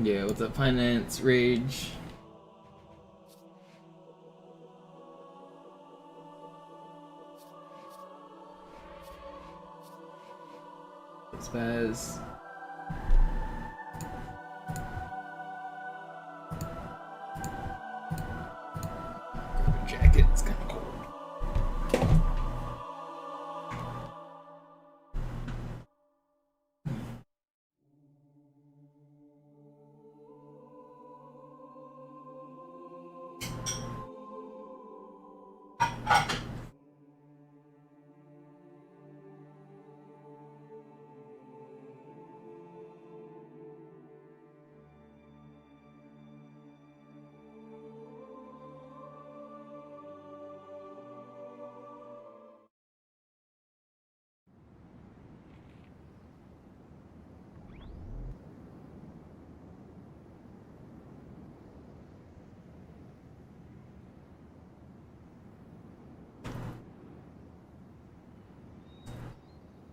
Yeah, what's up, Finance Rage? Spaz. Grab a jacket, it's kind of cold.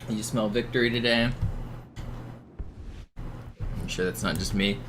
You smell victory today? I'm sure that's not just me.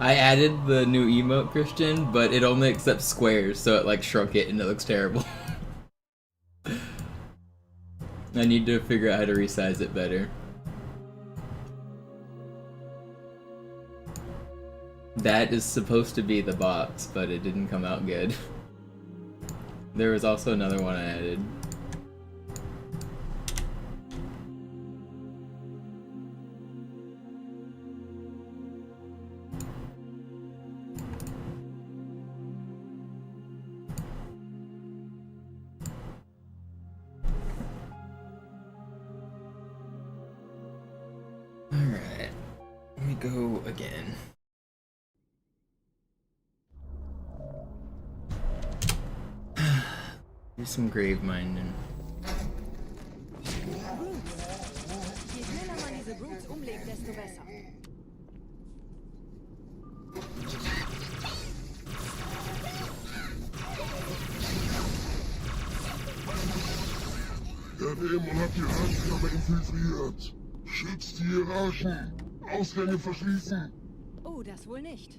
I added the new emote, Christian, but it only accepts squares, so it like shrunk it and it looks terrible. I need to figure out how to resize it better. That is supposed to be the box, but it didn't come out good. There was also another one I added. Alright, let me go again. Do some grave minding. Je schneller man diese Brutes umlegt, desto besser. Der Dämon hat die Radkammer infiltriert. Schützt die Hierarchen. Ausgänge verschließen. Oh, das wohl nicht.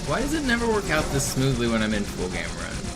Why does it never work out this smoothly when I'm in full game runs?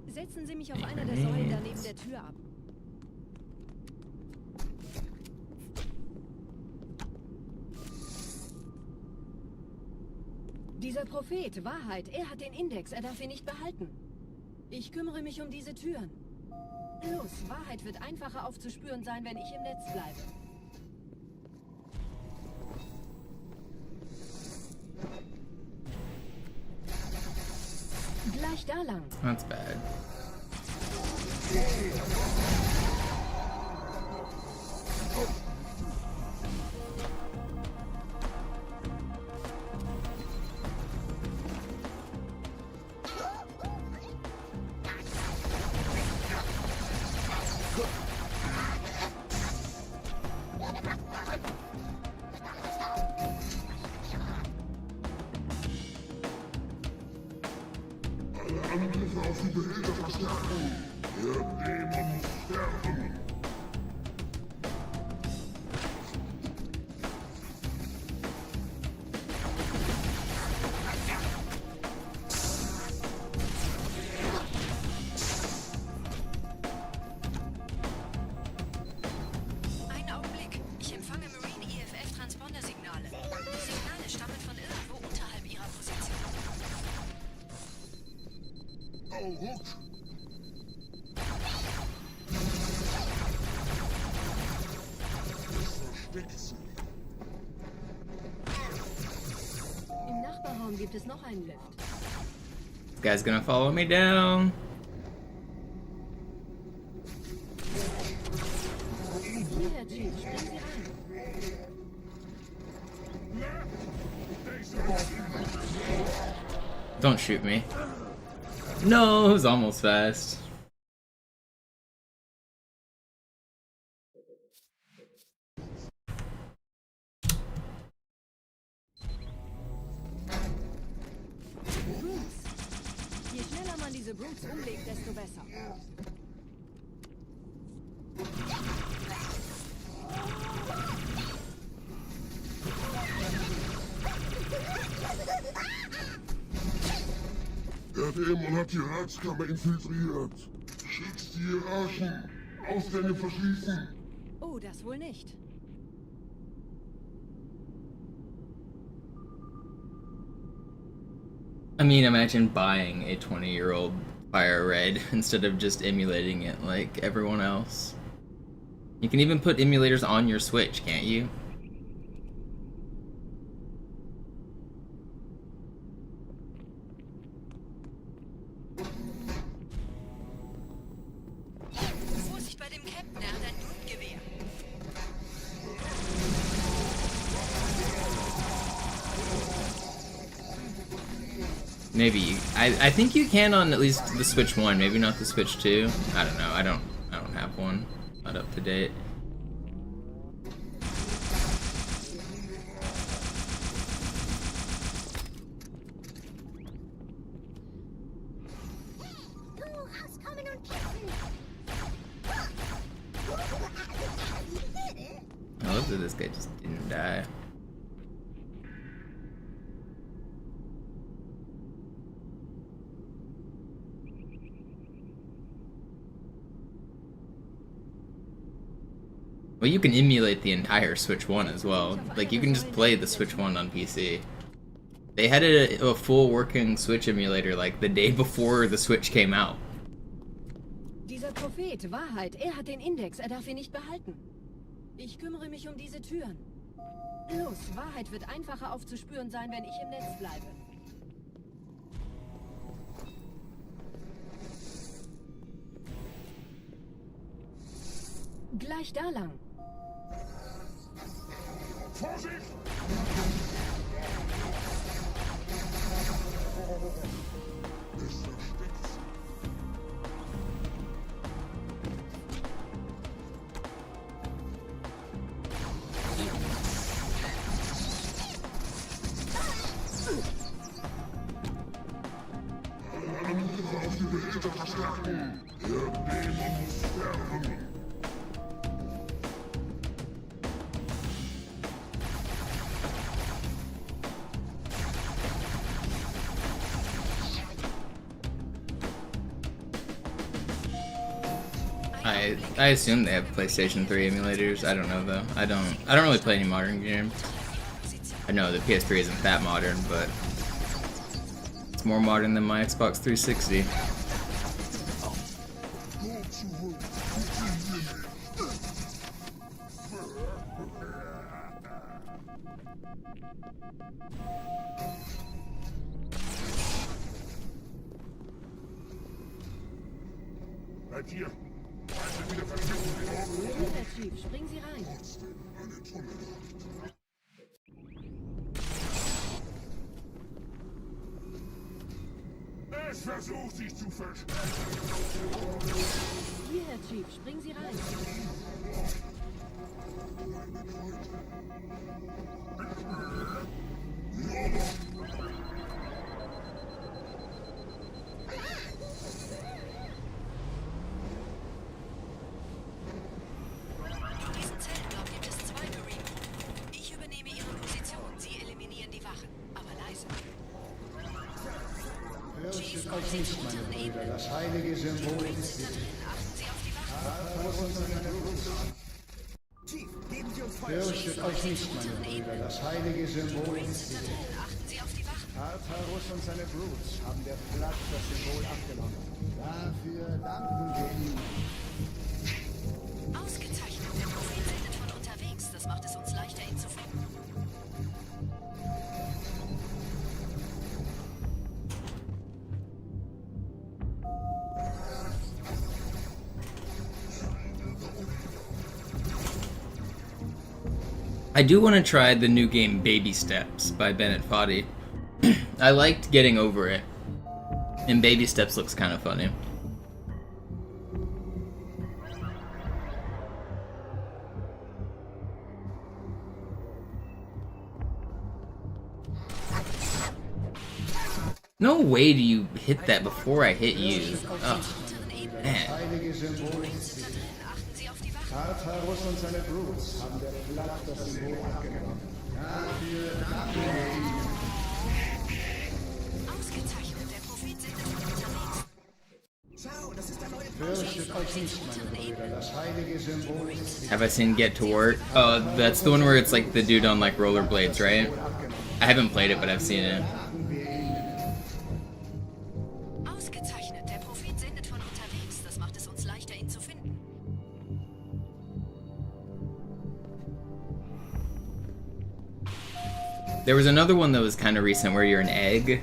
Setzen Sie mich auf einer der Säulen da neben der Tür ab. Dieser Prophet, Wahrheit, er hat den Index, er darf ihn nicht behalten. Ich kümmere mich um diese Türen. Los, Wahrheit wird einfacher aufzuspüren sein, wenn ich im Netz bleibe. Gleich da lang. That's bad. Angriffe auf die Behälter verstärken. Der Dämon muss sterben. Einen Augenblick. Ich empfange Marine EFF-Transponder-Signale. Die Signale stammen von irgendwo unterhalb ihrer Position. Oh, Ruck. Es versteckt sich. Im Nachbarraum gibt es noch einen Lift. This guy's gonna follow me down. Hierher, Chief. Springen Sie rein. Don't shoot me. No, it was almost fast. Brutes. Je schneller man diese Brutes umlegt, desto besser. Der Dämon hat die Ratskammer infiltriert. Schützt die Hierarchen. Ausgänge verschließen. Oh, das wohl nicht. I mean, imagine buying a 20-year-old Fire Red instead of just emulating it like everyone else. You can even put emulators on your Switch, can't you? Vorsicht bei dem Captain, er hat ein Blutgewehr. Maybe. I think you can on at least the Switch 1, maybe not the Switch 2. I don't know. I don't have one. Not up to date. I love that this guy just didn't die. Well, you can emulate the entire Switch 1 as well. Like, you can just play the Switch 1 on PC. They had a full working Switch emulator like the day before the Switch came out. Dieser Prophet, Wahrheit, er hat den Index, er darf ihn nicht behalten. Ich kümmere mich um diese Türen. Los, Wahrheit wird einfacher aufzuspüren sein, wenn ich im Netz bleibe. Gleich da lang. Vorsicht! Es versteckt sich. Angriffe auf die Behälter verstärken. Der Dämon muss sterben. I assume they have PlayStation 3 emulators. I don't know though. I don't really play any modern games. I know the PS3 isn't that modern, but it's more modern than my Xbox 360. seid ihr? Seid ihr wieder vergessen? Herr Chief, springen Sie rein. Trotzdem eine Tunnel. Es versucht sich zu verstecken. Hier, Herr Chief, springen Sie rein. In diesem Zeltblock gibt es 2 Marine. Ich übernehme Ihre Position. Sie eliminieren die Wachen. Aber leise. Fürchtet euch nicht, meine Brüder, das heilige Symbol ist sicher. Achten Sie auf die Wachen. Tartarus und seine Brut. Chief, geben Sie uns Feuer. Fürchtet euch nicht, meine Brüder, das heilige Symbol ist sicher. Achten Sie auf die Wachen. Tartarus und seine Brut haben der Flat das Symbol abgenommen. Dafür danken wir ihnen. Ausgezeichnet. Der Prophet sendet von unterwegs. Das macht es uns leichter, ihn zu finden. I do want to try the new game Baby Steps by Bennett Foddy. I liked Getting Over It, and Baby Steps looks kind of funny. No way do you hit that before I hit you. Oh, man. Heilige Symbol ist sicher. Achten Sie auf die Wachen. Tartarus und seine Brut haben der Flat das Symbol abgenommen. Dafür danken wir ihnen. Ausgezeichnet. Der Prophet sendet von unterwegs. Schau, das ist der neue Fürchtet euch nicht, meine Brüder, das heilige Symbol ist sicher. Have I seen Get to Work? Oh, that's the one where it's like the dude on like rollerblades, right? I haven't played it, but I've seen it. Ausgezeichnet. Der Prophet sendet von unterwegs. Das macht es uns leichter, ihn zu finden. There was another one that was kind of recent where you're an egg.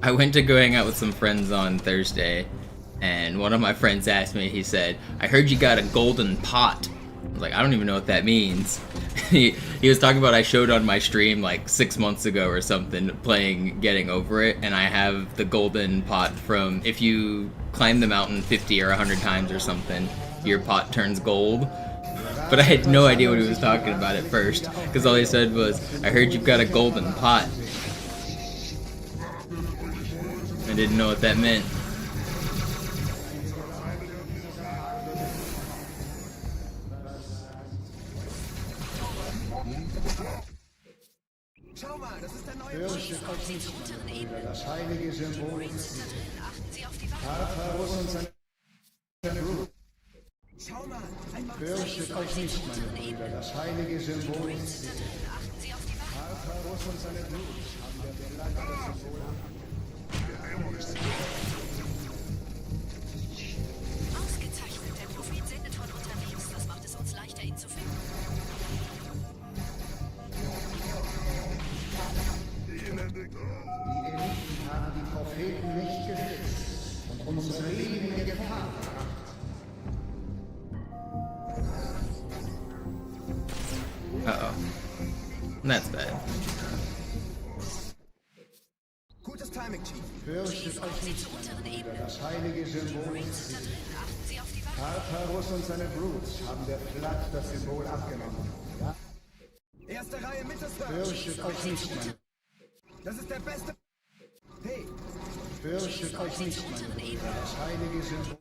I went to go hang out with some friends on Thursday, and one of my friends asked me, he said, I heard you got a golden pot. I was like, I don't even know what that means. he was talking about I showed on my stream like 6 months ago or something playing Getting Over It, and I have the golden pot from if you climb the mountain 50 or 100 times or something, your pot turns gold. But I had no idea what he was talking about at first, because all he said was, I heard you've got a golden pot. I didn't know what that meant. Schau mal, das ist der neue Fürchtet euch nicht, meine Brüder, das heilige Symbol ist sicher. Achten Sie auf die Wachen. Tartarus und seine Brut. Schau mal, ein Fürchtet euch nicht, meine Brüder, das heilige Symbol ist sicher. Achten Sie auf die Wachen. Tartarus und seine Brut haben der Flat das Symbol abgenommen. Ausgezeichnet. Der Prophet sendet von unterwegs. Das macht es uns leichter, ihn zu finden. Die Eliten haben die Propheten nicht geschützt und unsere Leben in Gefahr gebracht. Uh-oh. That's bad. gutes Timing, Chief. Fürchtet euch nicht, meine Brüder, das heilige Symbol ist sicher. Achten Sie auf die Wachen. Tartarus und seine Brut haben der Flat das Symbol abgenommen. Ja? Erste Reihe Mitte, Sir. Fürchtet euch nicht, meine Das ist der beste. Hey, Fürchtet euch nicht, meine Brüder, das heilige Symbol.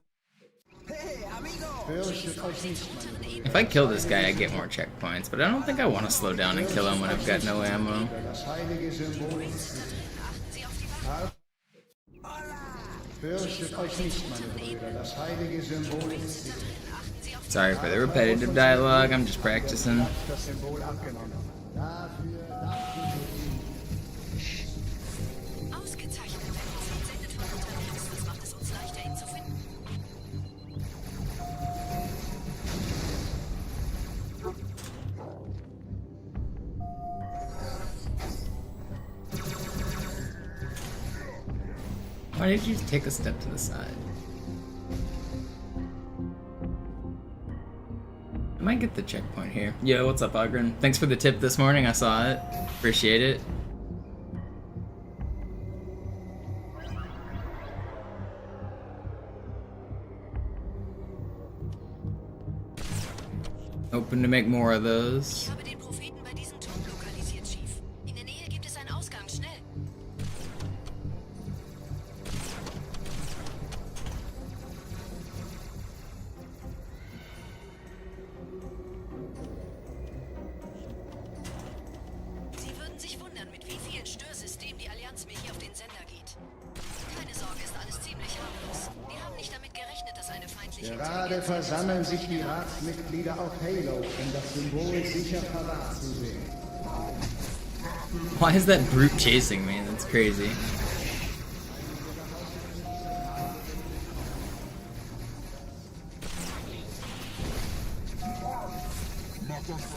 hey, amigo. Fürchtet euch nicht, meine Brüder. If I kill this guy, I get more checkpoints, but I don't think I want to slow down and kill him when I've got no ammo. Das heilige Symbol ist Fürchtet euch nicht, meine Brüder. Das heilige Symbol ist Sorry for the repetitive dialogue, I'm just practicing. das Symbol abgenommen. Dafür Ausgezeichnet. Der Prophet sendet von unterwegs. Das macht es uns leichter, ihn zu finden. Why did you take a step to the side? I might get the checkpoint here. Yo, what's up, Ogren? Thanks for the tip this morning, I saw it. Appreciate it. Hoping to make more of Ich those. habe den Propheten bei diesem Turm lokalisiert, Chief. In der Nähe gibt es einen Ausgang. Schnell. Sie würden sich wundern, mit wie vielen Störsystemen die Allianz mir hier auf den Sender geht. Keine Sorge, ist alles ziemlich harmlos. Die haben nicht damit gerechnet, dass eine feindliche Gerade versammeln sich die Ratsmitglieder auf Halo, um das Symbol sicher verwahrt zu sehen. Why is that brute chasing me? That's crazy.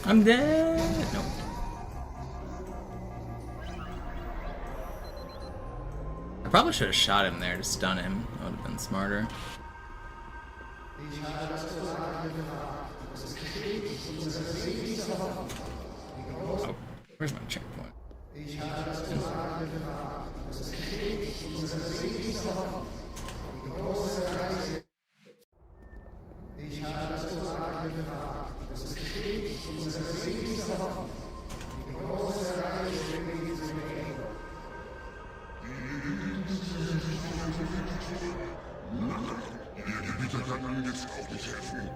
I'm dead. Nope. I probably should have shot him there to stun him. That would have been smarter. Oh, where's my checkpoint? Ihr Gebieter kann Ihnen jetzt auch nicht helfen.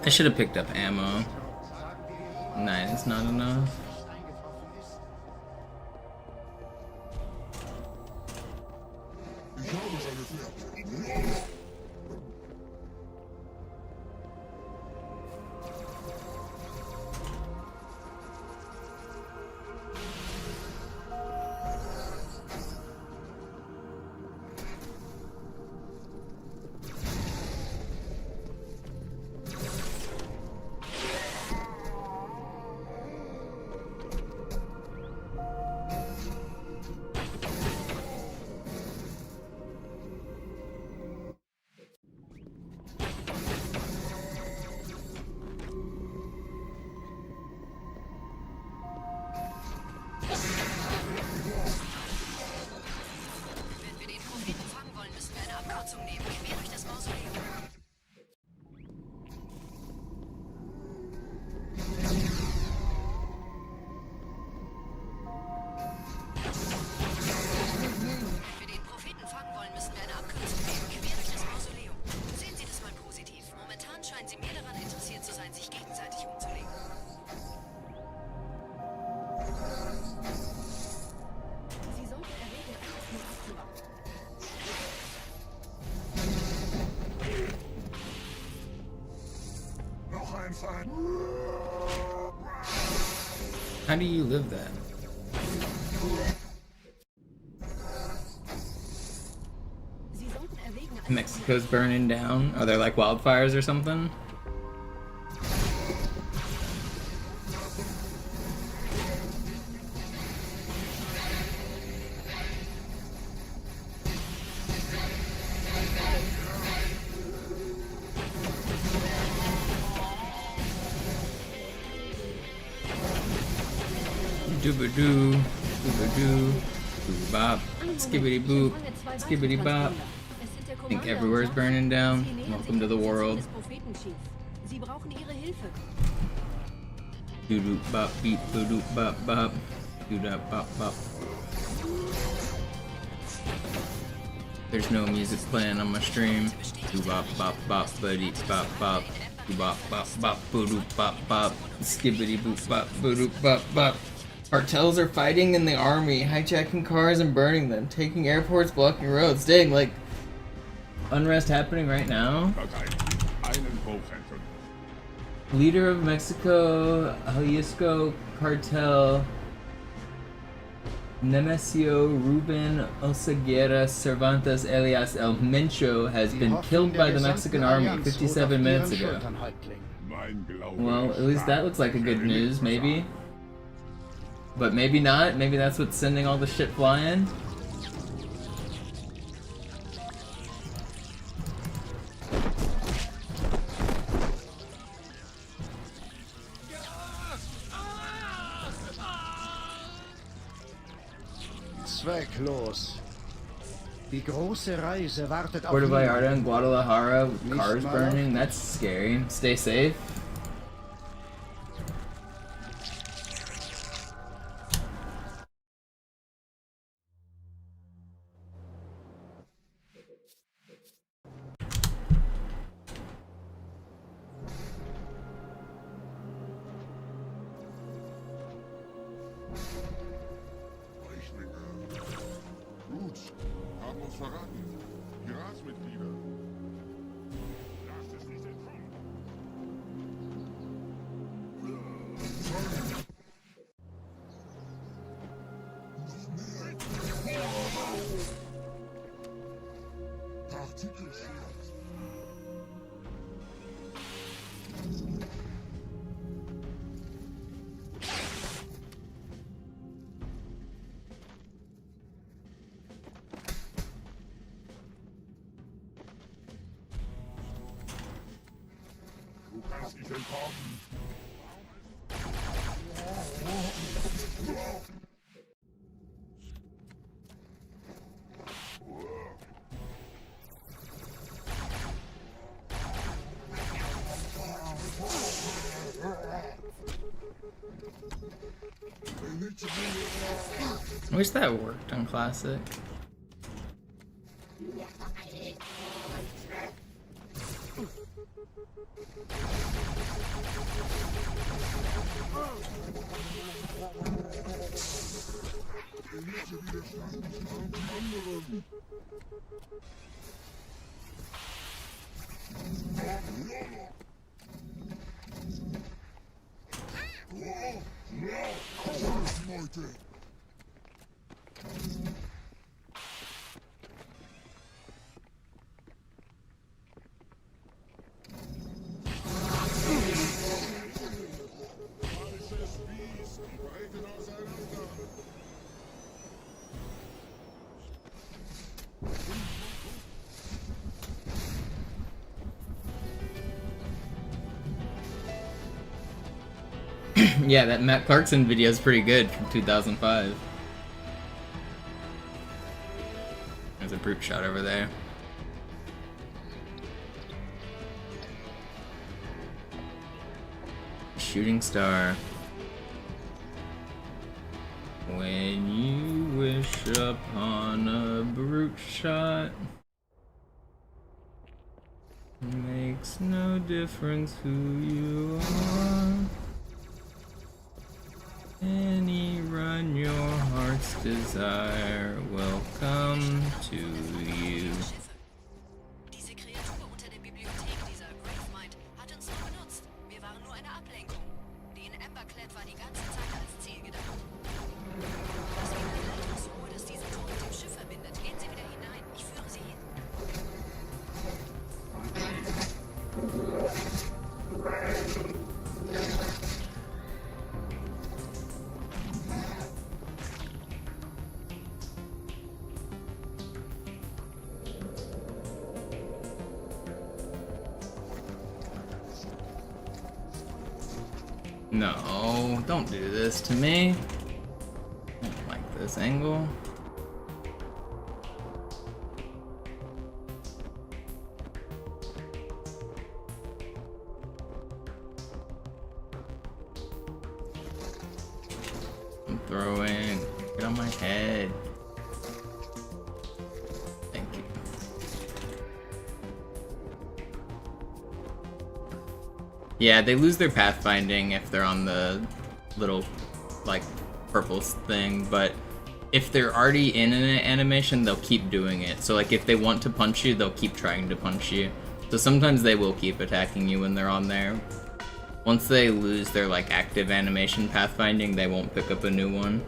I should have picked up ammo. Nine is not enough. Ich habe seine Fährte. Wenn wir den Propheten fangen wollen, müssen wir eine Abkürzung nehmen. Quer durch das Mausoleum. Wenn wir den Propheten fangen wollen, müssen wir eine Abkürzung nehmen. Quer durch das Mausoleum. Sehen Sie das mal positiv. Momentan scheinen Sie mehr daran interessiert zu sein, sich gegenseitig umzulegen. Sie sollten erwägen, einfach nur abzuwarten. Noch ein Feind. How do you live that? Sie sollten erwägen, Mexico's burning down. Are there like wildfires or something? Doobadoo, doobadoo, boop, skibbity boop, skibbity bop. I think everywhere's burning down. Welcome to the world. Sie brauchen Ihre Hilfe. Doo doo bop beep boo doo bop bop. Doo da bop bop. There's no music playing on my stream. Doo bop bop bop buddy bop bop. Bop bop bop boop bop bop skibbity boop bop boop bop bop. Cartels are fighting in the army, hijacking cars and burning them, taking airports, blocking roads. Dang, like unrest happening right now. Leader of Mexico, Jalisco cartel, Nemesio Ruben Oseguera Cervantes alias El Mencho has been killed by the Mexican army 57 minutes ago. Well, at least that looks like a good news, maybe. But maybe not. Maybe that's what's sending all the shit flying. Zwecklos. Die große Reise wartet auf Puerto niemanden. Vallarta and Guadalajara, cars burning. That's scary. Stay safe. Gut, haben uns verraten. Die Ratsmitglieder. Lasst es nicht entkommen. Partikelschwert. Du kannst nicht entkommen. I wish that worked on Classic. Yeah, that Matt Clarkson video is pretty good from 2005. There's a brute shot over there. Shooting star. When you wish upon a brute shot, makes no difference who you are. Any run your heart's desire will come to you. Diese Kreatur unter der Bibliothek, dieser Gravemind, hat uns nur benutzt. Wir waren nur eine Ablenkung. Die in Emberclad war die ganze Zeit als Ziel gedacht. Das Leitungsrohr, das diesen Turm mit dem Schiff verbindet. Gehen Sie wieder hinein. Ich führe Sie hin. No, don't do this to me. I don't like this angle. I'm throwing. Get on my head. Thank you. Yeah, they lose their pathfinding if they're on the little, like, purple thing, but if they're already in an animation, they'll keep doing it. So, like, if they want to punch you, they'll keep trying to punch you. So sometimes they will keep attacking you when they're on there. Once they lose their, like, active animation pathfinding, they won't pick up a new one.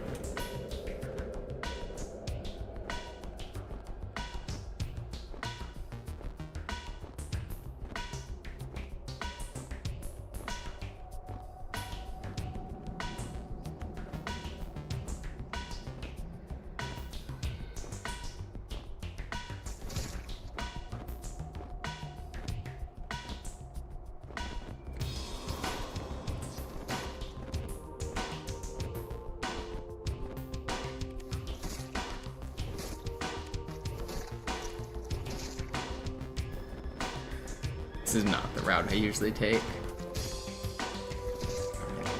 This is not the route I usually take.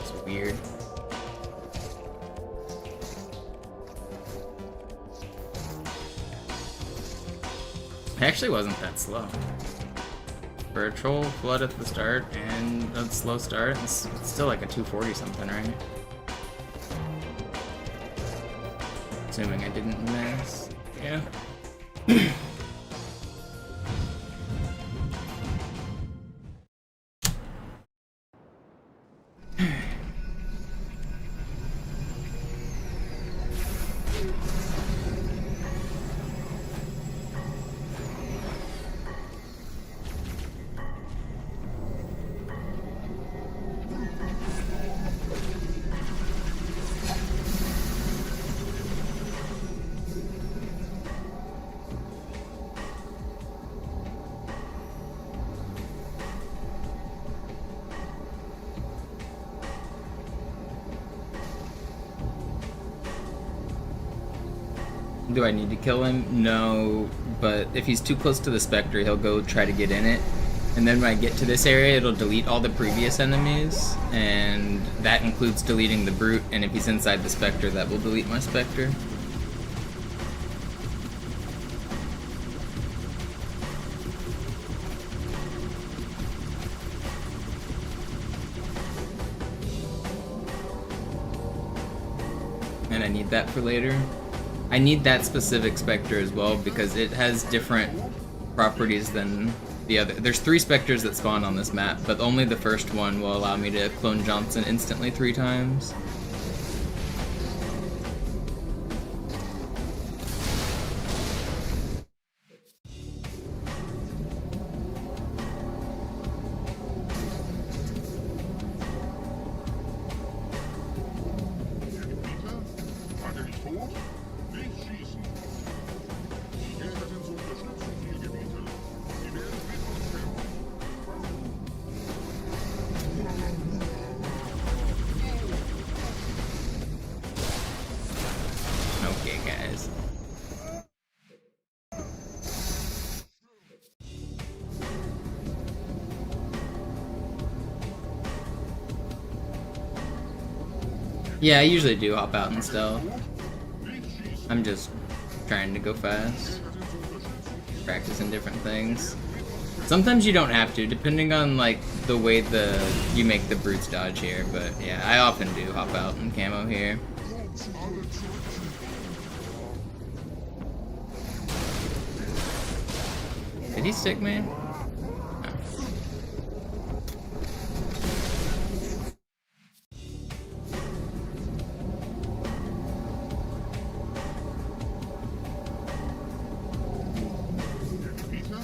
It's weird. It actually wasn't that slow. For a troll flood at the start and a slow start, it's still like a 240 something, right? Assuming I didn't miss. Yeah. Do I need to kill him? No, but if he's too close to the Spectre, he'll go try to get in it. And then when I get to this area, it'll delete all the previous enemies, and that includes deleting the Brute, and if he's inside the Spectre, that will delete my Spectre. And I need that for later. I need that specific Spectre as well because it has different properties than the other. There's 3 Spectres that spawn on this map, but only the first one will allow me to clone Johnson instantly 3 times. Okay, guys. Yeah, I usually do hop out and stealth. I'm just trying to go fast. Practicing different things. Sometimes you don't have to, depending on like the way you make the brutes dodge here, but yeah, I often do hop out in camo here. Did he stick me? No.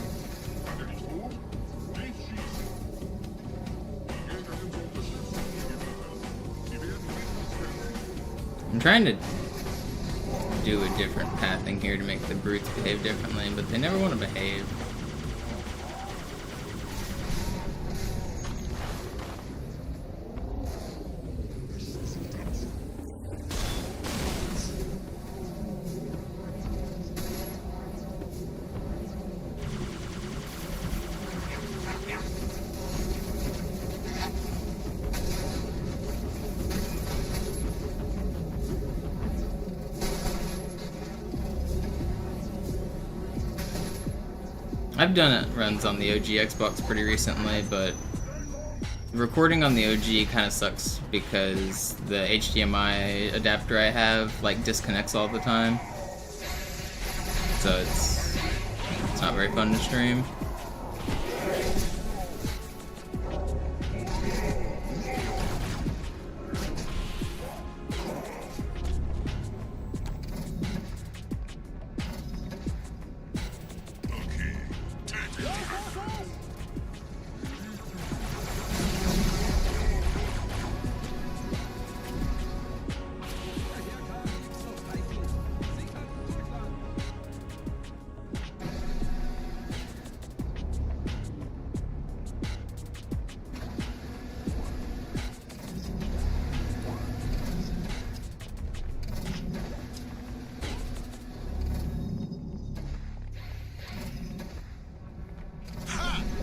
I'm trying to do a different pathing here to make the brutes behave differently, but they never want to behave. I've done runs on the OG Xbox pretty recently, but recording on the OG kind of sucks because the HDMI adapter I have like disconnects all the time, so it's not very fun to stream.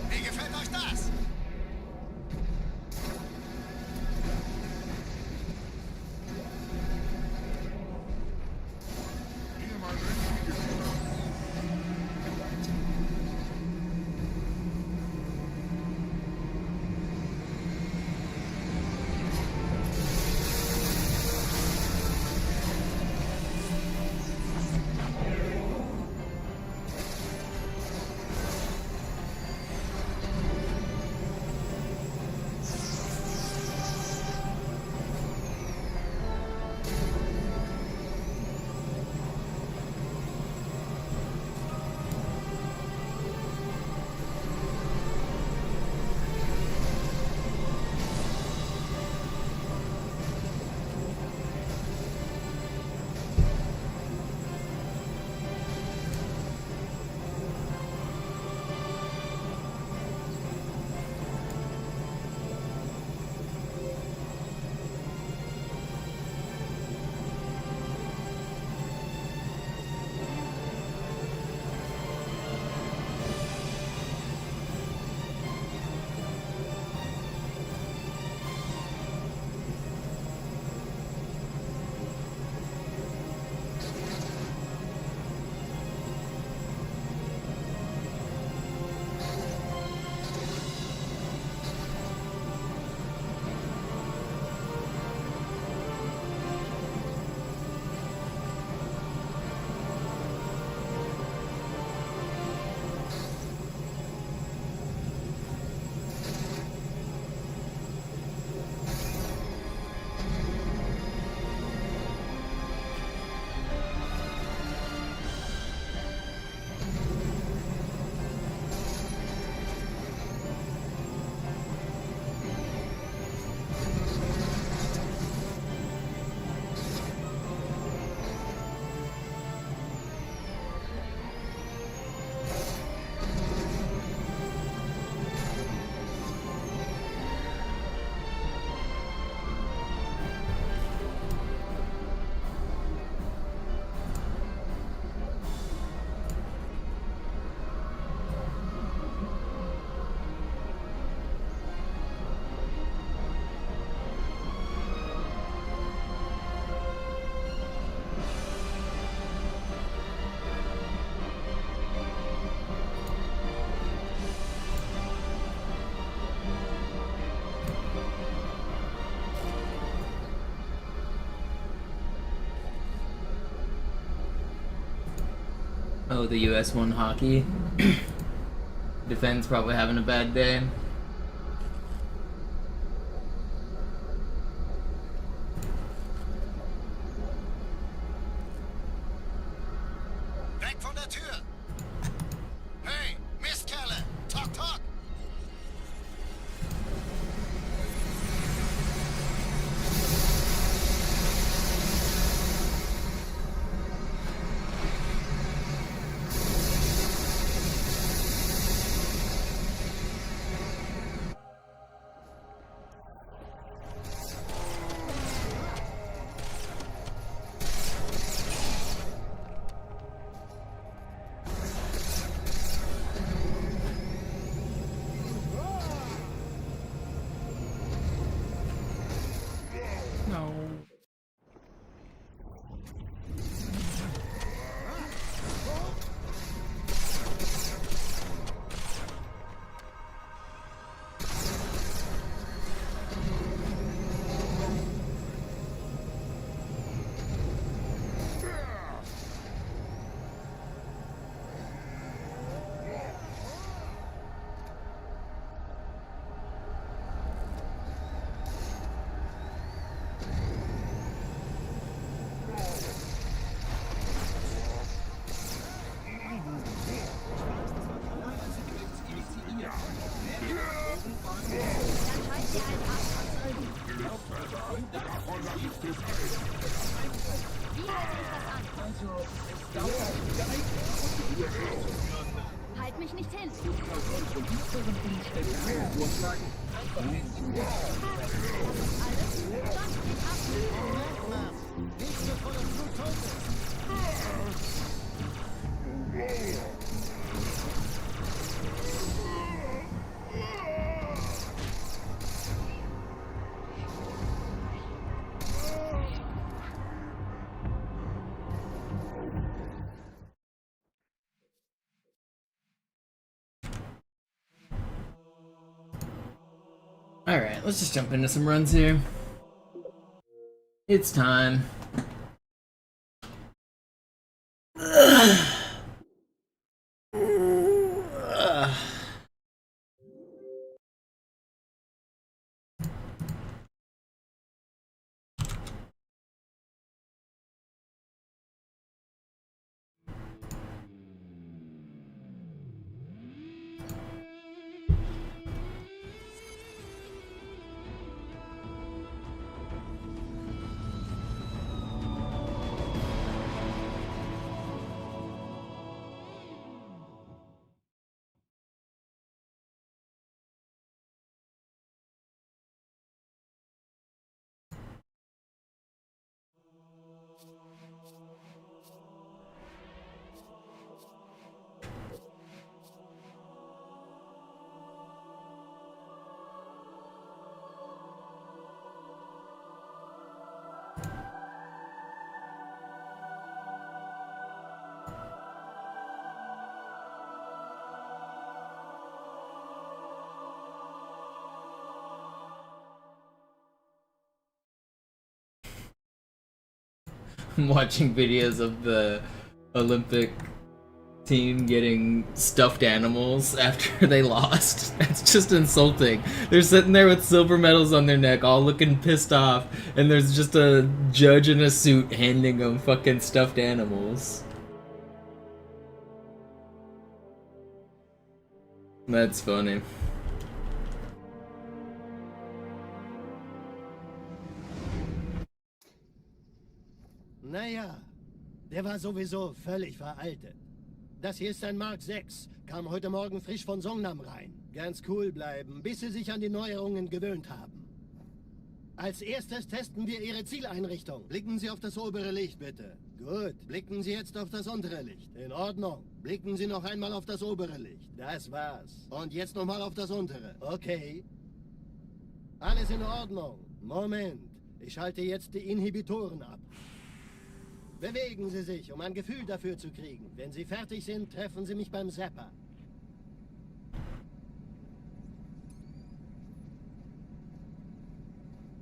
Wie gefällt euch das? Oh, the US won hockey. Defense probably having a bad day. Weg von der Tür! Hey, Mistkerle! Talk, talk! Halt mich nicht hin! Alright, let's just jump into some runs here. It's time. I'm watching videos of the Olympic team getting stuffed animals after they lost. That's just insulting. They're sitting there with silver medals on their neck, all looking pissed off, and there's just a judge in a suit handing them fucking stuffed animals. That's funny. Naja, der war sowieso völlig veraltet. Das hier ist ein Mark 6, kam heute Morgen frisch von Songnam rein. Ganz cool bleiben, bis Sie sich an die Neuerungen gewöhnt haben. Als erstes testen wir Ihre Zieleinrichtung. Blicken Sie auf das obere Licht, bitte. Gut, blicken Sie jetzt auf das untere Licht. In Ordnung. Blicken Sie noch einmal auf das obere Licht. Das war's. Und jetzt nochmal auf das untere. Okay. Alles in Ordnung. Moment. Ich schalte jetzt die Inhibitoren ab. Bewegen Sie sich, um ein Gefühl dafür zu kriegen. Wenn Sie fertig sind, treffen Sie mich beim Zapper.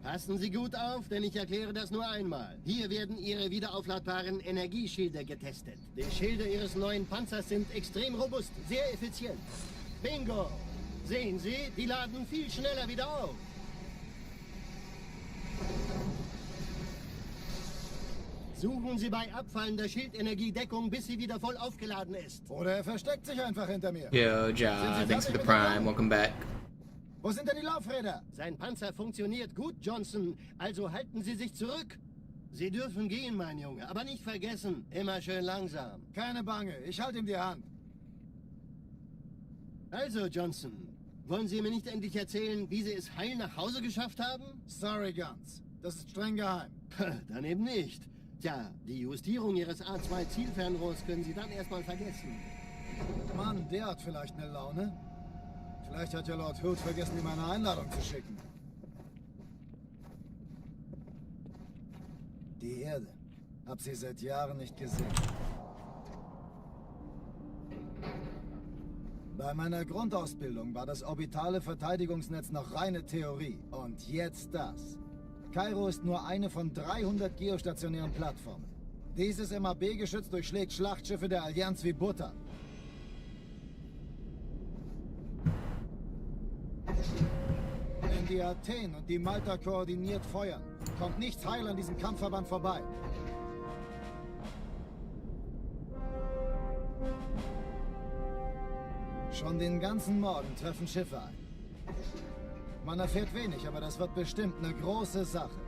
Passen Sie gut auf, denn ich erkläre das nur einmal. Hier werden Ihre wiederaufladbaren Energieschilde getestet. Die Schilde Ihres neuen Panzers sind extrem robust, sehr effizient. Bingo! Sehen Sie, die laden viel schneller wieder auf. Suchen Sie bei abfallender Schildenergiedeckung, bis sie wieder voll aufgeladen ist. Oder er versteckt sich einfach hinter mir. Yo, Ja, thanks for the prime. Welcome back. Wo sind denn die Laufräder? Sein Panzer funktioniert gut, Johnson. Also halten Sie sich zurück. Sie dürfen gehen, mein Junge. Aber nicht vergessen, immer schön langsam. Keine Bange, ich halte ihm die Hand. Also, Johnson, wollen Sie mir nicht endlich erzählen, wie Sie es heil nach Hause geschafft haben? Sorry, Guns. Das ist streng geheim. Dann eben nicht. Tja, die Justierung Ihres A2-Zielfernrohrs können Sie dann erstmal vergessen. Mann, der hat vielleicht eine Laune. Vielleicht hat ja Lord Hood vergessen, ihm eine Einladung zu schicken. Die Erde. Hab sie seit Jahren nicht gesehen. Bei meiner Grundausbildung war das orbitale Verteidigungsnetz noch reine Theorie. Und jetzt das. Kairo ist nur eine von 300 geostationären Plattformen. Dieses MAB-Geschütz durchschlägt Schlachtschiffe der Allianz wie Butter. Wenn die Athen und die Malta koordiniert feuern, kommt nichts heil an diesem Kampfverband vorbei. Schon den ganzen Morgen treffen Schiffe ein. Man erfährt wenig, aber das wird bestimmt eine große Sache.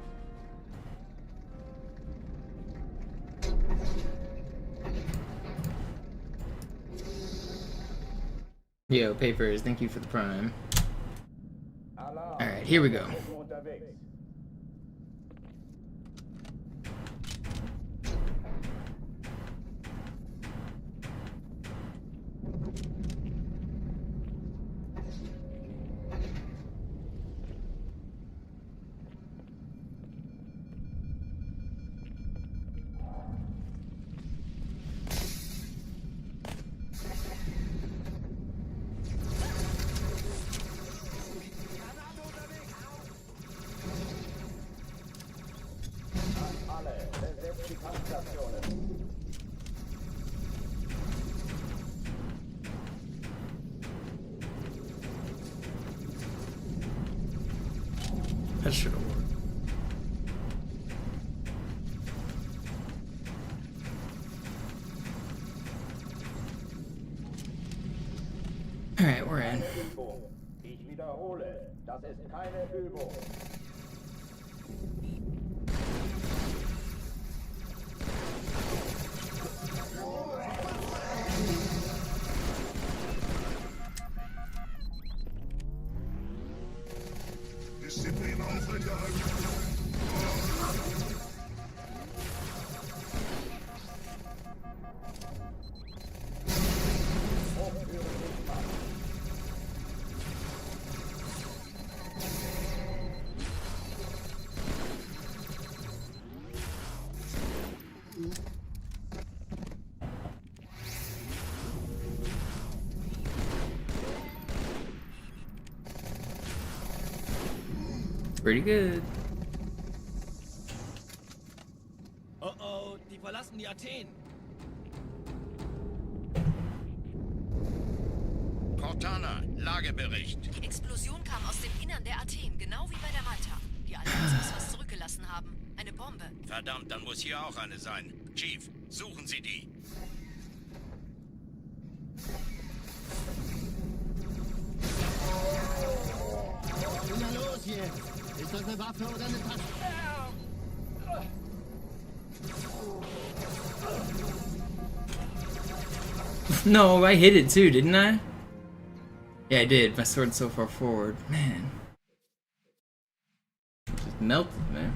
Yo, Papers, thank you for the prime. Alright, here we go. That should have worked. Alright, we're in. Ich wiederhole, das ist keine Übung. Disziplin aufrechterhalten. Pretty good. Oh oh, die verlassen die Athen. Cortana, Lagebericht. Die Explosion kam aus dem Innern der Athen, genau wie bei der Malta. Die Allianz muss was zurückgelassen haben. Eine Bombe. Verdammt, dann muss hier auch eine sein. Chief, suchen Sie die. Na los jetzt! Ist das eine Waffe oder eine Tasche? No, I hit it too, didn't I? Yeah, I did. My sword's so far forward. Man. Just melted, man.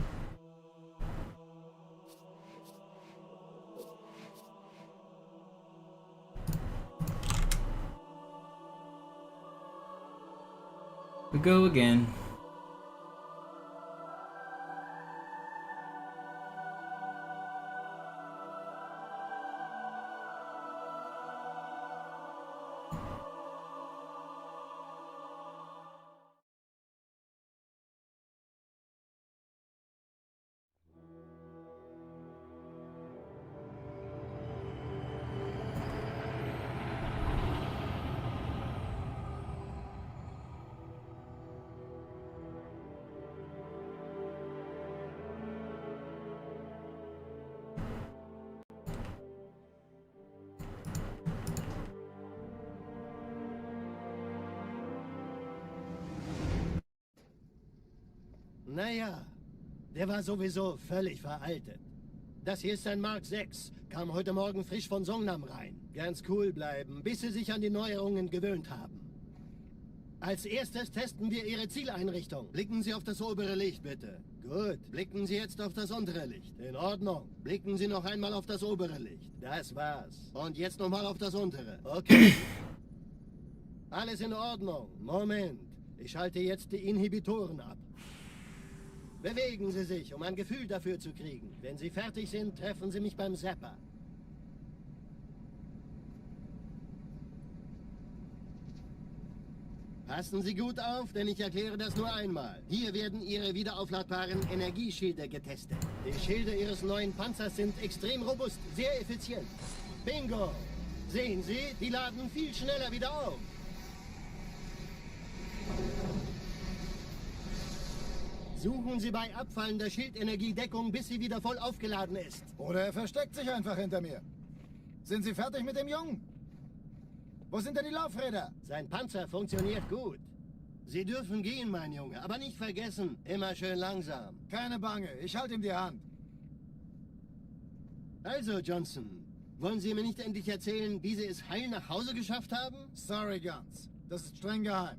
We go again. Naja, der war sowieso völlig veraltet. Das hier ist ein Mark 6, kam heute Morgen frisch von Songnam rein. Ganz cool bleiben, bis Sie sich an die Neuerungen gewöhnt haben. Als erstes testen wir Ihre Zieleinrichtung. Blicken Sie auf das obere Licht, bitte. Gut, blicken Sie jetzt auf das untere Licht. In Ordnung. Blicken Sie noch einmal auf das obere Licht. Das war's. Und jetzt nochmal auf das untere. Okay. Alles in Ordnung. Moment. Ich schalte jetzt die Inhibitoren ab. Bewegen Sie sich, um ein Gefühl dafür zu kriegen. Wenn Sie fertig sind, treffen Sie mich beim Zapper. Passen Sie gut auf, denn ich erkläre das nur einmal. Hier werden Ihre wiederaufladbaren Energieschilde getestet. Die Schilde Ihres neuen Panzers sind extrem robust, sehr effizient. Bingo! Sehen Sie, die laden viel schneller wieder auf. Suchen Sie bei abfallender Schildenergiedeckung, bis sie wieder voll aufgeladen ist. Oder er versteckt sich einfach hinter mir. Sind Sie fertig mit dem Jungen? Wo sind denn die Laufräder? Sein Panzer funktioniert gut. Sie dürfen gehen, mein Junge, aber nicht vergessen, immer schön langsam. Keine Bange, ich halte ihm die Hand. Also, Johnson, Wollen Sie mir nicht endlich erzählen, wie Sie es heil nach Hause geschafft haben? Sorry, Guns. Das ist streng geheim.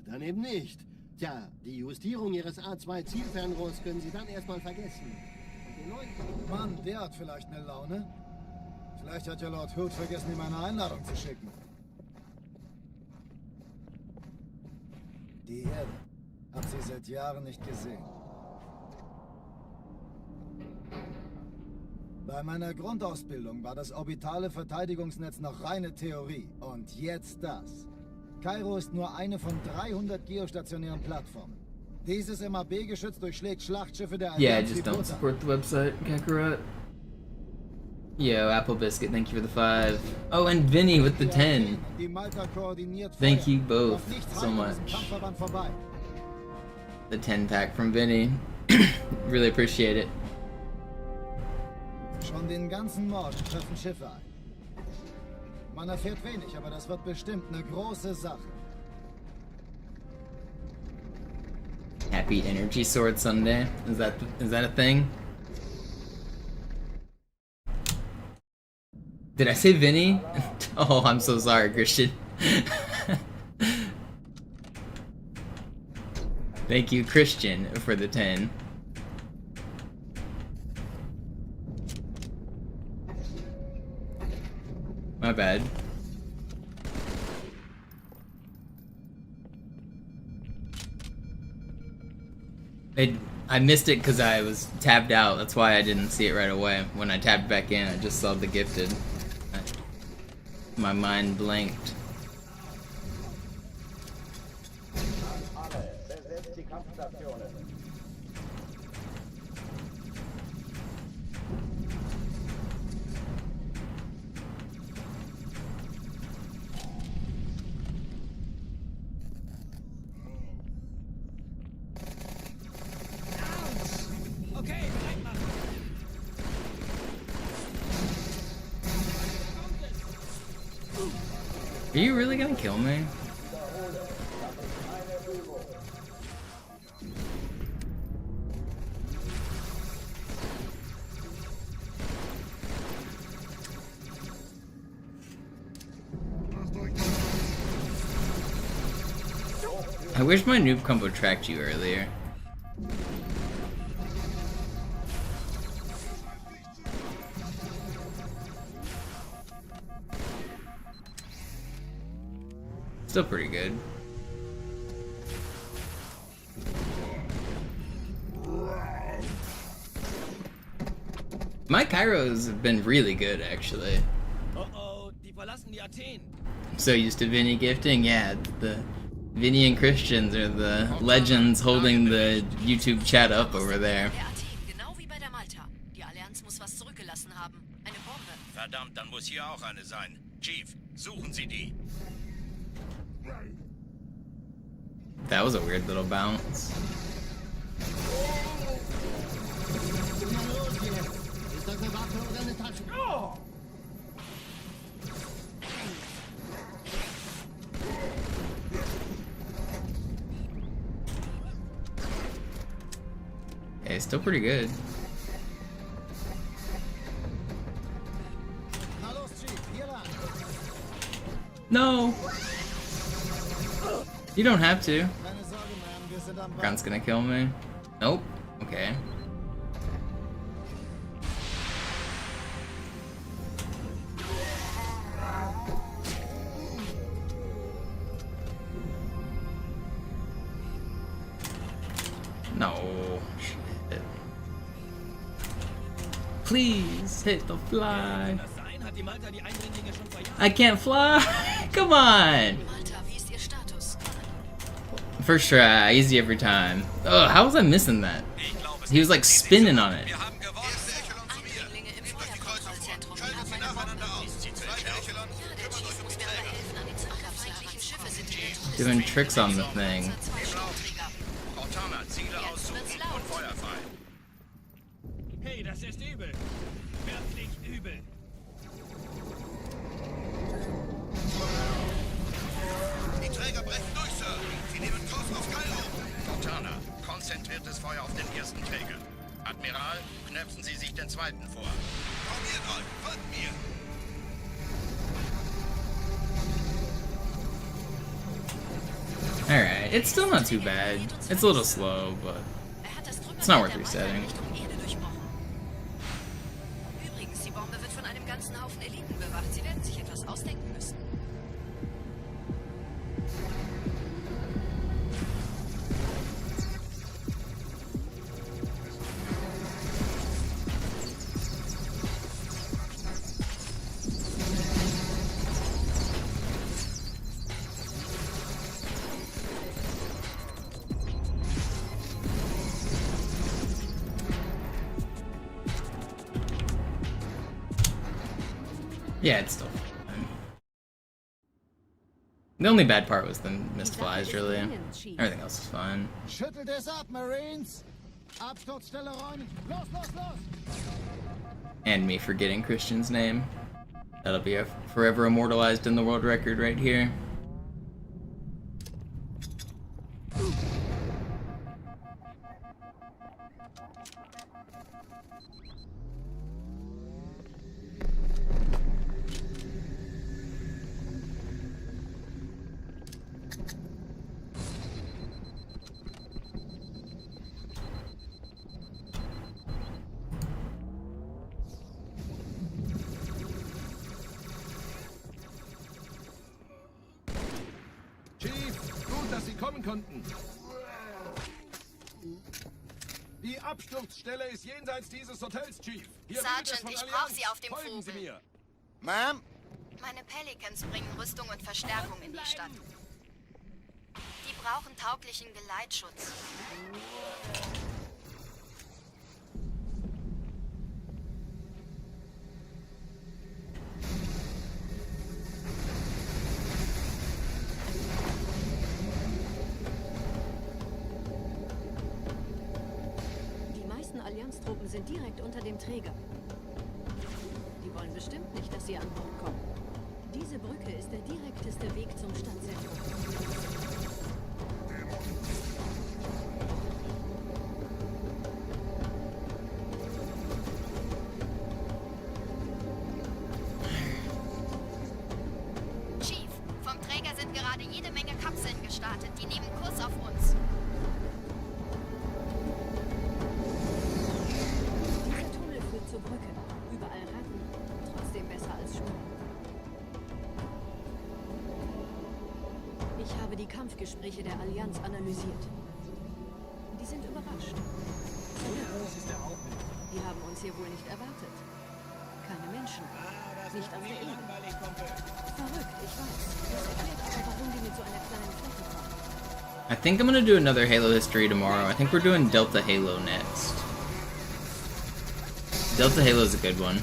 Dann eben nicht. Tja, die Justierung Ihres A2-Zielfernrohrs können Sie dann erstmal vergessen. Und den neuen... Mann, der hat vielleicht eine Laune. Vielleicht hat ja Lord Hood vergessen, ihm eine Einladung zu schicken. Die Erde. Hab sie seit Jahren nicht gesehen. Bei meiner Grundausbildung war das orbitale Verteidigungsnetz noch reine Theorie. Und jetzt das. Kairo ist nur eine von 300 geostationären Plattformen. Dieses MAB-Geschütz durchschlägt Schlachtschiffe der Allianz. Yeah, I just don't support the website, Kakarot. Yo, Apple Biscuit, thank you for the 5. Oh, and Vinny with the 10. Thank you both so much. The 10 pack from Vinny. Really appreciate it. Schon den ganzen Morgen treffen Schiffe ein. Man erfährt wenig, aber das wird bestimmt eine große Sache. Happy Energy Sword Sunday. Is that a thing? Did I say Vinny? Oh, I'm so sorry, Christian. Thank you, Christian, for the 10. My bad. I missed it because I was tabbed out. That's why I didn't see it right away. When I tabbed back in, I just saw the gifted. My mind blanked. Are you really gonna kill me? I wish my noob combo tracked you earlier. Still pretty good. My Kairos have been really good, actually. Oh, die verlassen die Athen. I'm so used to Vinny gifting. Yeah, the Vinny and Christians are the legends holding the YouTube chat up over there. Genau wie bei der Malta. Die Allianz muss was zurückgelassen haben. Eine Bombe. Verdammt, dann muss hier auch eine sein. Chief, suchen Sie die. That was a weird little bounce. Yeah, it's still pretty good. No! You don't have to. Grunt's gonna kill me. Nope. Okay. No. Shit. Please hit the fly. I can't fly. Come on. First try, easy every time. Oh, how was I missing that? He was like spinning on it. Doing tricks on the thing. Hey, das ist übel. Wirklich übel. Die Träger brechen durch, Sir. Sie nehmen Kurs auf Kairo. Cortana, konzentriertes Feuer auf den ersten Träger. Admiral, knöpfen Sie sich den zweiten vor. Komm hier, Gott, folgt mir. Alright, it's still not too bad. It's a little slow, but it's not worth resetting. Übrigens, die Bombe wird von einem ganzen Haufen Eliten bewacht. Sie werden sich etwas ausdenken müssen. Yeah, it's still fun. The only bad part was the missed flies, really. Everything else is fine. Schüttelt es ab, Marines! Absturzstelle räumen! Los, los, los! And me forgetting Christian's name. That'll be forever immortalized in the world record right here. Chief, gut, dass Sie kommen konnten. Die Absturzstelle ist jenseits dieses Hotels, Chief. Hier Sergeant, ich brauche Sie auf dem Folgen Sie Vogel. mir. Ma'am? Meine Pelicans bringen Rüstung und Verstärkung in die Stadt. Die brauchen tauglichen Geleitschutz. Die meisten Allianztruppen sind direkt unter dem Träger. Die wollen bestimmt nicht, dass sie an Bord kommen. Diese Brücke ist der direkteste Weg zum Stadtzentrum. Chief, vom Träger sind gerade jede Menge Kapseln gestartet. Die nehmen Kurs auf uns. Dieser Tunnel führt zur Brücke. Überall Ratten. Trotzdem besser als Schwimmen. Ich habe die Kampfgespräche der Allianz analysiert. Die sind überrascht. Die haben uns hier wohl nicht erwartet. Keine Menschen. Nicht auf der Erde. Verrückt, ich weiß. Das erklärt aber, warum die mit so einer kleinen Flotte kommen. I think I'm gonna do another Halo history tomorrow. I think we're doing Delta Halo next. Delta Halo is a good one.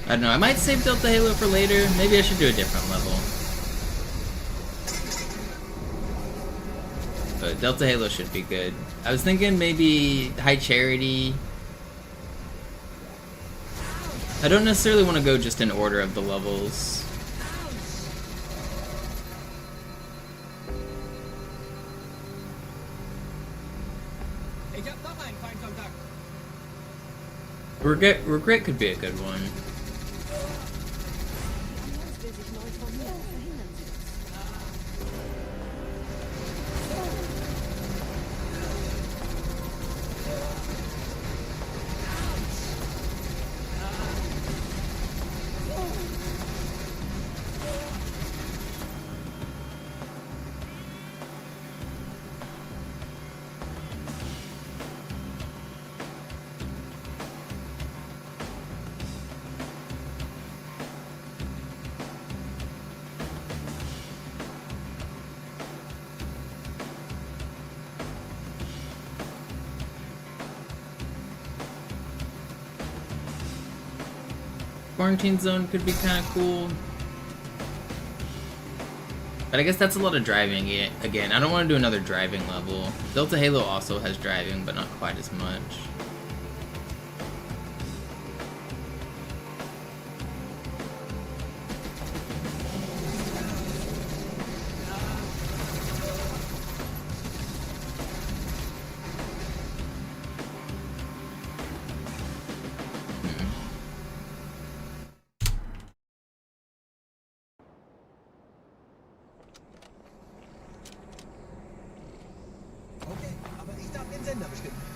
I don't know, I might save Delta Halo for later. Maybe I should do a different level. But Delta Halo should be good. I was thinking maybe High Charity. I don't necessarily want to go just in order of the levels. Ich hab noch einen Feindkontakt. Regret could be a good one. Die Allianz will sich neu formieren. Verhindern Sie das. Quarantine zone could be kind of cool. But I guess that's a lot of driving. Again, I don't want to do another driving level. Delta Halo also has driving, but not quite as much. den Sender bestimmen.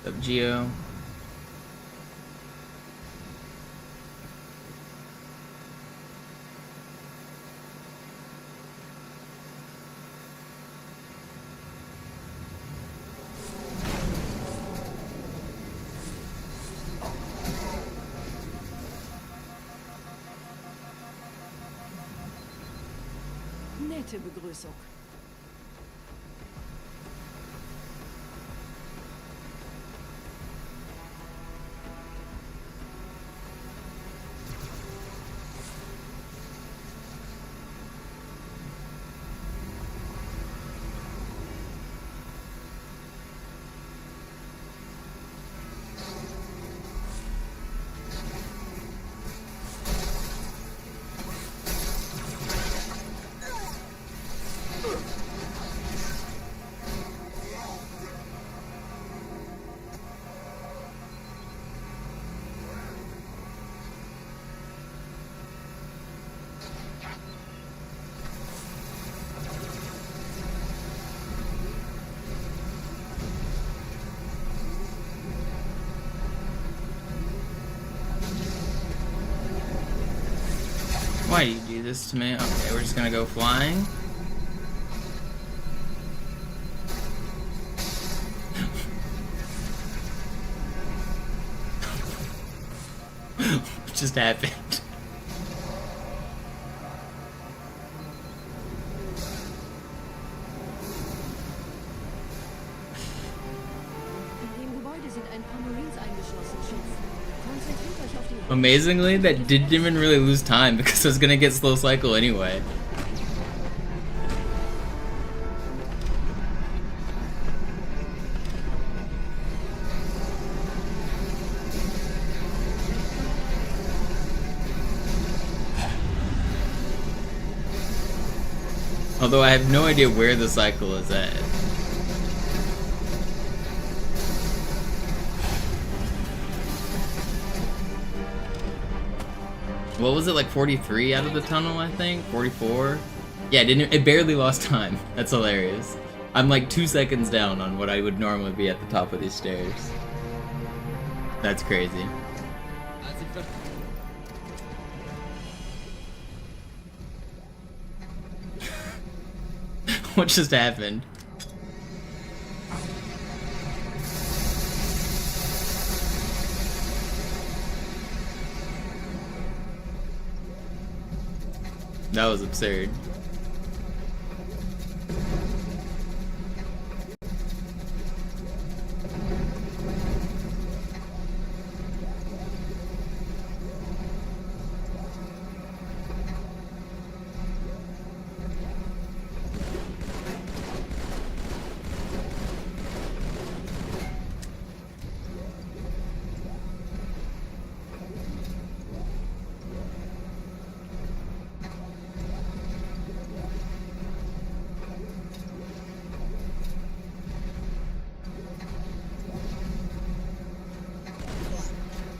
Up Geo. Nette Begrüßung. Why do you do this to me? Okay, we're just gonna go flying. What just happened? In dem Gebäude sind ein paar Marines eingeschlossen, Chief. Konzentriert euch auf die... Amazingly, that didn't even really lose time because I was gonna get slow cycle anyway. Although I have no idea where the cycle is at. What was it, like 43 out of the tunnel, I think? 44? Yeah, it barely lost time. That's hilarious. I'm like 2 seconds down on what I would normally be at the top of these stairs. That's crazy. What just happened? That was absurd.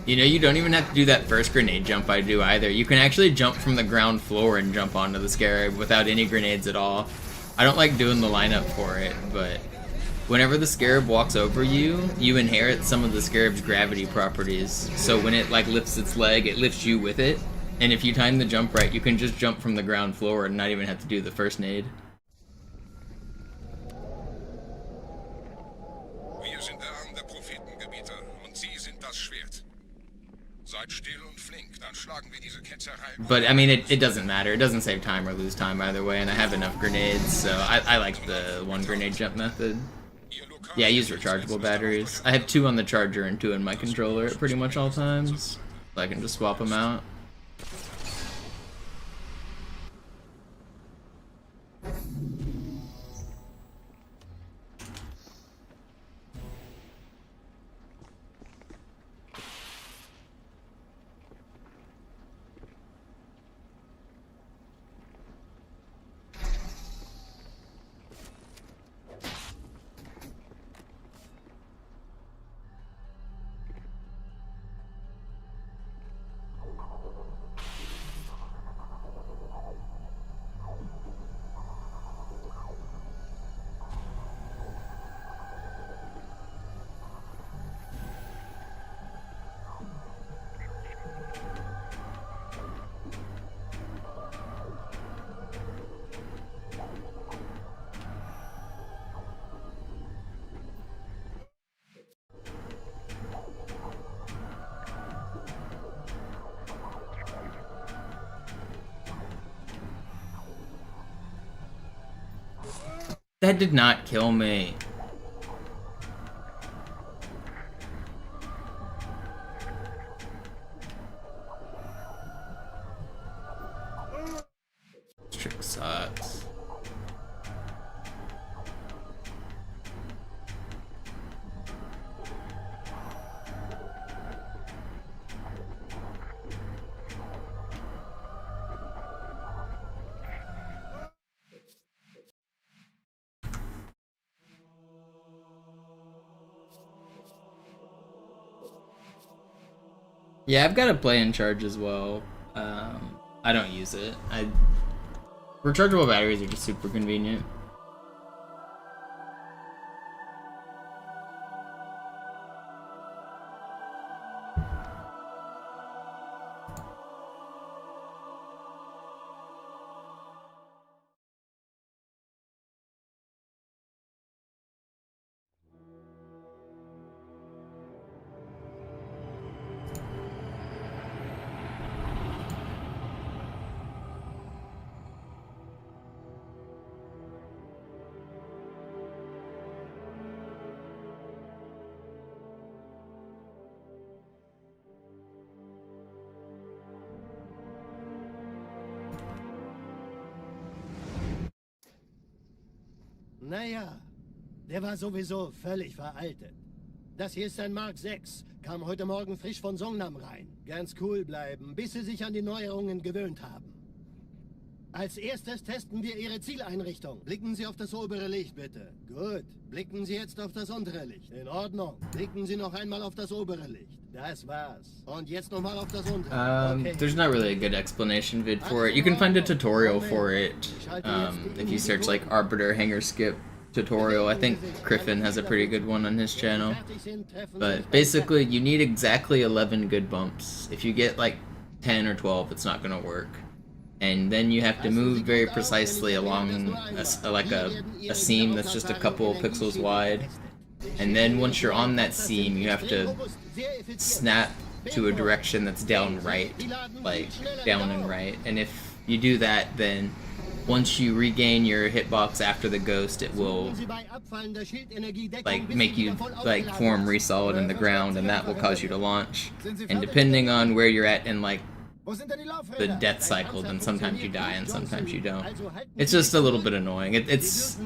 You know, you don't even have to do that first grenade jump I do either. You can actually jump from the ground floor and jump onto the scarab without any grenades at all. I don't like doing the lineup for it, but whenever the scarab walks over you, you inherit some of the scarab's gravity properties. So when it like lifts its leg, it lifts you with it. And if you time the jump right, you can just jump from the ground floor and not even have to do the first nade. Wir sind der Arm der Prophetengebieter und Sie sind das Schwert. Seid still und flink, dann schlagen wir diese Ketzerei. But I mean, it doesn't matter. It doesn't save time or lose time either way, and I have enough grenades, so I like the one grenade jump method. Yeah, I use rechargeable batteries. I have 2 on the charger and 2 in my controller at pretty much all times, so I can just swap them out. That did not kill me. This trick sucks. Yeah, I've got a play in charge as well. I don't use it. Rechargeable batteries are just super convenient. Naja, der war sowieso völlig veraltet. Das hier ist ein Mark 6, kam heute Morgen frisch von Songnam rein. Ganz cool bleiben, bis Sie sich an die Neuerungen gewöhnt haben. Als erstes testen wir Ihre Zieleinrichtung. Blicken Sie auf das obere Licht, bitte. Gut. Blicken Sie jetzt auf das untere Licht. In Ordnung. Blicken Sie noch einmal auf das obere Licht. Das war's. Und jetzt nochmal auf das untere. Okay. There's not really a good explanation vid for it. You can find a tutorial for it if you search like Arbiter Hanger Skip tutorial. I think Griffin has a pretty good one on his channel. But basically, you need exactly 11 good bumps. If you get like 10 or 12, it's not gonna work. And then you have to move very precisely along a seam that's just a couple pixels wide. And then once you're on that seam, you have to snap to a direction that's down right, like down and right. And if you do that, then once you regain your hitbox after the ghost, it will like make you like form resolid in the ground, and that will cause you to launch. And depending on where you're at in like the death cycle, then sometimes you die and sometimes you don't. It's just a little bit annoying. It's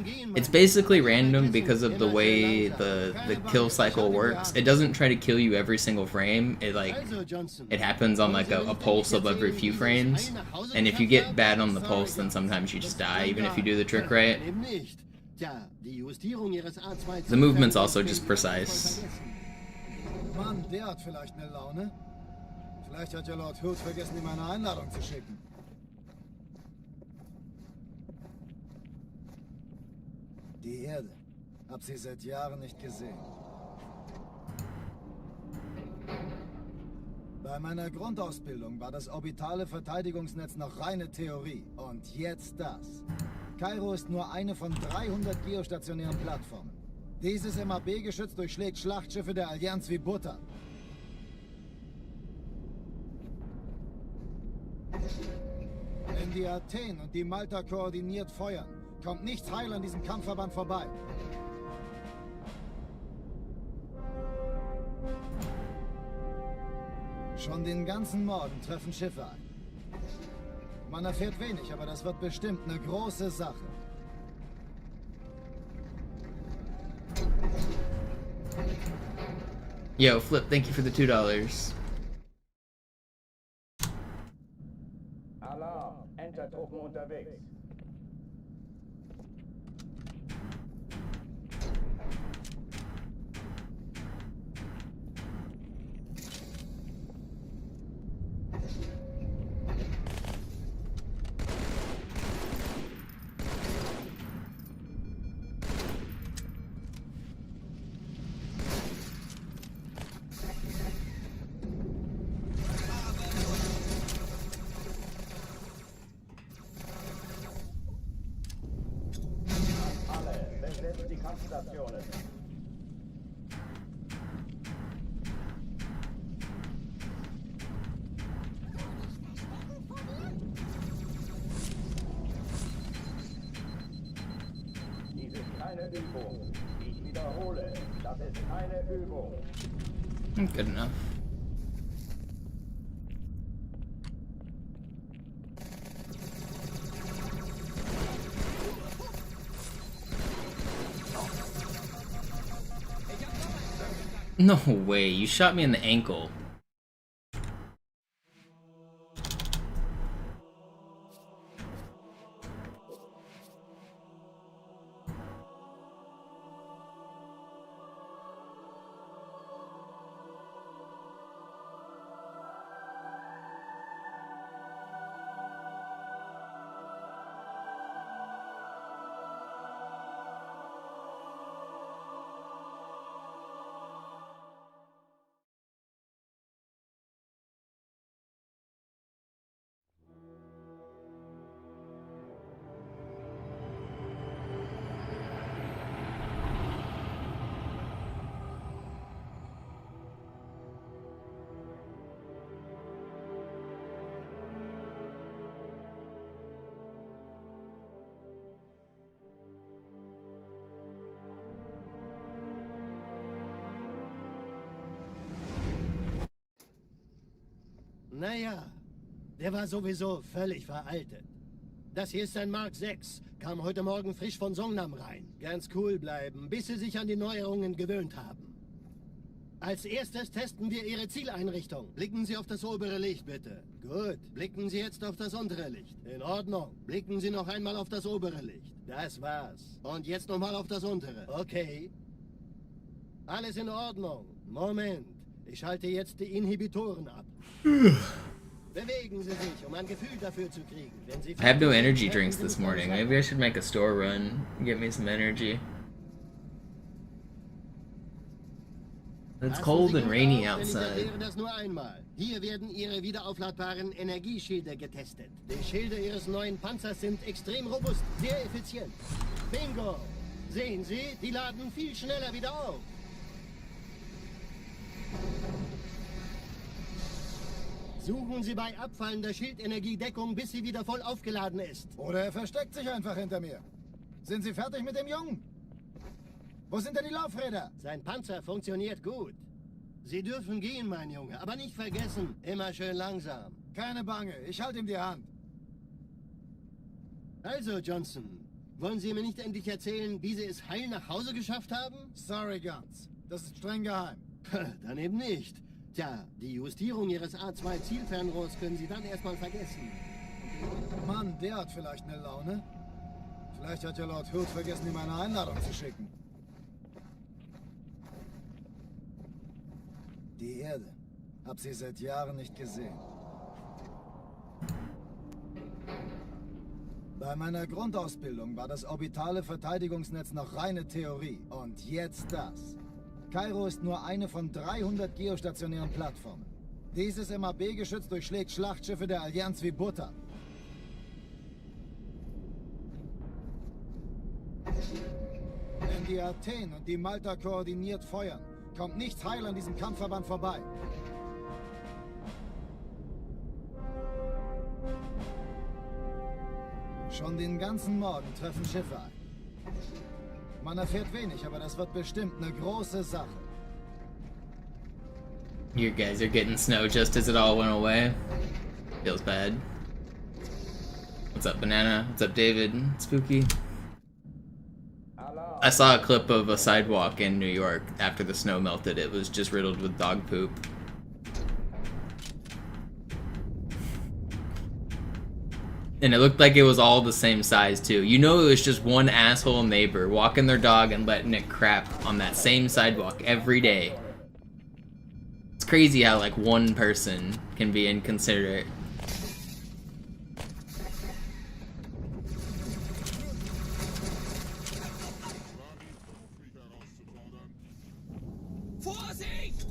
basically random because of the way the kill cycle works. It doesn't try to kill you every single frame. It happens on like a pulse of every few frames, and if you get bad on the pulse, then sometimes you just die even if you do the trick right. The movement's also just precise. Vielleicht hat ja Lord Hood vergessen, ihm eine Einladung zu schicken. Die Erde. Hab sie seit Jahren nicht gesehen. Bei meiner Grundausbildung war das orbitale Verteidigungsnetz noch reine Theorie. Und jetzt das. Kairo ist nur eine von 300 geostationären Plattformen. Dieses MAB-Geschütz durchschlägt Schlachtschiffe der Allianz wie Butter. Wenn die Athen und die Malta koordiniert feuern, kommt nichts heil an diesem Kampfverband vorbei. Schon den ganzen Morgen treffen Schiffe ein. Man erfährt wenig, aber das wird bestimmt eine große Sache. Yo, Flip, thank you for the $2. Alarm! Entertruppen unterwegs. Die Kampfstationen. Diese wiederhole, das ist keine Übung. Good enough. No way, you shot me in the ankle. Naja, der war sowieso völlig veraltet. Das hier ist ein Mark 6, kam heute Morgen frisch von Songnam rein. Ganz cool bleiben, bis Sie sich an die Neuerungen gewöhnt haben. Als erstes testen wir Ihre Zieleinrichtung. Blicken Sie auf das obere Licht, bitte. Gut, blicken Sie jetzt auf das untere Licht. In Ordnung. Blicken Sie noch einmal auf das obere Licht. Das war's. Und jetzt nochmal auf das untere. Okay. Alles in Ordnung. Moment. Ich schalte jetzt die Inhibitoren ab. Bewegen Sie sich, um ein Gefühl dafür zu kriegen. Wenn Sie I have no energy drinks this morning. Maybe I should make a store run and get me some energy. It's cold and rainy outside. Ich das nur einmal. Hier werden Ihre wiederaufladbaren Energieschilde getestet. Die Schilde Ihres neuen Panzers sind extrem robust, sehr effizient. Bingo! Sehen Sie, die laden viel schneller wieder auf. Suchen Sie bei abfallender Schildenergiedeckung, bis sie wieder voll aufgeladen ist. Oder er versteckt sich einfach hinter mir. Sind Sie fertig mit dem Jungen? Wo sind denn die Laufräder? Sein Panzer funktioniert gut. Sie dürfen gehen, mein Junge, aber nicht vergessen, immer schön langsam. Keine Bange, ich halte ihm die Hand. Also, Johnson, wollen Sie mir nicht endlich erzählen, wie Sie es heil nach Hause geschafft haben? Sorry, Guns. Das ist streng geheim. Dann eben nicht. Tja, die Justierung Ihres A2-Zielfernrohrs können Sie dann erstmal vergessen. Mann, der hat vielleicht eine Laune. Vielleicht hat ja Lord Hood vergessen, ihm eine Einladung zu schicken. Die Erde. Hab sie seit Jahren nicht gesehen. Bei meiner Grundausbildung war das orbitale Verteidigungsnetz noch reine Theorie. Und jetzt das. Kairo ist nur eine von 300 geostationären Plattformen. Dieses MAB-Geschütz durchschlägt Schlachtschiffe der Allianz wie Butter. Wenn die Athen und die Malta koordiniert feuern, kommt nichts heil an diesem Kampfverband vorbei. Schon den ganzen Morgen treffen Schiffe ein. Man erfährt wenig, aber das wird bestimmt eine große Sache. You guys are getting snow just as it all went away. Feels bad. What's up, Banana? What's up, David? Spooky. I saw a clip of a sidewalk in New York after the snow melted. It was just riddled with dog poop. And it looked like it was all the same size too. You know, it was just one asshole neighbor walking their dog and letting it crap on that same sidewalk every day. It's crazy how like one person can be inconsiderate. Vorsicht!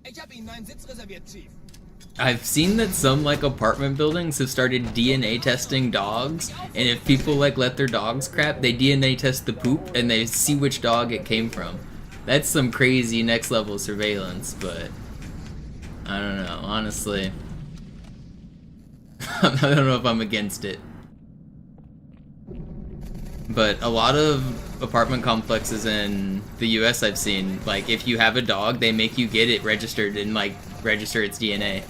Ich hab Ihnen einen Sitz reserviert, Chief. I've seen that some like apartment buildings have started DNA testing dogs, and if people like let their dogs crap, they DNA test the poop and they see which dog it came from. That's some crazy next level surveillance, but I don't know, honestly. I don't know if I'm against it. But a lot of apartment complexes in the US I've seen, like if you have a dog, they make you get it registered and like register its DNA.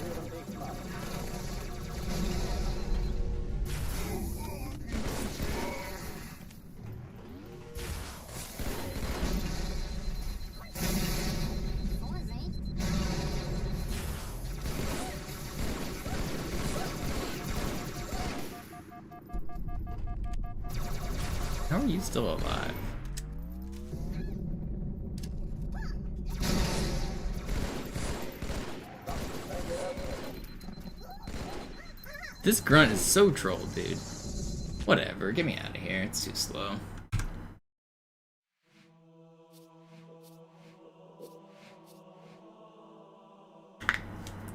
How are you still alive? This grunt is so trolled, dude. Whatever, get me out of here. It's too slow.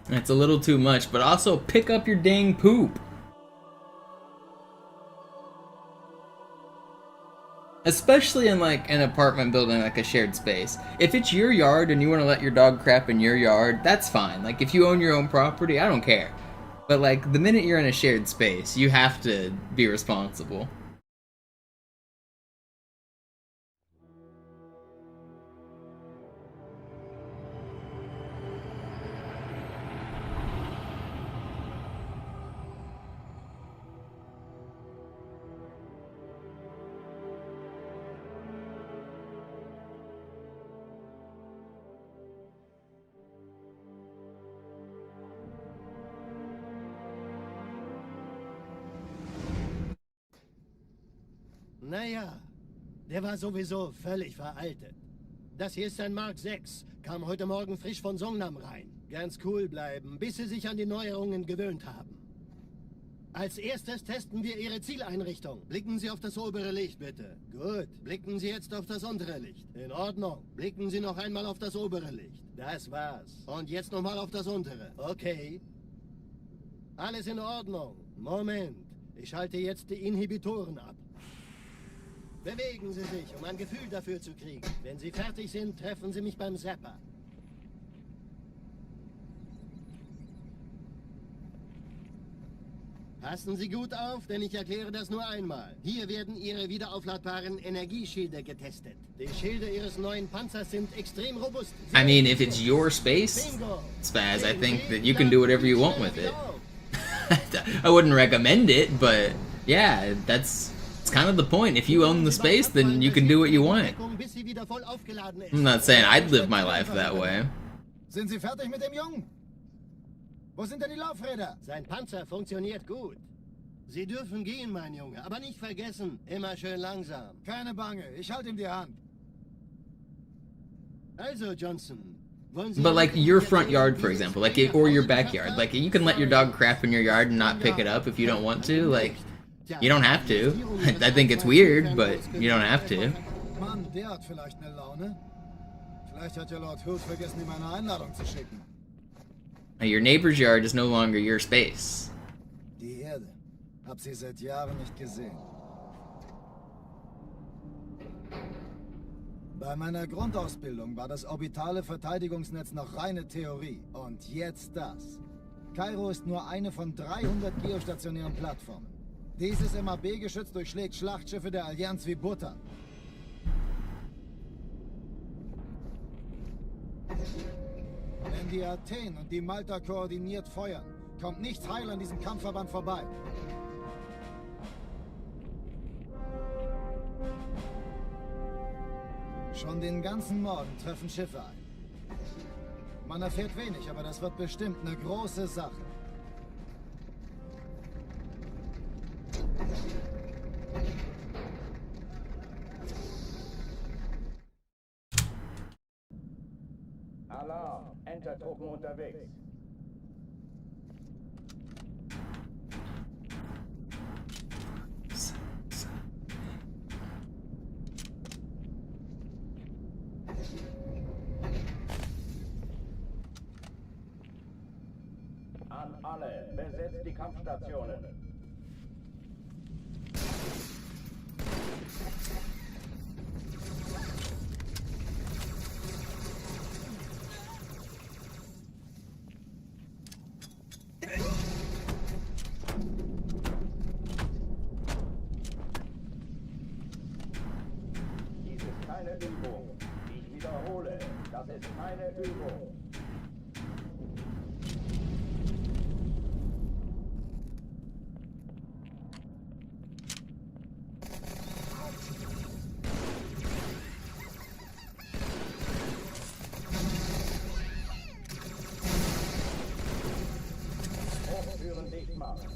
It's a little too much, but also pick up your dang poop. Especially in like an apartment building, like a shared space. If it's your yard and you want to let your dog crap in your yard, that's fine. Like if you own your own property, I don't care. But like the minute you're in a shared space, you have to be responsible. Naja, der war sowieso völlig veraltet. Das hier ist ein Mark 6, kam heute Morgen frisch von Songnam rein. Ganz cool bleiben, bis Sie sich an die Neuerungen gewöhnt haben. Als erstes testen wir Ihre Zieleinrichtung. Blicken Sie auf das obere Licht, bitte. Gut, blicken Sie jetzt auf das untere Licht. In Ordnung. Blicken Sie noch einmal auf das obere Licht. Das war's. Und jetzt nochmal auf das untere. Okay. Alles in Ordnung. Moment. Ich schalte jetzt die Inhibitoren ab. Bewegen Sie sich, um ein Gefühl dafür zu kriegen. Wenn Sie fertig sind, treffen Sie mich beim Zapper. Passen Sie gut auf, denn ich erkläre das nur einmal. Hier werden Ihre wiederaufladbaren Energieschilde getestet. Die Schilde Ihres neuen Panzers sind extrem robust. I mean, if it's your space, Spaz, I think that you can do whatever you want with it. I wouldn't recommend it, but yeah, that's kind of the point. If you own the space, then you can do what you want. I'm not saying I'd live my life that way. Sind Sie fertig mit dem Jungen? Wo sind denn die Laufräder? Sein Panzer funktioniert gut. Sie dürfen gehen, mein Junge, aber nicht vergessen, immer schön langsam. Keine Bange, ich halte ihm die Hand. Also, Johnson, wollen Sie... But like your front yard, for example, like or your backyard, like you can let your dog crap in your yard and not pick it up if you don't want to. Like you don't have to. I think it's weird, but you don't have to. Mann, der hat vielleicht eine Laune. Vielleicht hat ja Lord Hood vergessen, ihm eine Einladung zu schicken. Your neighbor's yard is no longer your space. Die Erde. Hab sie seit Jahren nicht gesehen. Bei meiner Grundausbildung war das orbitale Verteidigungsnetz noch reine Theorie. Und jetzt das. Kairo ist nur eine von 300 geostationären Plattformen. Dieses MAB-Geschütz durchschlägt Schlachtschiffe der Allianz wie Butter. Wenn die Athen und die Malta koordiniert feuern, kommt nichts heil an diesem Kampfverband vorbei. Schon den ganzen Morgen treffen Schiffe ein. Man erfährt wenig, aber das wird bestimmt eine große Sache. Alarm! Entertruppen unterwegs. An alle, besetzt die Kampfstationen. Das ist keine Übung. Hochtüren dicht machen.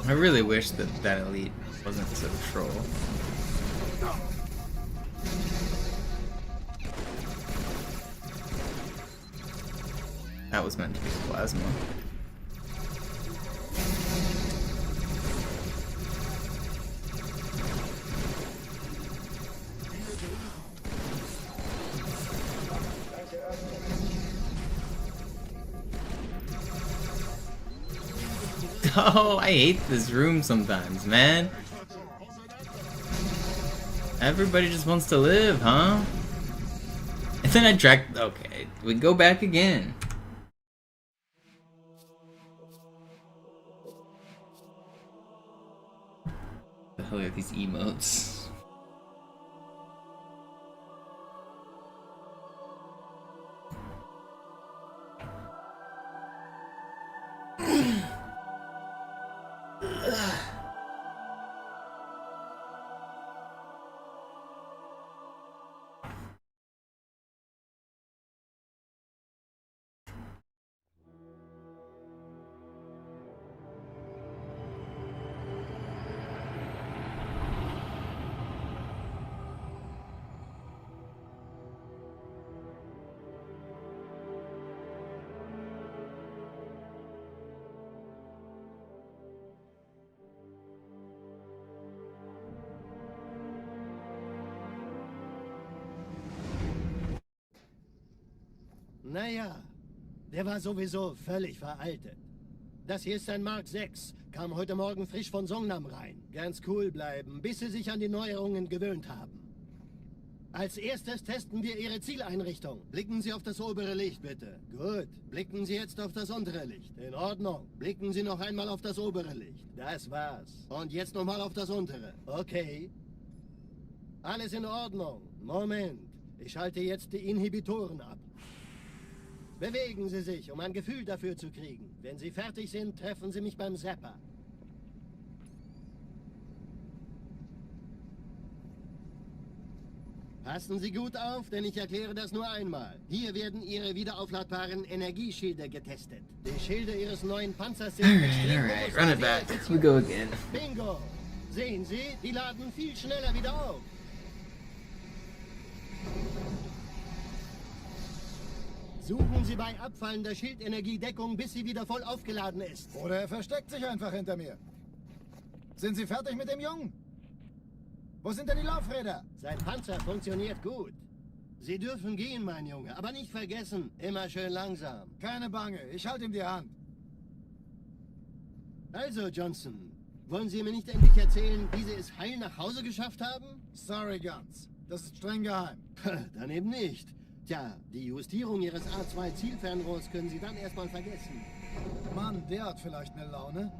I really wish that that elite wasn't so troll. That was meant to be plasma. Oh, I hate this room sometimes, man. Everybody just wants to live, huh? And then I drag. Okay, we go back again. The hell are these emotes? Naja, der war sowieso völlig veraltet. Das hier ist ein Mark 6, kam heute Morgen frisch von Songnam rein. Ganz cool bleiben, bis Sie sich an die Neuerungen gewöhnt haben. Als erstes testen wir Ihre Zieleinrichtung. Blicken Sie auf das obere Licht, bitte. Gut. Blicken Sie jetzt auf das untere Licht. In Ordnung. Blicken Sie noch einmal auf das obere Licht. Das war's. Und jetzt nochmal auf das untere. Okay. Alles in Ordnung. Moment. Ich schalte jetzt die Inhibitoren ab. Bewegen Sie sich, um ein Gefühl dafür zu kriegen. Wenn Sie fertig sind, treffen Sie mich beim Zapper. Passen Sie gut auf, denn ich erkläre das nur einmal. Hier werden Ihre wiederaufladbaren Energieschilde getestet. Die Schilde Ihres neuen Panzers sind extrem Alright, groß. run it back. We go again. Bingo! Sehen Sie, die laden viel schneller wieder auf. Suchen Sie bei abfallender Schildenergiedeckung, bis sie wieder voll aufgeladen ist. Oder er versteckt sich einfach hinter mir. Sind Sie fertig mit dem Jungen? Wo sind denn die Laufräder? Sein Panzer funktioniert gut. Sie dürfen gehen, mein Junge, aber nicht vergessen, immer schön langsam. Keine Bange, ich halte ihm die Hand. Also, Johnson, wollen Sie mir nicht endlich erzählen, wie Sie es heil nach Hause geschafft haben? Sorry, Guns. Das ist streng geheim. Dann eben nicht. Tja, die Justierung Ihres A2-Zielfernrohrs können Sie dann erstmal vergessen. Mann, der hat vielleicht eine Laune.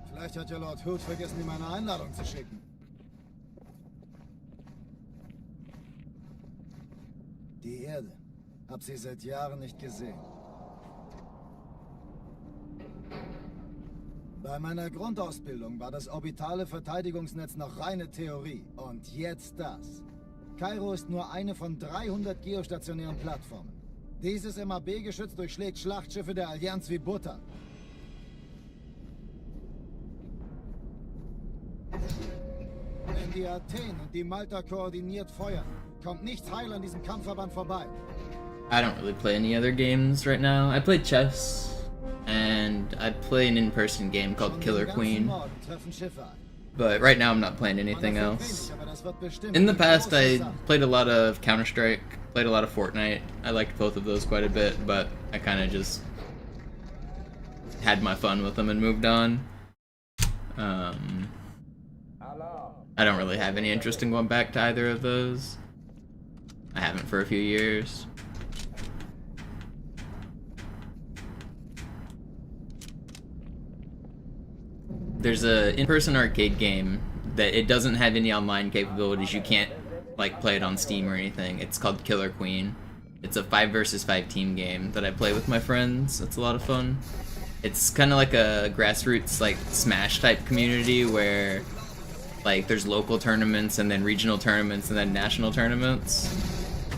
Vielleicht hat ja Lord Hood vergessen, ihm eine Einladung zu schicken. Die Erde. Hab sie seit Jahren nicht gesehen. Bei meiner Grundausbildung war das orbitale Verteidigungsnetz noch reine Theorie. Und jetzt das. Kairo ist nur eine von 300 geostationären Plattformen. Dieses MAB-Geschütz durchschlägt Schlachtschiffe der Allianz wie Butter. Wenn die Athen und die Malta koordiniert feuern, kommt nichts heil an diesem Kampfverband vorbei. I don't really play any other games right now. I play chess, and I play an in-person game called Killer Queen. But right now I'm not playing anything else. In the past I played a lot of Counter-Strike, played a lot of Fortnite. I liked both of those quite a bit, but I kind of just had my fun with them and moved on. I don't really have any interest in going back to either of those. I haven't for a few years. There's a in-person arcade game that it doesn't have any online capabilities. You can't like play it on Steam or anything. It's called Killer Queen. It's a 5 versus 5 team game that I play with my friends. It's a lot of fun. It's kind of like a grassroots like Smash type community where like there's local tournaments and then regional tournaments and then national tournaments.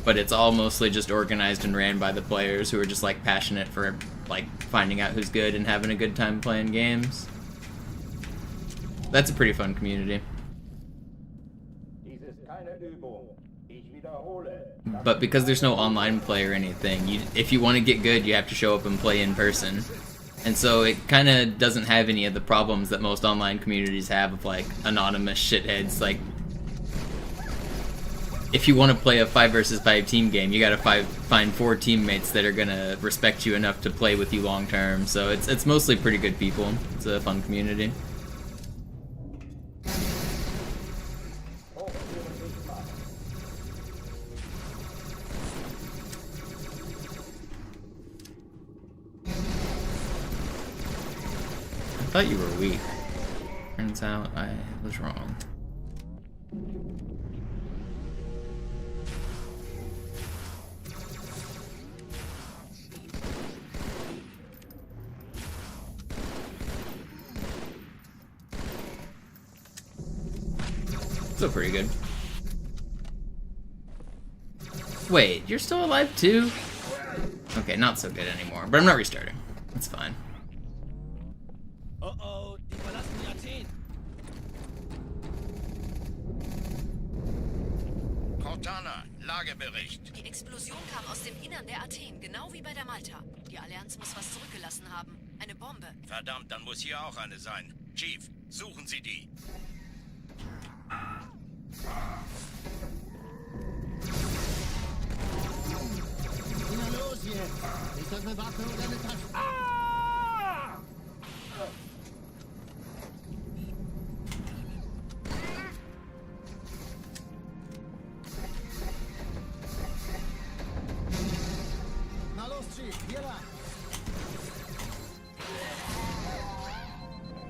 But it's all mostly just organized and ran by the players who are just like passionate for like finding out who's good and having a good time playing games. That's a pretty fun community. But because there's no online play or anything, if you want to get good, you have to show up and play in person. And so it kind of doesn't have any of the problems that most online communities have of like anonymous shitheads. Like, if you want to play a 5 versus 5 team game, you gotta find 4 teammates that are gonna respect you enough to play with you long term. So it's mostly pretty good people. It's a fun community. I thought you were weak. Turns out I was wrong. Still pretty good. Wait, you're still alive too? Okay, not so good anymore, but I'm not restarting. That's fine. Oh, die verlassen die Athen. Cortana, Lagebericht. Die Explosion kam aus dem Innern der Athen, genau wie bei der Malta. Die Allianz muss was zurückgelassen haben. Eine Bombe. Verdammt, dann muss hier auch eine sein. Chief, suchen Sie die. Na los jetzt! Ist das eine Waffe oder eine Tasche? Na los, Chief, hier lang.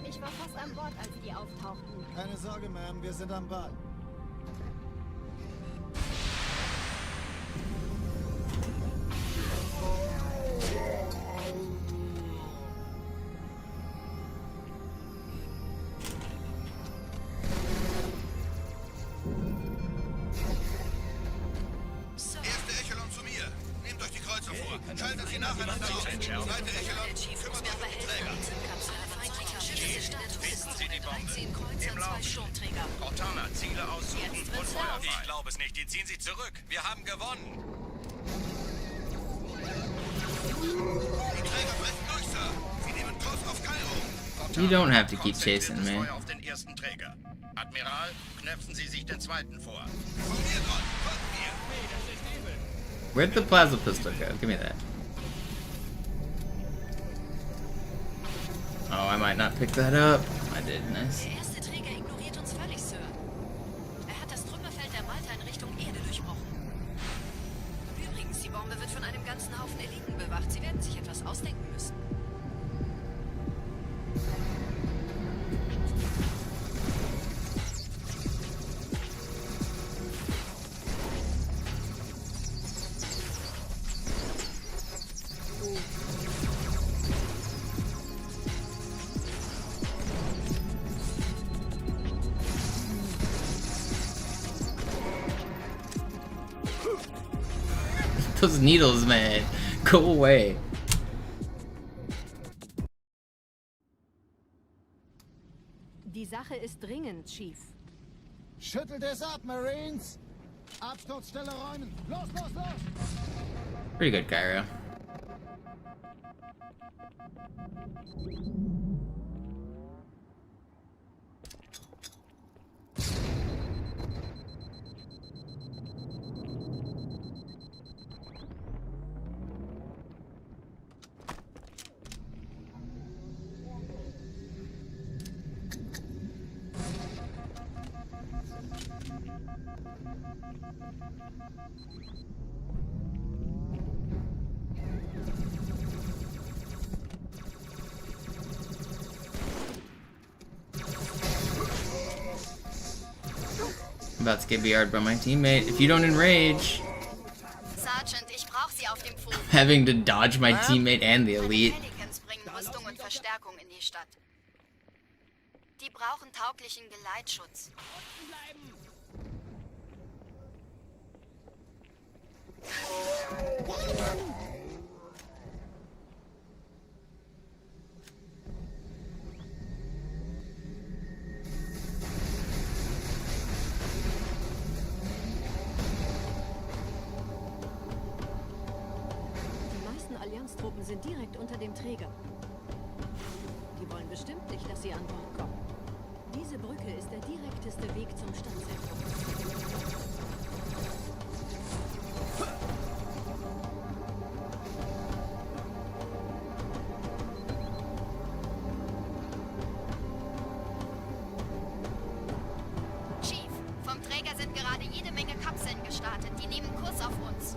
Ich war fast an Bord, als die auftauchten. Keine Sorge, Ma'am, wir sind am Ball. Erste Echelon zu mir. Nehmt euch die Kreuzer vor. Schaltet sie nacheinander auf. Zweite Echelon kümmert euch um die Träger. Finden Sie die Bombe. Im Lauf. Cortana, Ziele aussuchen und Feuer frei. Ich glaube es nicht. Die ziehen sich zurück. Wir haben gewonnen. Die Träger brechen durch, Sir. Sie nehmen Kurs auf Kairo. You don't have to keep chasing me. Feuer auf den ersten Träger. Admiral, knöpfen Sie sich den zweiten vor. Von mir dran. Folgt mir. Where'd the plasma pistol go? Give me that. Oh, I might not pick that up. I did. Nice. Der erste Träger ignoriert uns völlig, Sir. Er hat das Trümmerfeld der Malta in Richtung Erde durchbrochen. Übrigens, die Bombe wird von einem ganzen Haufen Eliten bewacht. Sie werden sich etwas ausdenken müssen. Those needles, man. Go away. Die Sache ist dringend, Chief. Schüttelt es ab, Marines! Absturzstelle räumen! Los, los, los! Pretty good, Cairo. about to get BR'd by my teammate. If you don't enrage... Sergeant, ich brauch Sie auf dem Foto. Having to dodge my teammate and the elite. Pelicans bringen Rüstung und Verstärkung in die Stadt. Die brauchen tauglichen Geleitschutz. Die meisten Allianztruppen sind direkt unter dem Träger. Die wollen bestimmt nicht, dass sie an Bord kommen. Diese Brücke ist der direkteste Weg zum Stadtzentrum. Chief, vom Träger sind gerade jede Menge Kapseln gestartet. Die nehmen Kurs auf uns.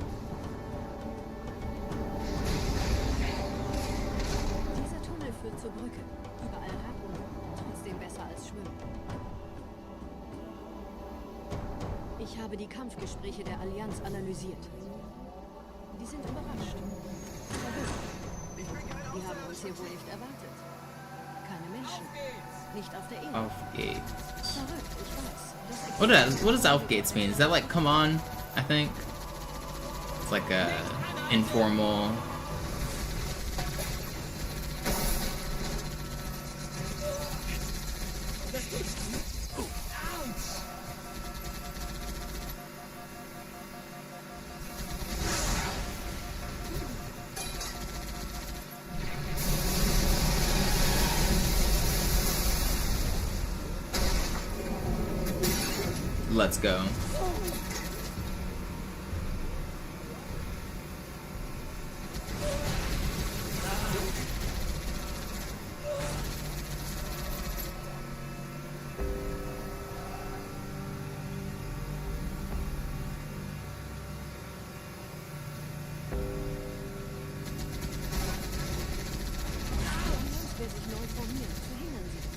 Dieser Tunnel führt zur Brücke. Überall Ratten. Trotzdem besser als Schwimmen. Ich habe die Kampfgespräche der Allianz analysiert. Die sind überrascht. Verwirrt. Die haben uns hier wohl nicht erwartet. Keine Menschen. Nicht auf der Erde. Auf geht's. Verrückt, ich weiß. What does auf gates mean? Is that like come on? I think it's like a informal. Let's go. Wer sich neu formiert, verhindern sie das.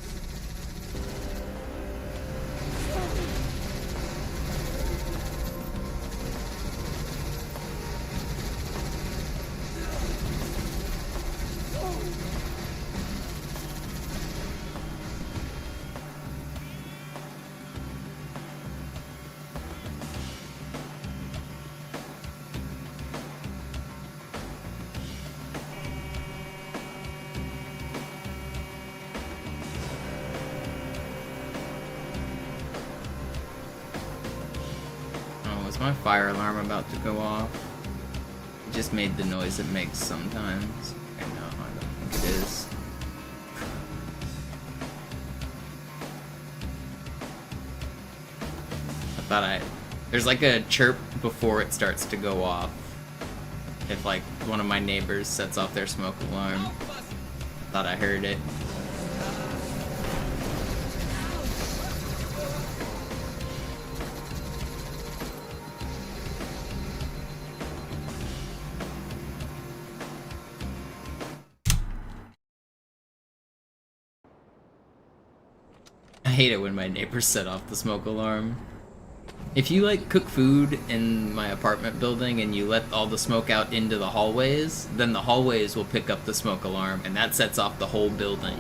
Oh, is my fire alarm about to go off? It just made the noise it makes sometimes. Okay, no, I don't think it is. There's like a chirp before it starts to go off. If like one of my neighbors sets off their smoke alarm. Thought I heard it. I hate it when my neighbors set off the smoke alarm. If you like cook food in my apartment building and you let all the smoke out into the hallways, then the hallways will pick up the smoke alarm and that sets off the whole building.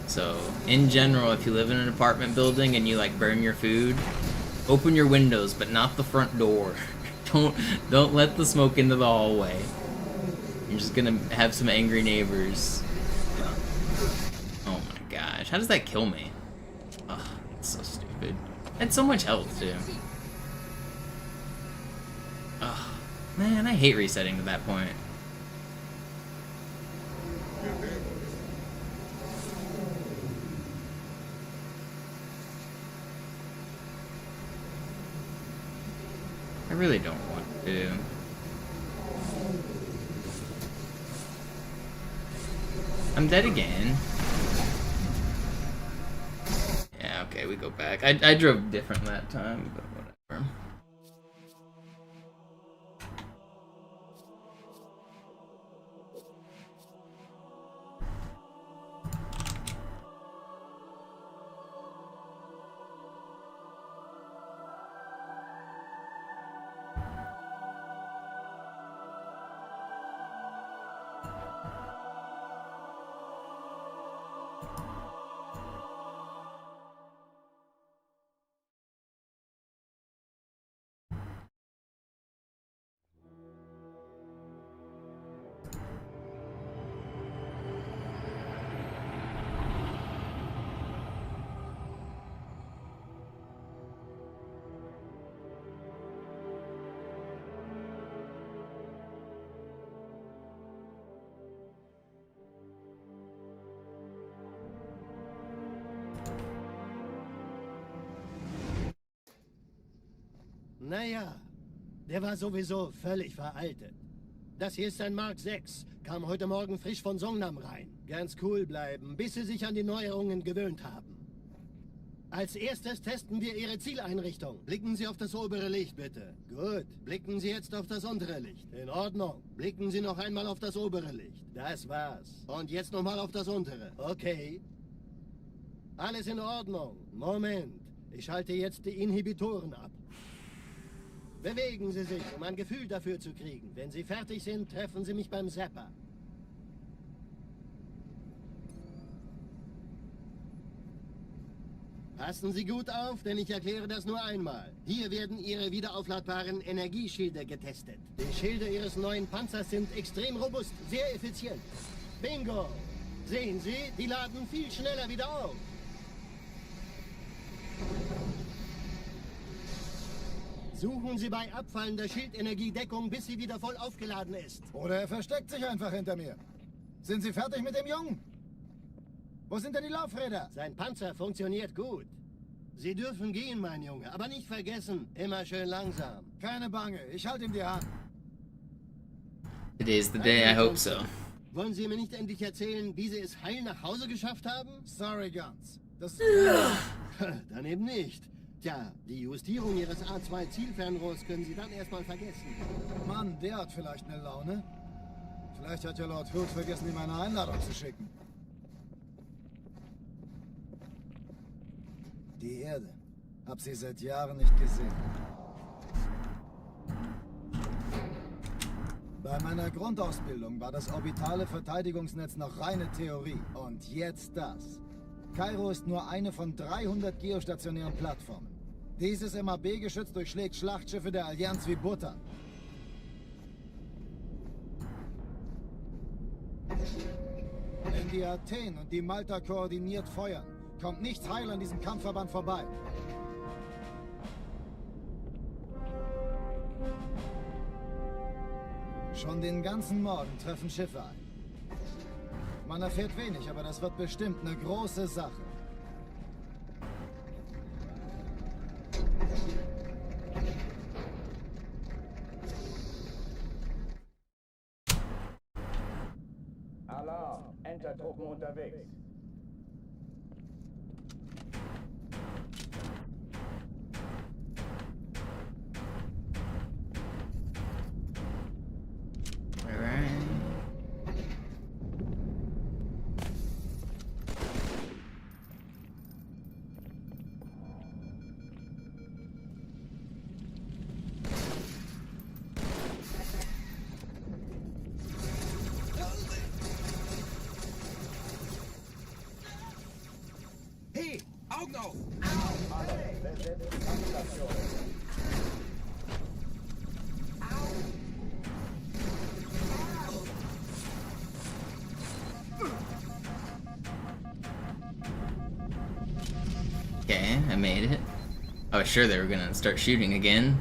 So, in general, if you live in an apartment building and you like burn your food, open your windows but not the front door. Don't let the smoke into the hallway. You're just gonna have some angry neighbors. Oh my gosh, how does that kill me? Ugh, it's so stupid. Had so much health too. Ugh, man, I hate resetting to that point. I really don't want to. I'm dead again. Yeah, okay, we go back. I drove different that time, but whatever. Naja, der war sowieso völlig veraltet. Das hier ist ein Mark 6. Kam heute Morgen frisch von Songnam rein. Ganz cool bleiben, bis Sie sich an die Neuerungen gewöhnt haben. Als erstes testen wir Ihre Zieleinrichtung. Blicken Sie auf das obere Licht, bitte. Gut. Blicken Sie jetzt auf das untere Licht. In Ordnung. Blicken Sie noch einmal auf das obere Licht. Das war's. Und jetzt nochmal auf das untere. Okay. Alles in Ordnung. Moment. Ich schalte jetzt die Inhibitoren ab. Bewegen Sie sich, um ein Gefühl dafür zu kriegen. Wenn Sie fertig sind, treffen Sie mich beim Zapper. Passen Sie gut auf, denn ich erkläre das nur einmal. Hier werden Ihre wiederaufladbaren Energieschilde getestet. Die Schilde Ihres neuen Panzers sind extrem robust, sehr effizient. Bingo! Sehen Sie, die laden viel schneller wieder auf. Suchen Sie bei abfallender Schildenergiedeckung, bis sie wieder voll aufgeladen ist. Oder er versteckt sich einfach hinter mir. Sind Sie fertig mit dem Jungen? Wo sind denn die Laufräder? Sein Panzer funktioniert gut. Sie dürfen gehen, mein Junge, aber nicht vergessen, immer schön langsam. Keine Bange, ich halte ihm die Hand. Today's the day, I hope so. Wollen Sie mir nicht endlich erzählen, wie Sie es heil nach Hause geschafft haben? Sorry, Guns. Das ist... Dann eben nicht. Tja, die Justierung Ihres A2-Zielfernrohrs können Sie dann erstmal vergessen. Mann, der hat vielleicht eine Laune. Vielleicht hat ja Lord Hood vergessen, ihm eine Einladung zu schicken. Die Erde. Hab sie seit Jahren nicht gesehen. Bei meiner Grundausbildung war das orbitale Verteidigungsnetz noch reine Theorie. Und jetzt das. Kairo ist nur eine von 300 geostationären Plattformen. Dieses MAB-Geschütz durchschlägt Schlachtschiffe der Allianz wie Butter. Wenn die Athen und die Malta koordiniert feuern, kommt nichts heil an diesem Kampfverband vorbei. Schon den ganzen Morgen treffen Schiffe ein. Man erfährt wenig, aber das wird bestimmt eine große Sache. Alarm! Entertruppen unterwegs. Hey, Augen auf! Okay, I made it. I was sure they were gonna start shooting again.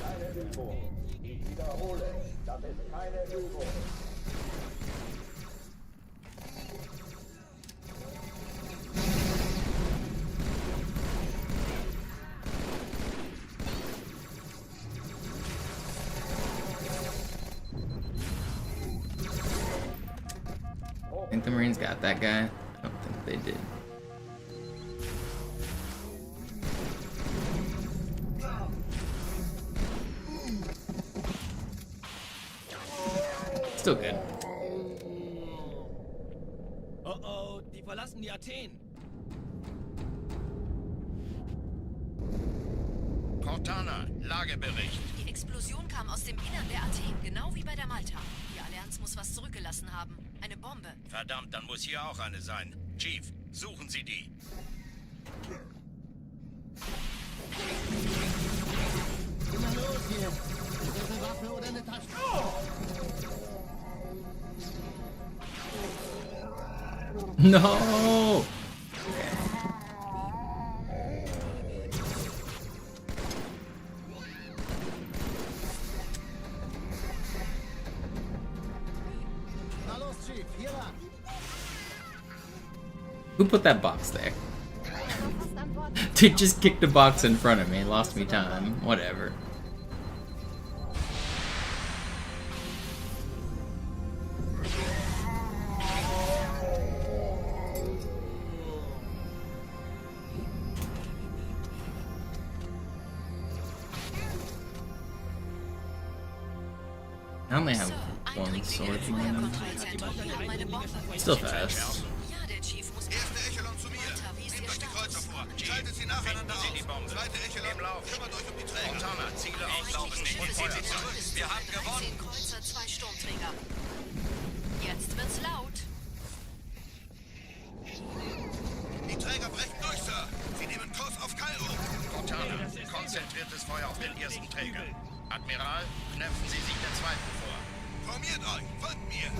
Keine Übung. Ich wiederhole, das ist keine Übung. I think the Marines got that guy. I don't think they did. Still good. Oh oh, die verlassen die Athen. Cortana, Lagebericht. Die Explosion kam aus dem Innern der Athen, genau wie bei der Malta. Die Allianz muss was zurückgelassen haben. Eine Bombe. Verdammt, dann muss hier auch eine sein. Chief, suchen Sie die. Immer los hier! Ist das eine Waffe oder eine Tasche? No! Who put that box there? Dude just kicked the box in front of me and lost me time. Whatever. I only have one sword. Still fast. Ja, der Chief muss Erste Echelon zu mir. weiter. Wie ist Ihr Nehmt euch die Kreuzer Status? vor. Schaltet sie nacheinander Finden Sie die aus. Bombe. Zweite Echelon, Im Lauf. kümmert euch um die Träger. Cortana, Ziele auslaufen nicht und Feuer zurück. Wir haben gewonnen. 13 Kreuzer, 2 Sturmträger. Jetzt wird's laut. Die Träger brechen durch, Sir. Sie nehmen Kurs auf Kairo. Cortana, konzentriertes Feuer auf den ersten Träger. Admiral, knöpfen Sie sich den zweiten vor. Formiert euch. Folgt mir.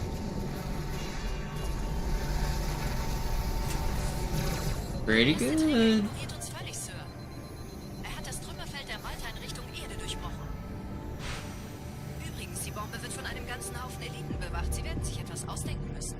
Pretty good. Ignoriert uns völlig, Sir. Er hat das Trümmerfeld der Malta in Richtung Erde durchbrochen. Übrigens, die Bombe wird von einem ganzen Haufen Eliten bewacht. Sie werden sich etwas ausdenken müssen.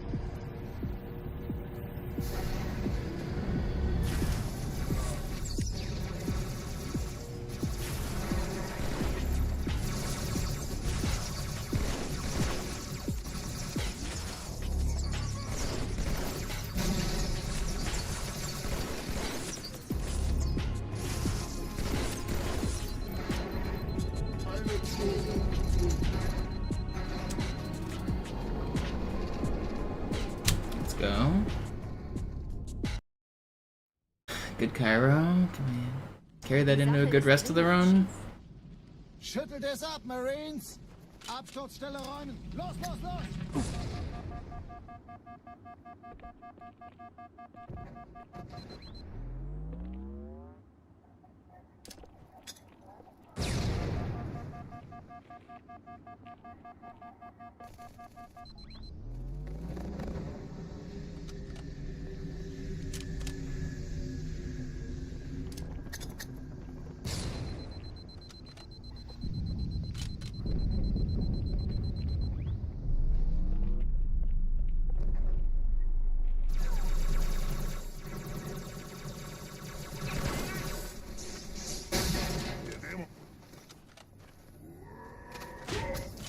Let's go. Good Cairo. Can we carry that into a good rest of the run? Schüttelt es ab, Marines! Absturzstelle räumen! Los, los, los!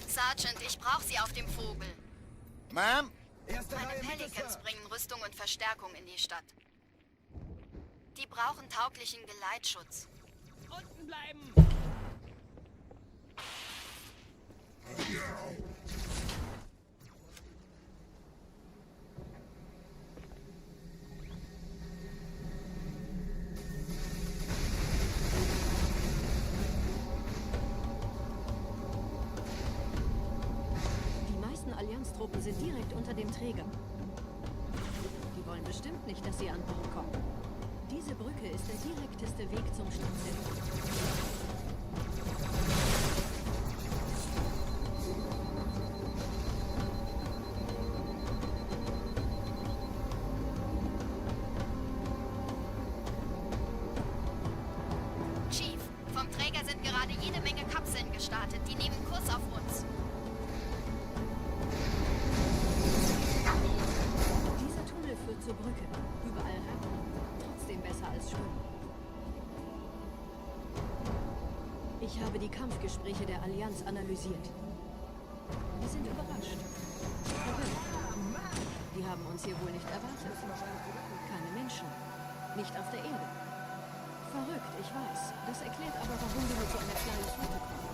Sergeant, ich brauche Sie auf dem Vogel. Ma'am? Meine Pelicans bringen Rüstung und Verstärkung in die Stadt. Die brauchen tauglichen Geleitschutz. Unten bleiben! Die meisten Allianztruppen sind direkt unter dem Träger. Die wollen bestimmt nicht, dass sie an Bord kommen. Diese Brücke ist der direkteste Weg zum Stadtzentrum. Chief, vom Träger sind gerade jede Menge Kapseln gestartet. Die nehmen Kurs auf uns. Dieser Tunnel führt zur Brücke. Überall rein. Trotzdem besser als schwimmen. Ich habe die Kampfgespräche der Allianz analysiert. Wir sind überrascht. Verrückt. Die haben uns hier wohl nicht erwartet. Keine Menschen. Nicht auf der Erde. Verrückt, ich weiß. Das erklärt aber, warum wir mit so einer kleinen Flotte kommen.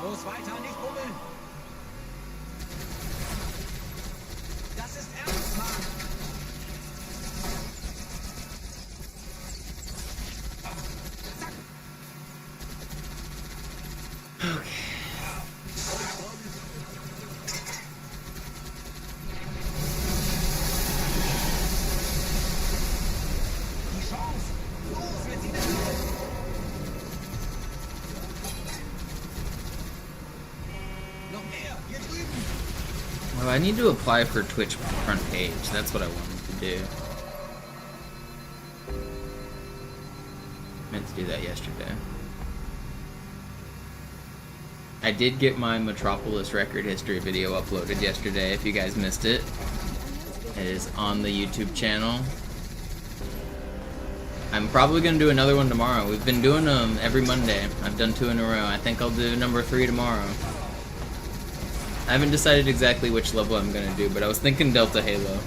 Los, weiter, nicht bummeln! Das ist ernst, Mann! Die Chance! Los, wir ziehen das los! Noch mehr, hier drüben! Well, I need to apply for Twitch front page. That's what I wanted to do. Meant to do that yesterday. I did get my Metropolis record history video uploaded yesterday, if you guys missed it. It is on the YouTube channel. I'm probably gonna do another one tomorrow. We've been doing them every Monday. I've done 2 in a row. I think I'll do number 3 tomorrow. I haven't decided exactly which level I'm gonna do, but I was thinking Delta Halo.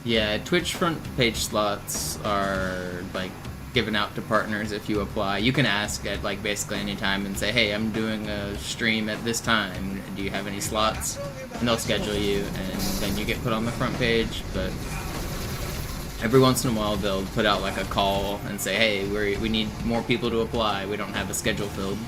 Yeah, Twitch front page slots are like given out to partners if you apply. You can ask at like basically any time and say, hey, I'm doing a stream at this time. Do you have any slots? And they'll schedule you, and then you get put on the front page. But every once in a while, they'll put out like a call and say, hey, we need more people to apply. We don't have a schedule filled.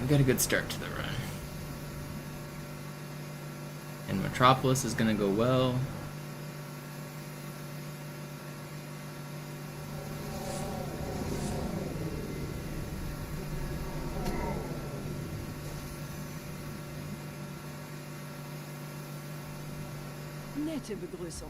We got a good start to the run. And Metropolis is gonna go well. Nette Begrüßung.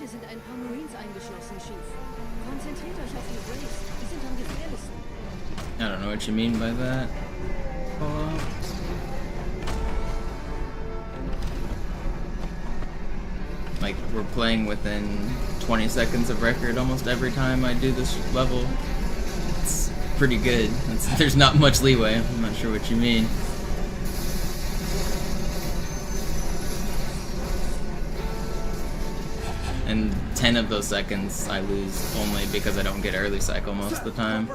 Sind ein paar Marines eingeschlossen, Chief. Konzentriert euch auf die Graves. Die sind am gefährlichsten. I don't know what you mean by that. Like, we're playing within 20 seconds of record almost every time I do this level. It's pretty good. There's not much leeway. I'm not sure what you mean. And 10 of those seconds I lose only because I don't get early cycle most of the time.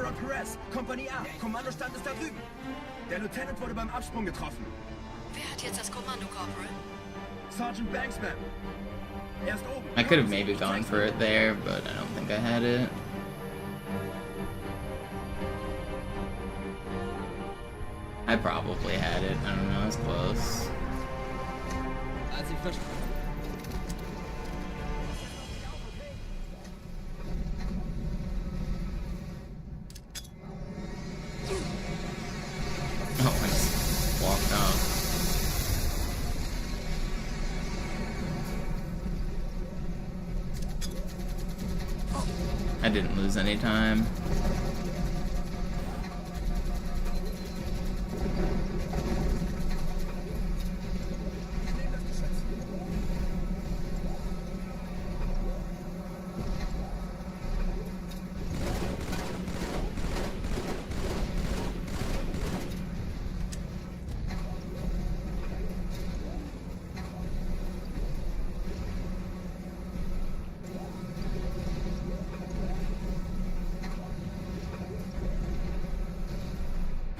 Kompanie A, Kommandostand ist da drüben. Der Lieutenant wurde beim Absprung getroffen. Wer hat jetzt das Kommando, Corporal? Sergeant Banksman. Er ist oben. I could have maybe gone for it there, but I don't think I had it. I probably had it. I don't know, it's close. Oh, I just walked off. I didn't lose any time.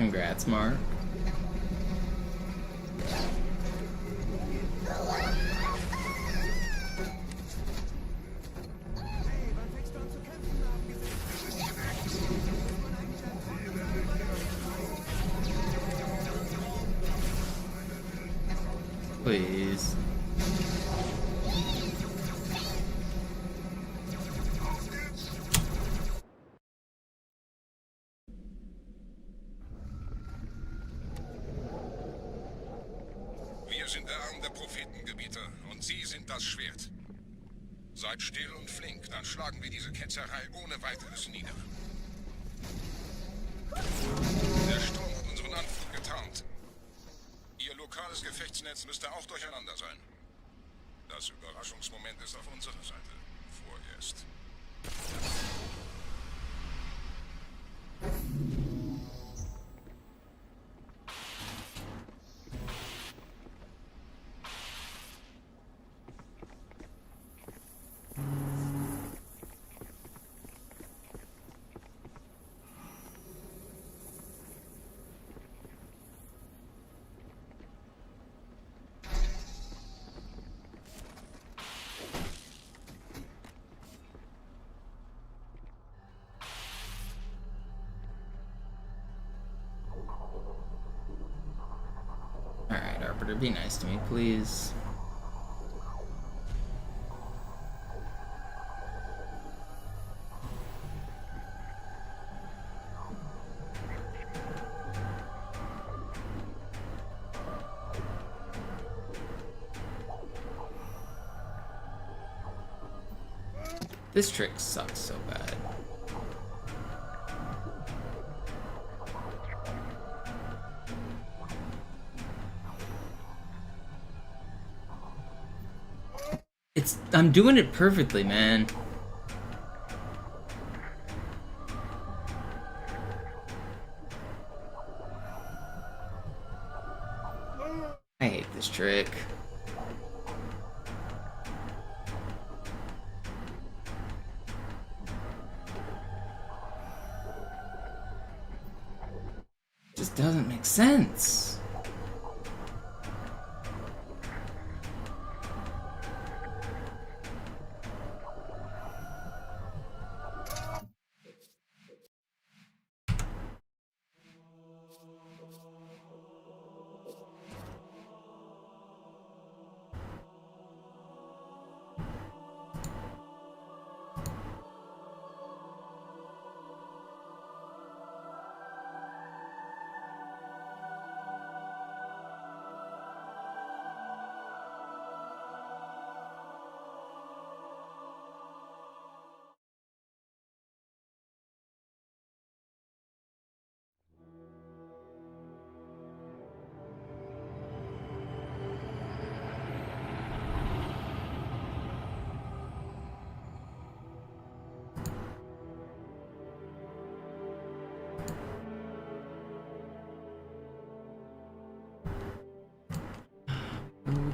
Congrats, Mark. Please. Wir sind der Arm der Prophetengebieter und Sie sind das Schwert. Seid still und flink, dann schlagen wir diese Ketzerei ohne weiteres nieder. Der Sturm hat unseren Anflug getarnt. Ihr lokales Gefechtsnetz müsste auch durcheinander sein. Das Überraschungsmoment ist auf unserer Seite. Vorerst. Alright, Arbiter, be nice to me, please. This trick sucks so bad. I'm doing it perfectly, man. I hate this trick. Just doesn't make sense.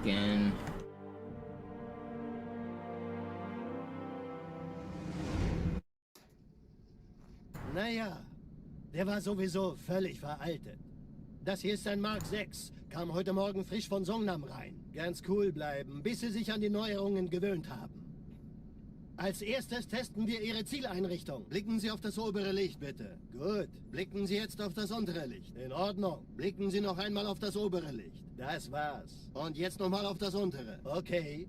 Again. Naja, der war sowieso völlig veraltet. Das hier ist ein Mark 6, kam heute Morgen frisch von Songnam rein. Ganz cool bleiben, bis Sie sich an die Neuerungen gewöhnt haben. Als erstes testen wir Ihre Zieleinrichtung. Blicken Sie auf das obere Licht, bitte. Gut. Blicken Sie jetzt auf das untere Licht. In Ordnung. Blicken Sie noch einmal auf das obere Licht. Das war's. Und jetzt nochmal auf das untere. Okay.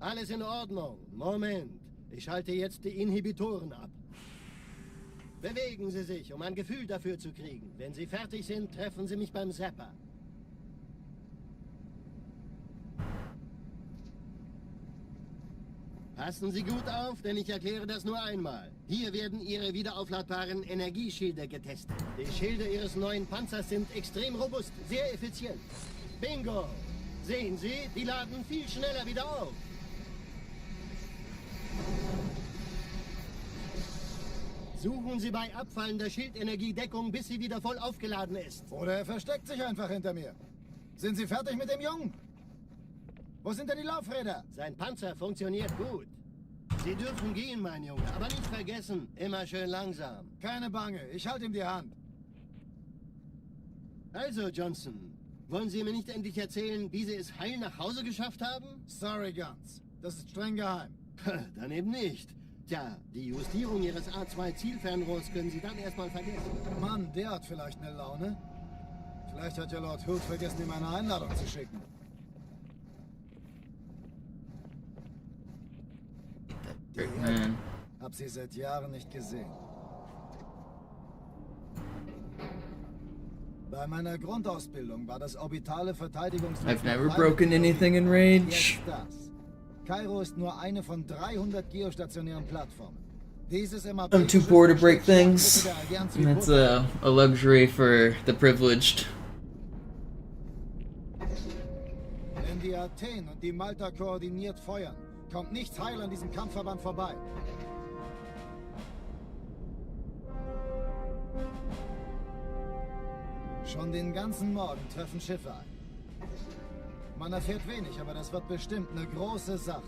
Alles in Ordnung. Moment. Ich schalte jetzt die Inhibitoren ab. Bewegen Sie sich, um ein Gefühl dafür zu kriegen. Wenn Sie fertig sind, treffen Sie mich beim Zapper. Passen Sie gut auf, denn ich erkläre das nur einmal. Hier werden Ihre wiederaufladbaren Energieschilde getestet. Die Schilde Ihres neuen Panzers sind extrem robust, sehr effizient. Bingo! Sehen Sie, die laden viel schneller wieder auf. Suchen Sie bei abfallender Schildenergiedeckung, bis sie wieder voll aufgeladen ist. Oder er versteckt sich einfach hinter mir. Sind Sie fertig mit dem Jungen? Wo sind denn die Laufräder? Sein Panzer funktioniert gut. Sie dürfen gehen, mein Junge, aber nicht vergessen, immer schön langsam. Keine Bange, ich halte ihm die Hand. Also, Johnson, wollen Sie mir nicht endlich erzählen, wie Sie es heil nach Hause geschafft haben? Sorry, Guns. Das ist streng geheim. Dann eben nicht. Tja, die Justierung Ihres A2-Zielfernrohrs können Sie dann erstmal vergessen. Mann, der hat vielleicht eine Laune. Vielleicht hat ja Lord Hood vergessen, ihm eine Einladung zu schicken. Man. Hab sie seit Jahren nicht gesehen. Bei meiner Grundausbildung war das orbitale Verteidigungsnetz... I've never broken anything in Rage. Jetzt das. Kairo ist nur eine von 300 geostationären Plattformen. Dieses MAP I'm too poor to break things. And that's a luxury for the privileged. Wenn die Athen und die Malta koordiniert feuern, kommt nichts heil an diesem Kampfverband vorbei. Schon den ganzen Morgen treffen Schiffe ein. Man erfährt wenig, aber das wird bestimmt eine große Sache.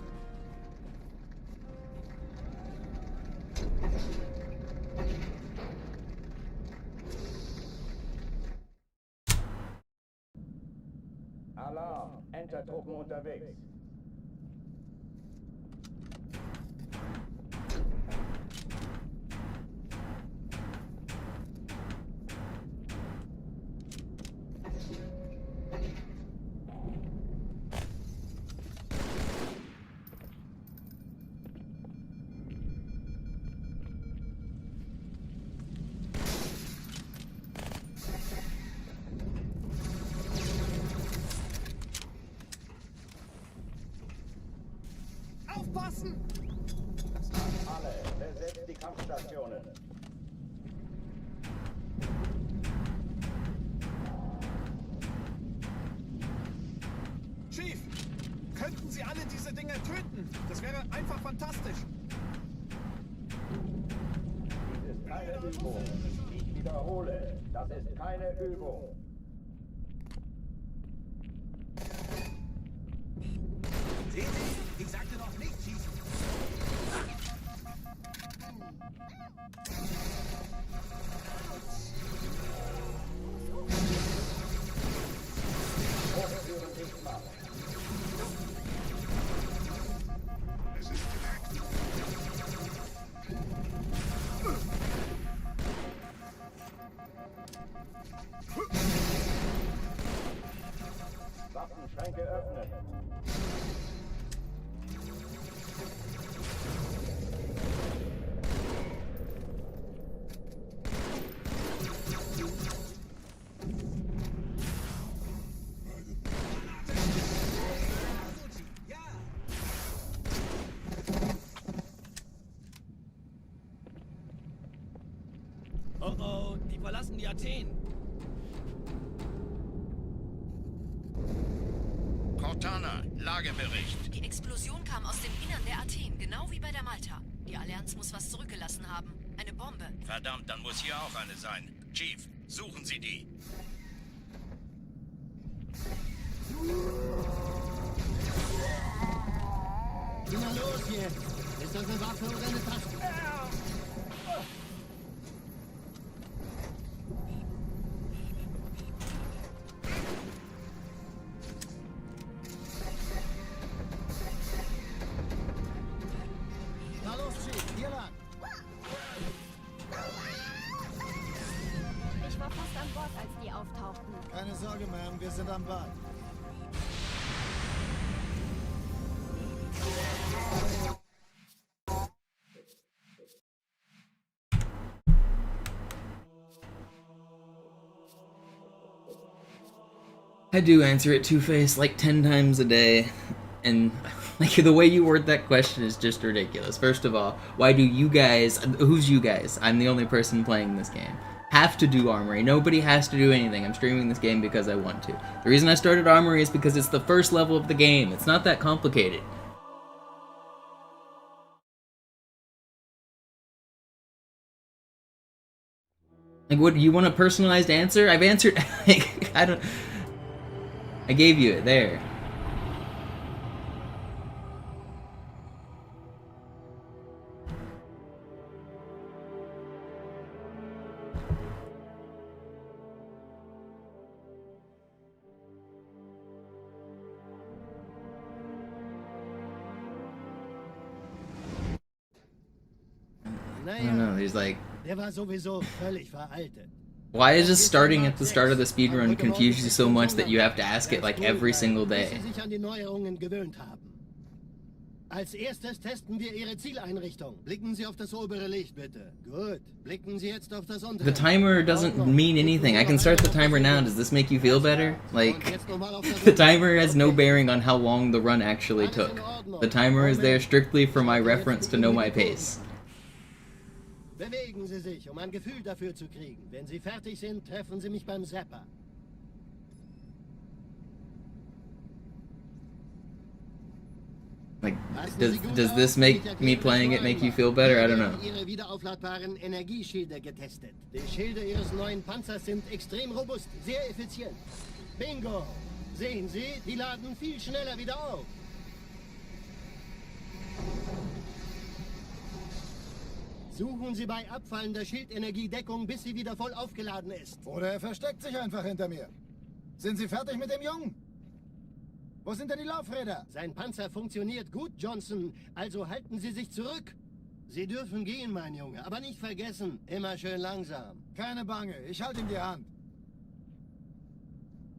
Alarm! Entertruppen unterwegs. Aufpassen! Alle, besetzt die Kampfstationen. Chief, könnten Sie alle diese Dinger töten? Das wäre einfach fantastisch. Dies ist keine Übung. Ich wiederhole, das ist keine Übung. Sehen Sie, ich sagte noch nicht schießen. Hochführen nicht machen. Waffenschränke öffnen. Oh oh, die verlassen die Athen. Cortana, Lagebericht. Die Explosion kam aus dem Innern der Athen, genau wie bei der Malta. Die Allianz muss was zurückgelassen haben. Eine Bombe. Verdammt, dann muss hier auch eine sein. Chief, suchen Sie die. Na los jetzt! Ist das eine Waffe oder eine Taste? Na los, Chief, hier lang! Ich war fast an Bord, als die auftauchten. Keine Sorge, Ma'am, wir sind am Ball. I do answer it two-faced like 10 times a day, and like the way you word that question is just ridiculous. First of all, why do you guys, who's you guys? I'm the only person playing this game. Have to do Armory. Nobody has to do anything. I'm streaming this game because I want to. The reason I started Armory is because it's the first level of the game. It's not that complicated. Like, what, you want a personalized answer? I've answered, like, I gave you it there. I don't know, he's like... Der war sowieso völlig veraltet. Why is just starting at the start of the speedrun confuse you so much that you have to ask it like every single day? Bis Sie sich an die Neuerungen gewöhnt haben. Als erstes testen wir Ihre Zieleinrichtung. Blicken Sie auf das obere Licht, bitte. Gut. Blicken Sie jetzt auf das untere. The timer doesn't mean anything. I can start the timer now. Does this make you feel better? Like, the timer has no bearing on how long the run actually took. The timer is there strictly for my reference to know my pace. Bewegen Sie sich, um ein Gefühl dafür zu kriegen. Wenn Sie fertig sind, treffen Sie mich beim Zapper. Like, does this make me playing it make you feel better? I don't know. Ihre wiederaufladbaren Energieschilde getestet. Die Schilde Ihres neuen Panzers sind extrem robust, sehr effizient. Bingo! Sehen Sie, die laden viel schneller wieder auf. Suchen Sie bei abfallender Schildenergie Deckung, bis sie wieder voll aufgeladen ist. Oder er versteckt sich einfach hinter mir. Sind Sie fertig mit dem Jungen? Wo sind denn die Laufräder? Sein Panzer funktioniert gut, Johnson. Also halten Sie sich zurück. Sie dürfen gehen, mein Junge. Aber nicht vergessen, immer schön langsam. Keine Bange, ich halte ihm die Hand.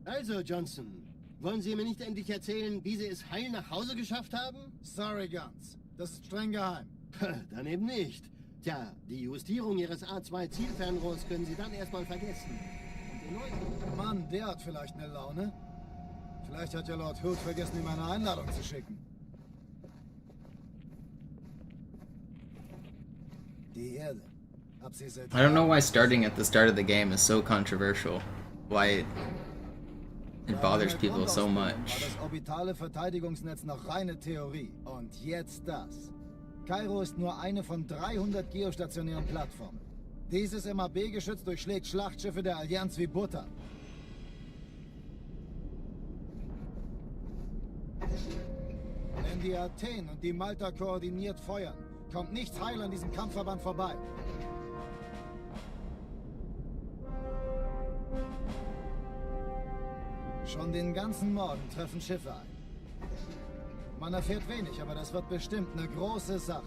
Also, Johnson, wollen Sie mir nicht endlich erzählen, wie Sie es heil nach Hause geschafft haben? Sorry, Guns. Das ist streng geheim. Dann eben nicht. Tja, die Justierung Ihres A2-Zielfernrohrs können Sie dann erstmal vergessen. Mann, der hat vielleicht eine Laune. Vielleicht hat ja Lord Hood vergessen, ihm eine Einladung zu schicken. Die Erde. Hab sie seit I don't know why starting at the start of the game is so controversial. Why it bothers people so much. War das orbitale Verteidigungsnetz noch reine Theorie. Und jetzt das. Kairo ist nur eine von 300 geostationären Plattformen. Dieses MAB-Geschütz durchschlägt Schlachtschiffe der Allianz wie Butter. Wenn die Athen und die Malta koordiniert feuern, kommt nichts heil an diesem Kampfverband vorbei. Schon den ganzen Morgen treffen Schiffe ein. Man erfährt wenig, aber das wird bestimmt eine große Sache.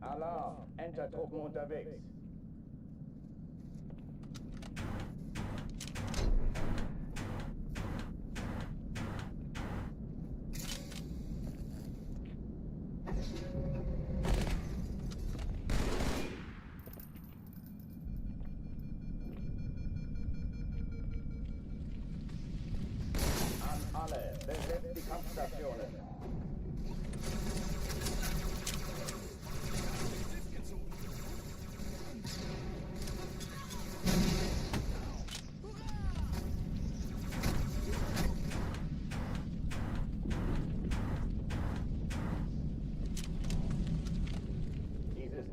Alarm! Entertruppen unterwegs. An alle, besetzt die Kampfstationen.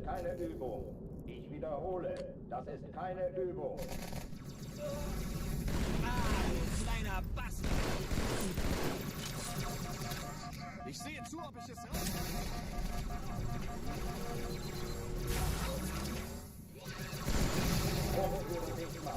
Keine Übung. Ich wiederhole, das ist keine Übung. Du kleiner Bastard! Ich sehe zu, ob ich es Hochführen dich mal.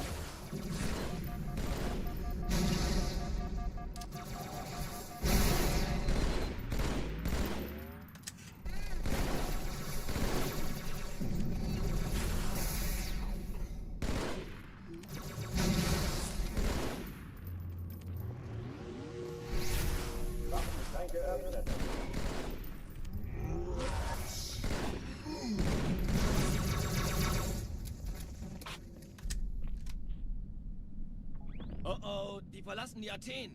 Geöffnet. Oh oh, die verlassen die Athen.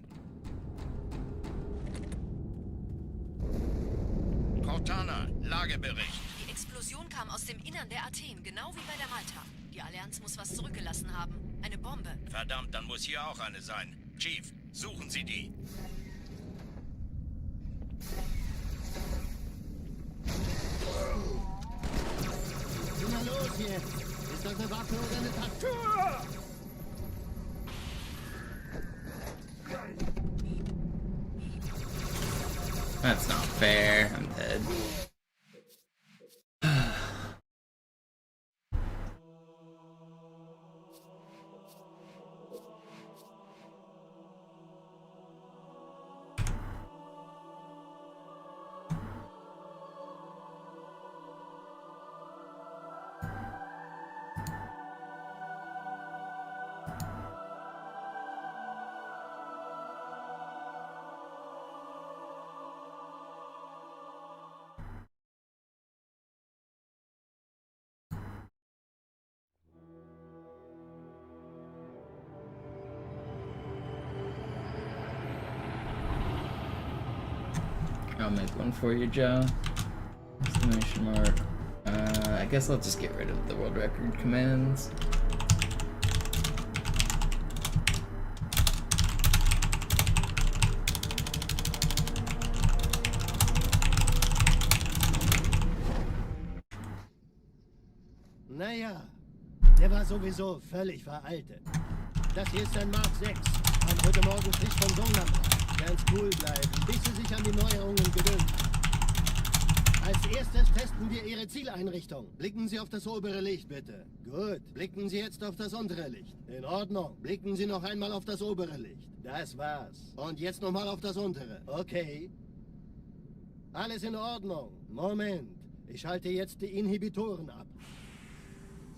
Cortana, Lagebericht. Die Explosion kam aus dem Innern der Athen, genau wie bei der Malta. Die Allianz muss was zurückgelassen haben. Eine Bombe. Verdammt, dann muss hier auch eine sein. Chief, suchen Sie die. Na los jetzt! Ist das eine Waffe oder eine Tastatur? That's not fair. I'm dead. I'll make one for you, Joe. Exclamation mark. I guess I'll just get rid of the world record commands. Naja, der war sowieso völlig veraltet. Das hier ist ein Mark 6. Kam heute Morgen frisch von Songnam. Ganz cool bleiben, bis Sie sich an die Neuerungen gewöhnt haben. Als erstes testen wir Ihre Zieleinrichtung. Blicken Sie auf das obere Licht, bitte. Gut. Blicken Sie jetzt auf das untere Licht. In Ordnung. Blicken Sie noch einmal auf das obere Licht. Das war's. Und jetzt nochmal auf das untere. Okay. Alles in Ordnung. Moment. Ich schalte jetzt die Inhibitoren ab.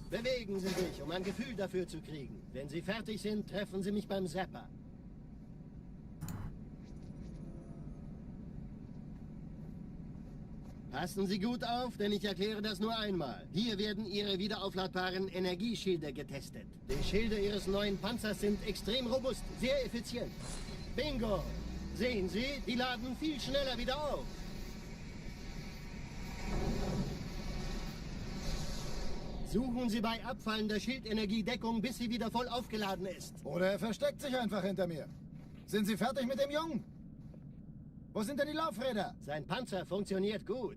Bewegen Sie sich, um ein Gefühl dafür zu kriegen. Wenn Sie fertig sind, treffen Sie mich beim Zapper. Passen Sie gut auf, denn ich erkläre das nur einmal. Hier werden Ihre wiederaufladbaren Energieschilde getestet. Die Schilde Ihres neuen Panzers sind extrem robust, sehr effizient. Bingo! Sehen Sie, die laden viel schneller wieder auf. Suchen Sie bei abfallender Schildenergie Deckung, bis sie wieder voll aufgeladen ist. Oder er versteckt sich einfach hinter mir. Sind Sie fertig mit dem Jungen? Wo sind denn die Laufräder? Sein Panzer funktioniert gut.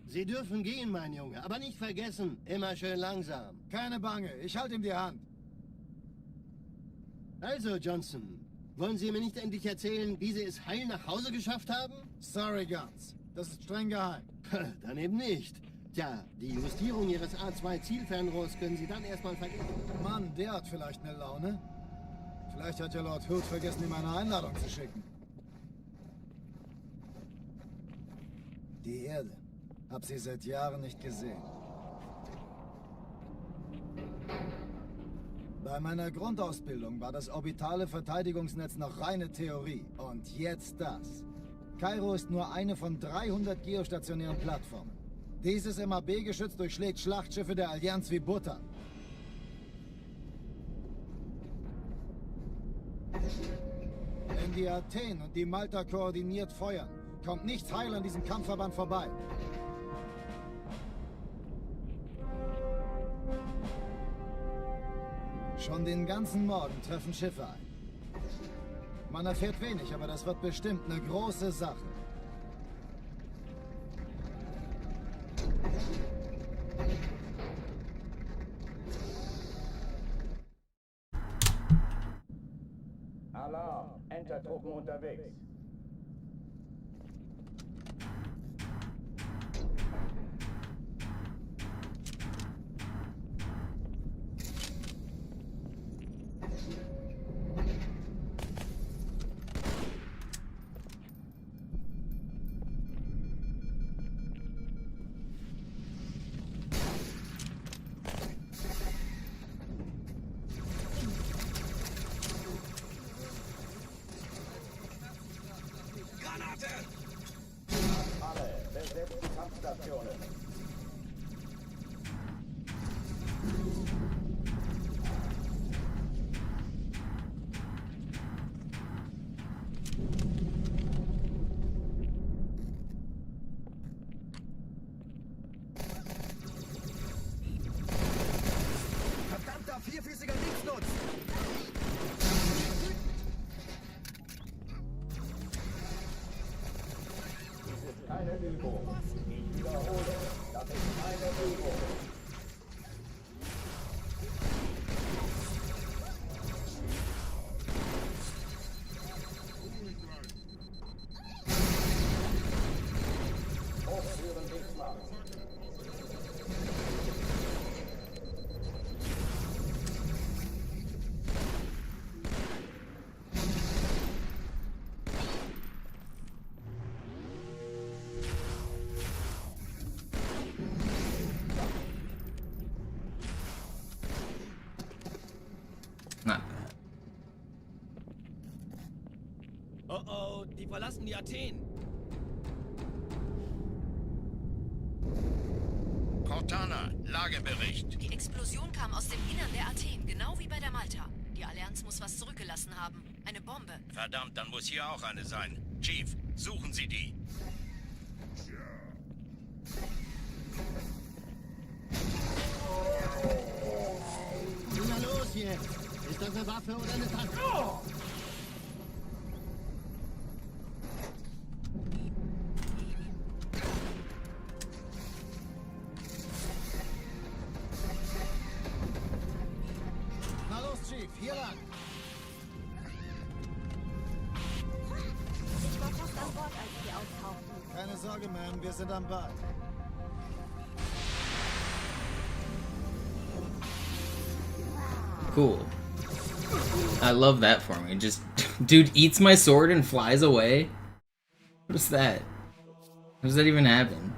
Sie dürfen gehen, mein Junge, aber nicht vergessen, immer schön langsam. Keine Bange, ich halte ihm die Hand. Also, Johnson, wollen Sie mir nicht endlich erzählen, wie Sie es heil nach Hause geschafft haben? Sorry, Guns. Das ist streng geheim. Dann eben nicht. Tja, die Justierung Ihres A2-Zielfernrohrs können Sie dann erstmal vergessen. Mann, der hat vielleicht eine Laune. Vielleicht hat ja Lord Hood vergessen, ihm eine Einladung zu schicken. Die Erde. Hab sie seit Jahren nicht gesehen. Bei meiner Grundausbildung war das orbitale Verteidigungsnetz noch reine Theorie. Und jetzt das. Kairo ist nur eine von 300 geostationären Plattformen. Dieses MAB-Geschütz durchschlägt Schlachtschiffe der Allianz wie Butter. Wenn die Athen und die Malta koordiniert feuern, kommt nichts heil an diesem Kampfverband vorbei. Schon den ganzen Morgen treffen Schiffe ein. Man erfährt wenig, aber das wird bestimmt eine große Sache. Alarm! Entertruppen unterwegs. Alle, besetzt die Kampfstationen. Verdammter vierfüßiger Nichtsnutz! Keine Übung. Ich wiederhole, das ist keine Übung. Hochführen Bismarck. Na, Oh oh, die verlassen die Athen. Cortana, Lagebericht. Die Explosion kam aus dem Innern der Athen, genau wie bei der Malta. Die Allianz muss was zurückgelassen haben. Eine Bombe. Verdammt, dann muss hier auch eine sein. Chief, suchen Sie die. Ist das eine Waffe oder eine Taste? Na los, Chief, hier lang. Ich war fast an Bord, als die auftauchten. Keine Sorge, Ma'am, wir sind am Ball. Cool. I love that for me. Just, dude eats my sword and flies away? What is that? How does that even happen?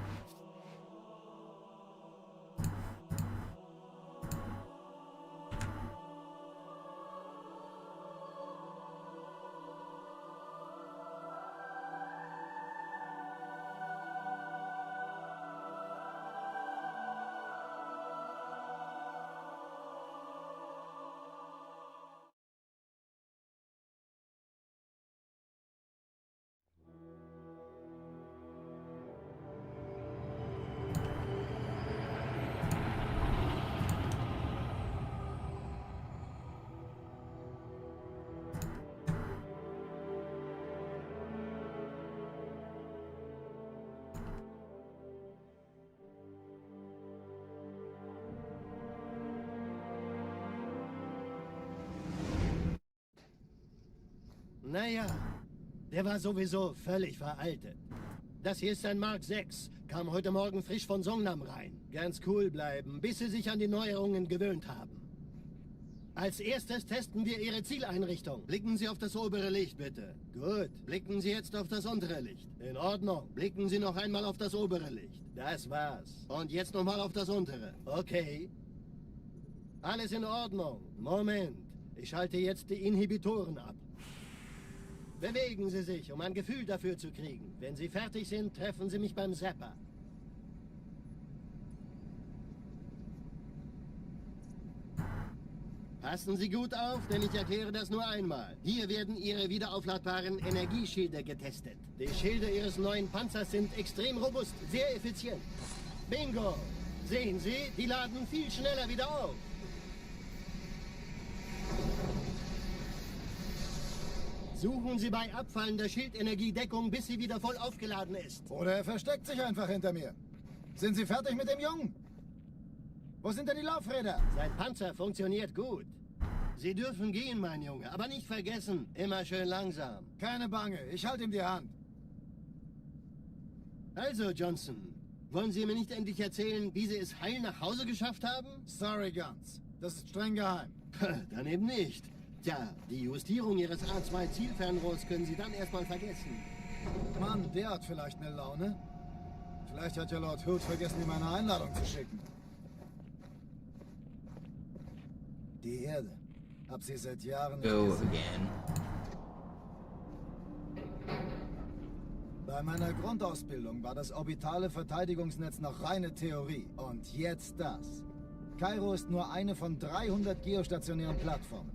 Naja, der war sowieso völlig veraltet. Das hier ist ein Mark 6, kam heute Morgen frisch von Songnam rein. Ganz cool bleiben, bis Sie sich an die Neuerungen gewöhnt haben. Als erstes testen wir Ihre Zieleinrichtung. Blicken Sie auf das obere Licht, bitte. Gut. Blicken Sie jetzt auf das untere Licht. In Ordnung. Blicken Sie noch einmal auf das obere Licht. Das war's. Und jetzt nochmal auf das untere. Okay. Alles in Ordnung. Moment. Ich schalte jetzt die Inhibitoren ab. Bewegen Sie sich, um ein Gefühl dafür zu kriegen. Wenn Sie fertig sind, treffen Sie mich beim Zapper. Passen Sie gut auf, denn ich erkläre das nur einmal. Hier werden Ihre wiederaufladbaren Energieschilde getestet. Die Schilde Ihres neuen Panzers sind extrem robust, sehr effizient. Bingo! Sehen Sie, die laden viel schneller wieder auf. Suchen Sie bei abfallender Schildenergiedeckung, bis sie wieder voll aufgeladen ist. Oder er versteckt sich einfach hinter mir. Sind Sie fertig mit dem Jungen? Wo sind denn die Laufräder? Sein Panzer funktioniert gut. Sie dürfen gehen, mein Junge, aber nicht vergessen, immer schön langsam. Keine Bange, ich halte ihm die Hand. Also, Johnson, wollen Sie mir nicht endlich erzählen, wie Sie es heil nach Hause geschafft haben? Sorry, Guns. Das ist streng geheim. Dann eben nicht. Tja, die Justierung Ihres A2-Zielfernrohrs können Sie dann erstmal vergessen. Mann, der hat vielleicht eine Laune. Vielleicht hat ja Lord Hood vergessen, ihm eine Einladung zu schicken. Die Erde. Hab sie seit Jahren nicht Go gesehen. again. Bei meiner Grundausbildung war das orbitale Verteidigungsnetz noch reine Theorie. Und jetzt das. Kairo ist nur eine von 300 geostationären Plattformen.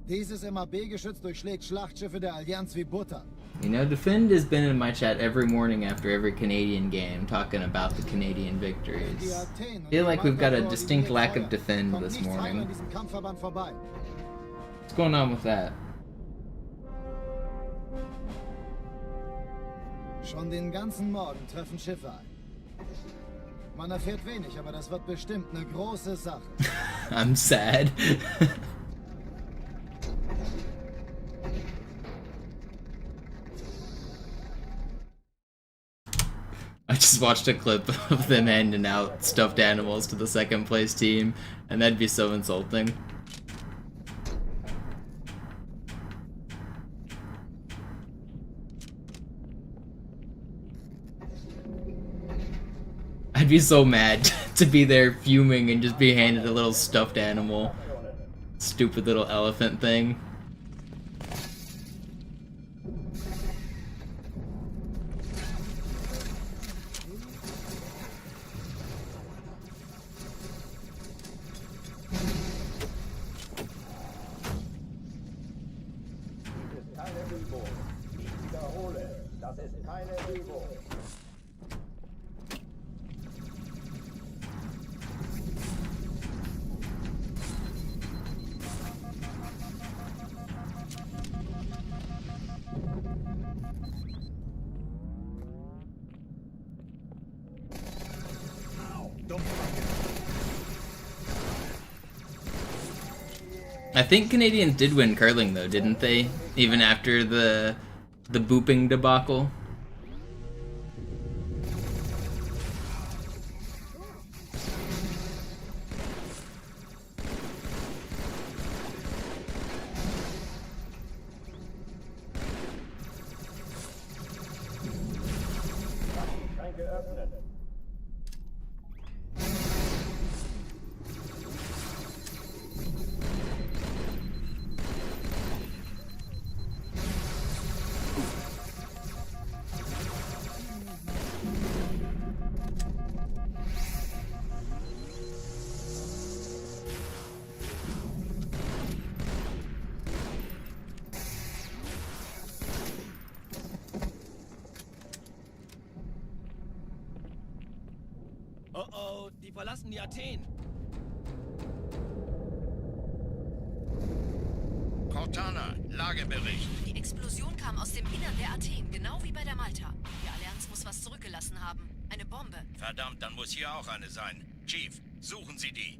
Dieses MAB-Geschütz durchschlägt Schlachtschiffe der Allianz wie Butter. You know, Defend has been in my chat every morning after every Canadian game, talking about the Canadian victories. I feel like we've got a distinct lack of Defend this morning. What's going on with that? Schon den ganzen Morgen treffen Schiffe ein. Man erfährt wenig, aber das wird bestimmt eine große Sache. I'm sad. I just watched a clip of them handing out stuffed animals to the second place team, and that'd be so insulting. I'd be so mad to be there fuming and just be handed a little stuffed animal. Stupid little elephant thing. I think Canadians did win curling though, didn't they? Even after the booping debacle. Schränke öffnen. Oh oh, die verlassen die Athen. Cortana, Lagebericht. Die Explosion kam aus dem Innern der Athen, genau wie bei der Malta. Die Allianz muss was zurückgelassen haben. Eine Bombe. Verdammt, dann muss hier auch eine sein. Chief, suchen Sie die.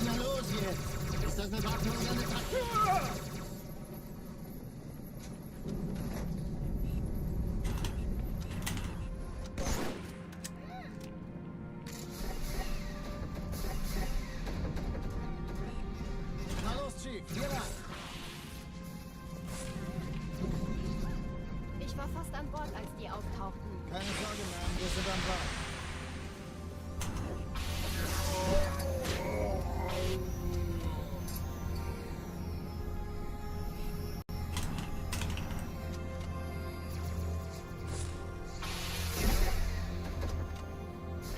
Na los jetzt! Ist das eine Waffe oder eine Traktur? Na los, Chief, hier lang. Ich war fast an Bord, als die auftauchten. Keine Sorge, Ma'am, wir sind am Bord.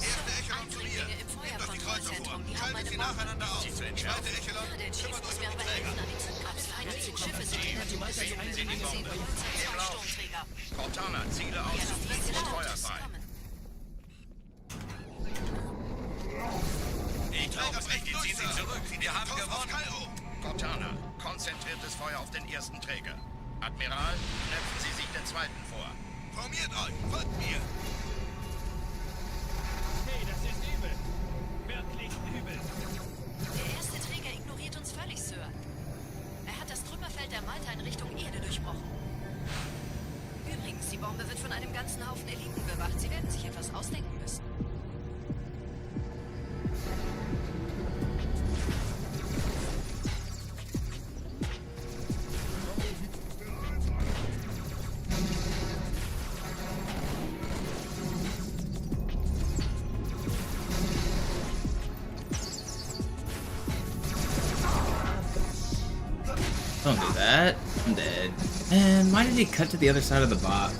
Erste Echelon zu mir. Eindringlinge im Nehmt doch die Kreuzer vor. Feuerkontrollzentrum. Die haben Schaltet eine sie Bombe. nacheinander auf. Ja, der Chief muss mir aber helfen an die Zündkapsel. Feindliche Schiffe sind hinter dem Finden Sie die Bombe. Im Lauf. Sturmträger. Cortana, Ziele Jetzt aussuchen wird und Feuer lautes frei. kommen. Ich glaube es nicht, die ziehen sich zurück. Wir haben gewonnen. Cortana, konzentriertes Feuer auf den ersten Träger. Admiral, knöpfen Sie sich den zweiten vor. Formiert euch, folgt mir. Hey, das ist übel. Wirklich übel. Der erste Träger ignoriert uns völlig, Sir. Er hat das Trümmerfeld der Malta in Richtung Erde durchbrochen. Übrigens, die Bombe wird von einem ganzen Haufen Eliten bewacht. Sie werden sich etwas ausdenken müssen. Don't do that. I'm dead. And why did he cut to the other side of the box?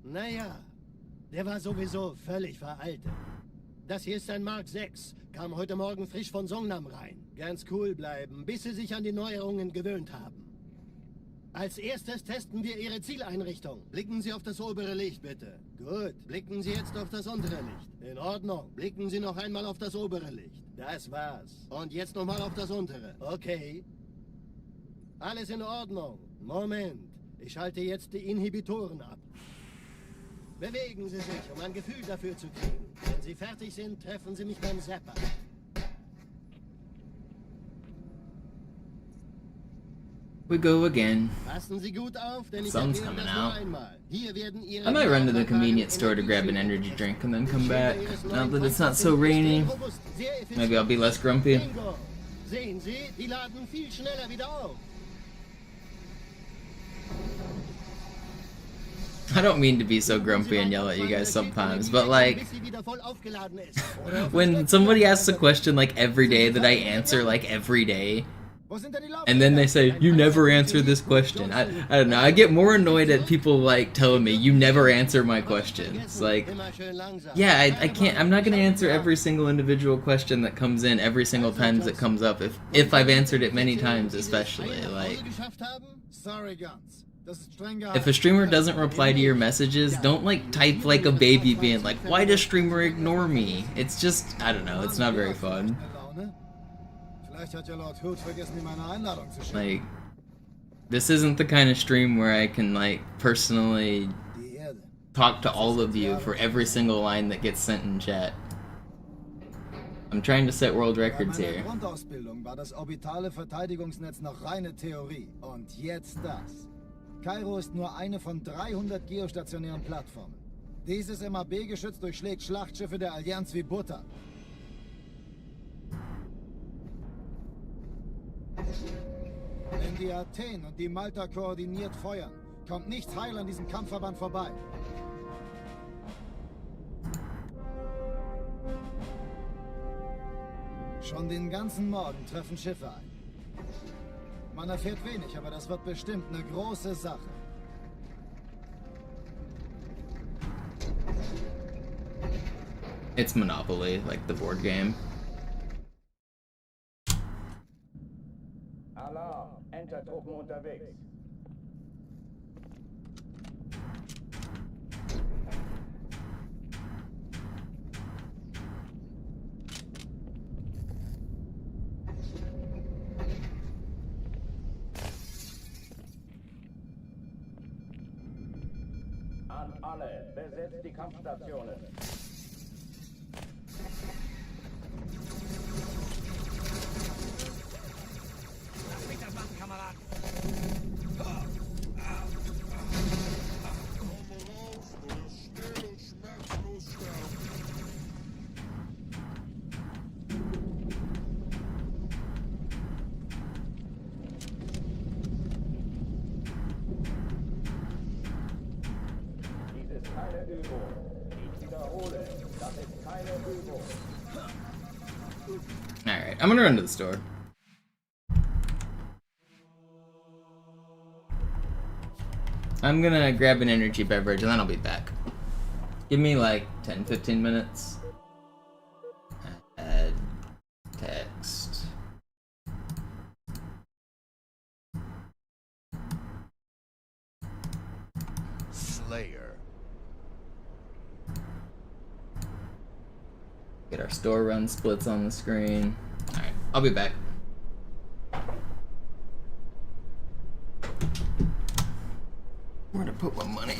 Naja, der war sowieso völlig veraltet. Das hier ist ein Mark 6, kam heute Morgen frisch von Songnam rein. Ganz cool bleiben, bis Sie sich an die Neuerungen gewöhnt haben. Als erstes testen wir Ihre Zieleinrichtung. Blicken Sie auf das obere Licht, bitte. Gut, blicken Sie jetzt auf das untere Licht. In Ordnung, blicken Sie noch einmal auf das obere Licht. Das war's. Und jetzt nochmal auf das untere. Okay. Alles in Ordnung. Moment, ich schalte jetzt die Inhibitoren ab. Bewegen Sie sich, um ein Gefühl dafür zu kriegen. Wenn Sie fertig sind, treffen Sie mich beim Zapper. we go again. Passen Sie gut auf, denn ich Sun's erwähne coming das nur out. einmal. Hier werden Ihre I might run to the Nachbarn convenience store to grab an energy drink and then come back. Now that it's not so rainy, maybe I'll be less grumpy. Bingo. Sehen Sie, die laden viel schneller wieder auf. I don't mean to be so grumpy and yell at you guys sometimes, but like, when somebody asks a question like every day that I answer like every day, and then they say, you never answer this question. I don't know, I get more annoyed at people like telling me, you never answer my questions. Like, yeah, I can't, I'm not gonna answer every single individual question that comes in every single time it comes up, if I've answered it many times especially, like. If a streamer doesn't reply to your messages, don't like type like a baby being like, why does streamer ignore me? It's just, I don't know, it's not very fun. Like, this isn't the kind of stream where I can like personally talk to all of you for every single line that gets sent in chat. I'm trying to set world records here. Grundausbildung war das orbitale Verteidigungsnetz noch reine Theorie. Und jetzt das. Kairo ist nur eine von 300 geostationären Plattformen. Dieses MAB-Geschütz durchschlägt Schlachtschiffe der Allianz wie Butter. Wenn die Athen und die Malta koordiniert feuern, kommt nichts heil an diesem Kampfverband vorbei. Schon den ganzen Morgen treffen Schiffe ein. Man erfährt wenig, aber das wird bestimmt eine große Sache. It's Monopoly, like the board game. Alarm! Entertruppen unterwegs. An alle, besetzt die Kampfstationen. Lass mich das machen, Kameraden. Schnell und schmerzlos sterben. Dies ist keine Übung. Ich wiederhole, das ist keine Übung. Alright, I'm gonna run to the store. I'm gonna grab an energy beverage and then I'll be back. Give me like 10-15 minutes. Add text. Slayer. Get our store run splits on the screen. Alright, I'll be back. Where to put my money?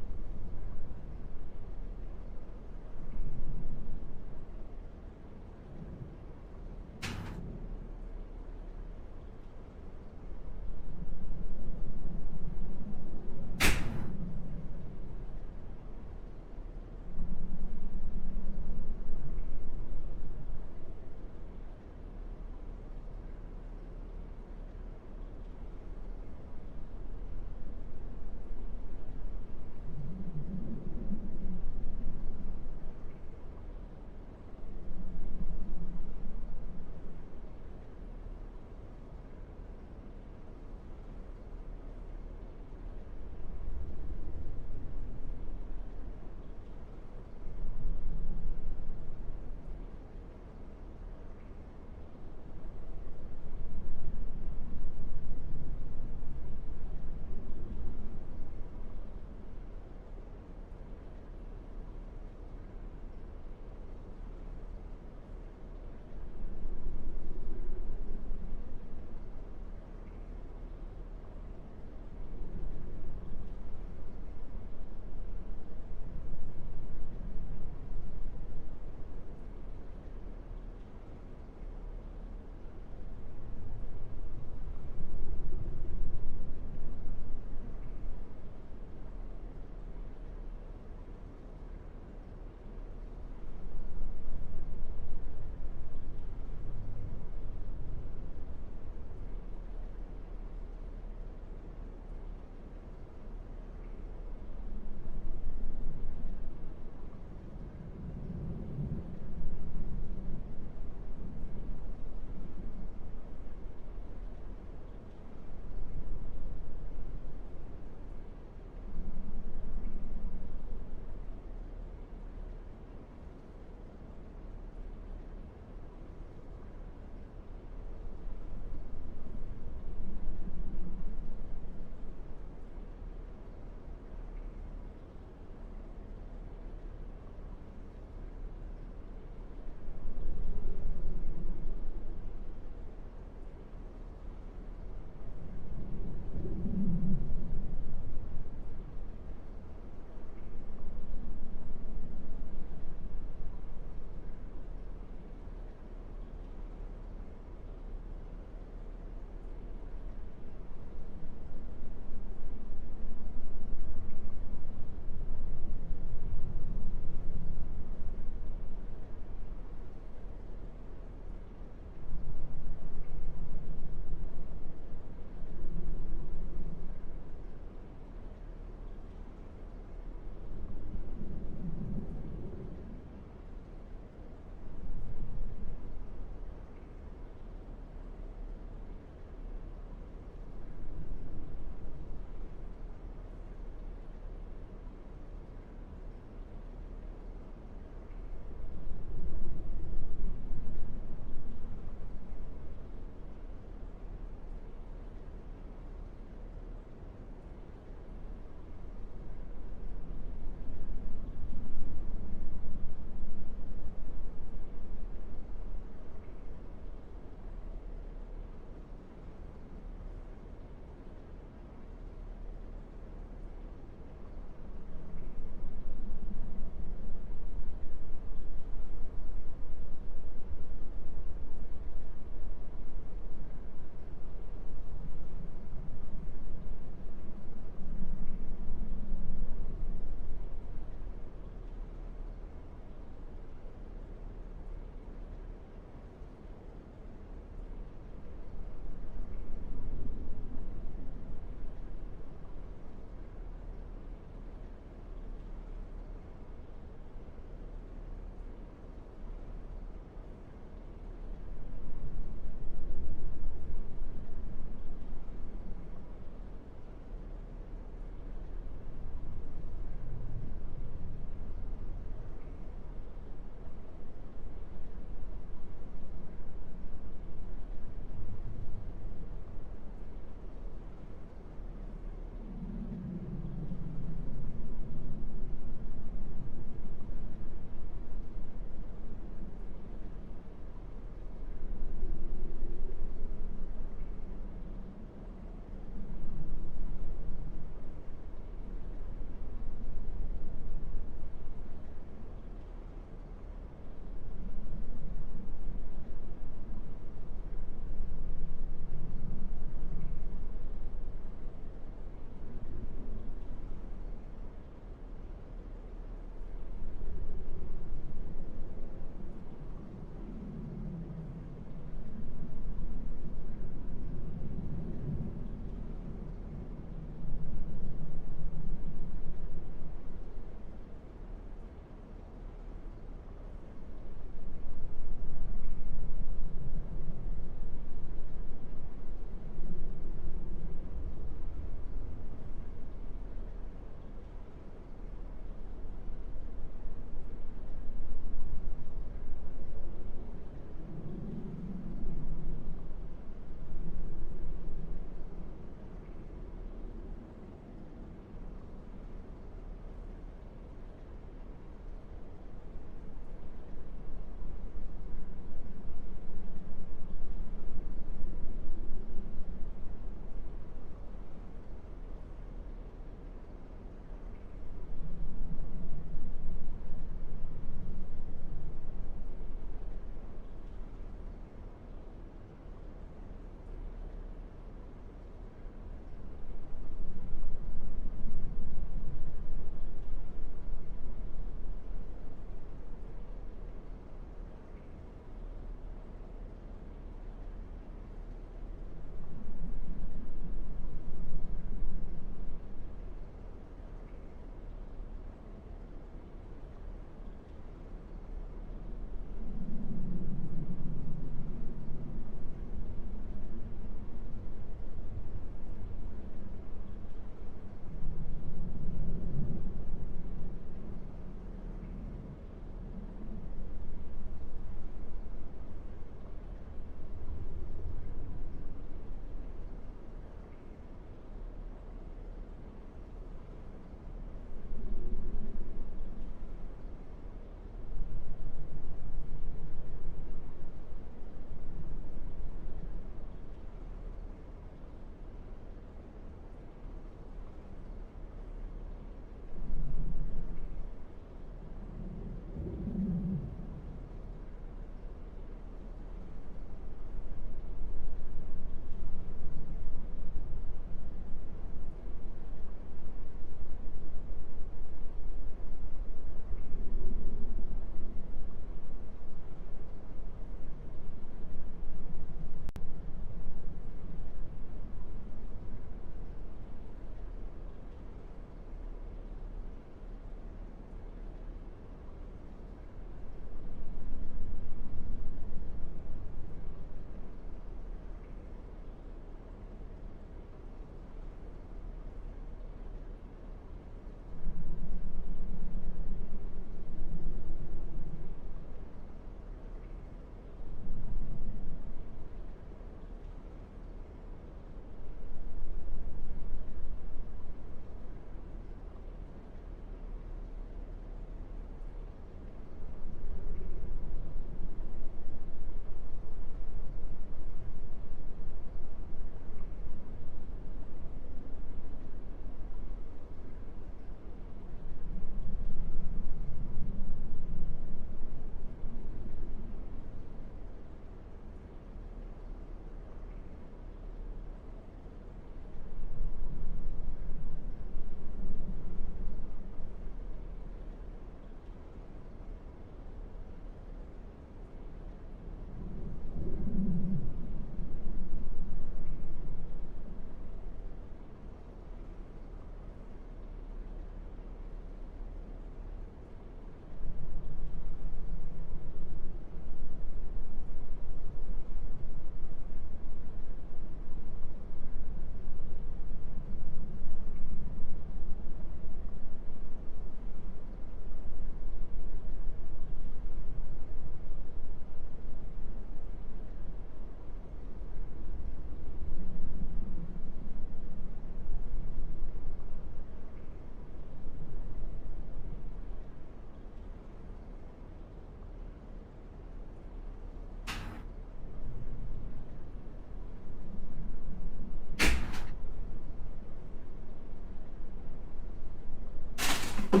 Did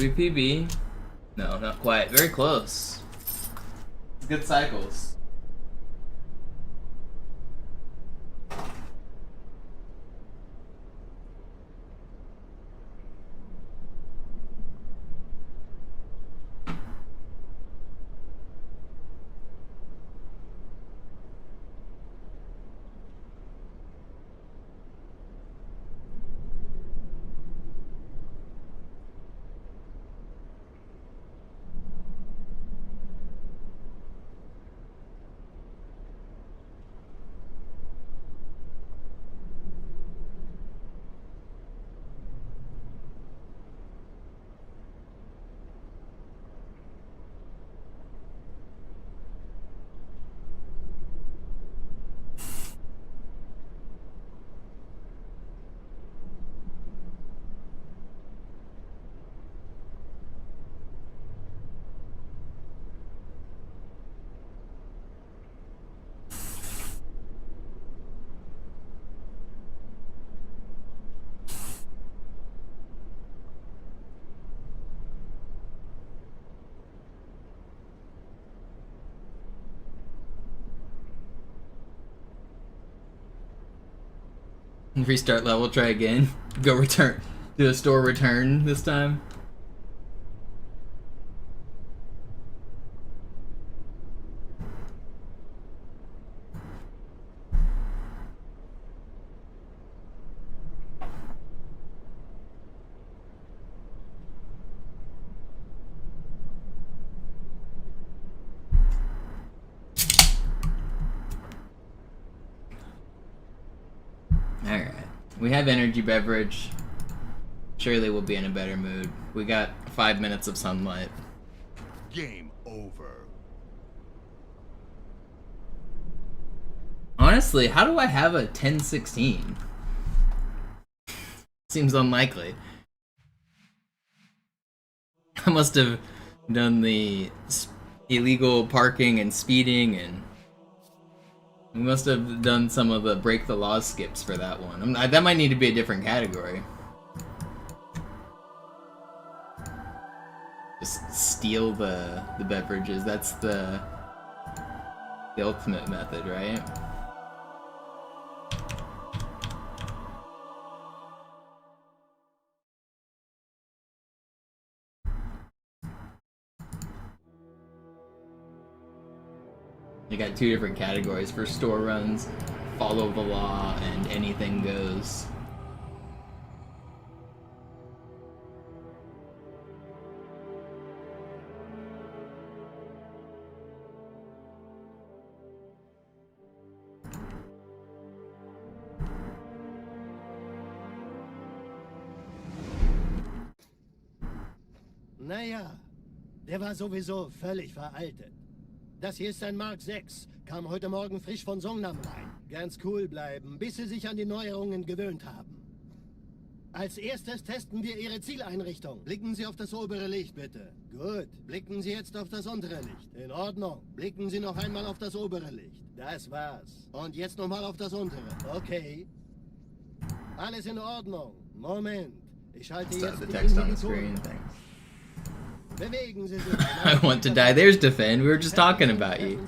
we PB? No, not quite. Very close. Good cycles. Restart level, try again. Go return. Do a store return this time. Alright. We have energy beverage. Surely we'll be in a better mood. We got 5 minutes of sunlight. Game over. Honestly, how do I have a 1016? Seems unlikely. I must have done the illegal parking and speeding, and we must have done some of the break the laws skips for that one. That might need to be a different category. Just steal the beverages. That's the ultimate method, right? You got 2 different categories for store runs: follow the law and anything goes. Naja, der war sowieso völlig veraltet. Das hier ist ein Mark 6, kam heute Morgen frisch von Songnam rein. Ganz cool bleiben, bis Sie sich an die Neuerungen gewöhnt haben. Als erstes testen wir Ihre Zieleinrichtung. Blicken Sie auf das obere Licht, bitte. Gut, blicken Sie jetzt auf das untere Licht. In Ordnung. Blicken Sie noch einmal auf das obere Licht. Das war's. Und jetzt nochmal auf das untere. Okay. Alles in Ordnung. Moment. Ich schalte jetzt die Inhibitoren. I want to die. There's Defend. We were just talking about you.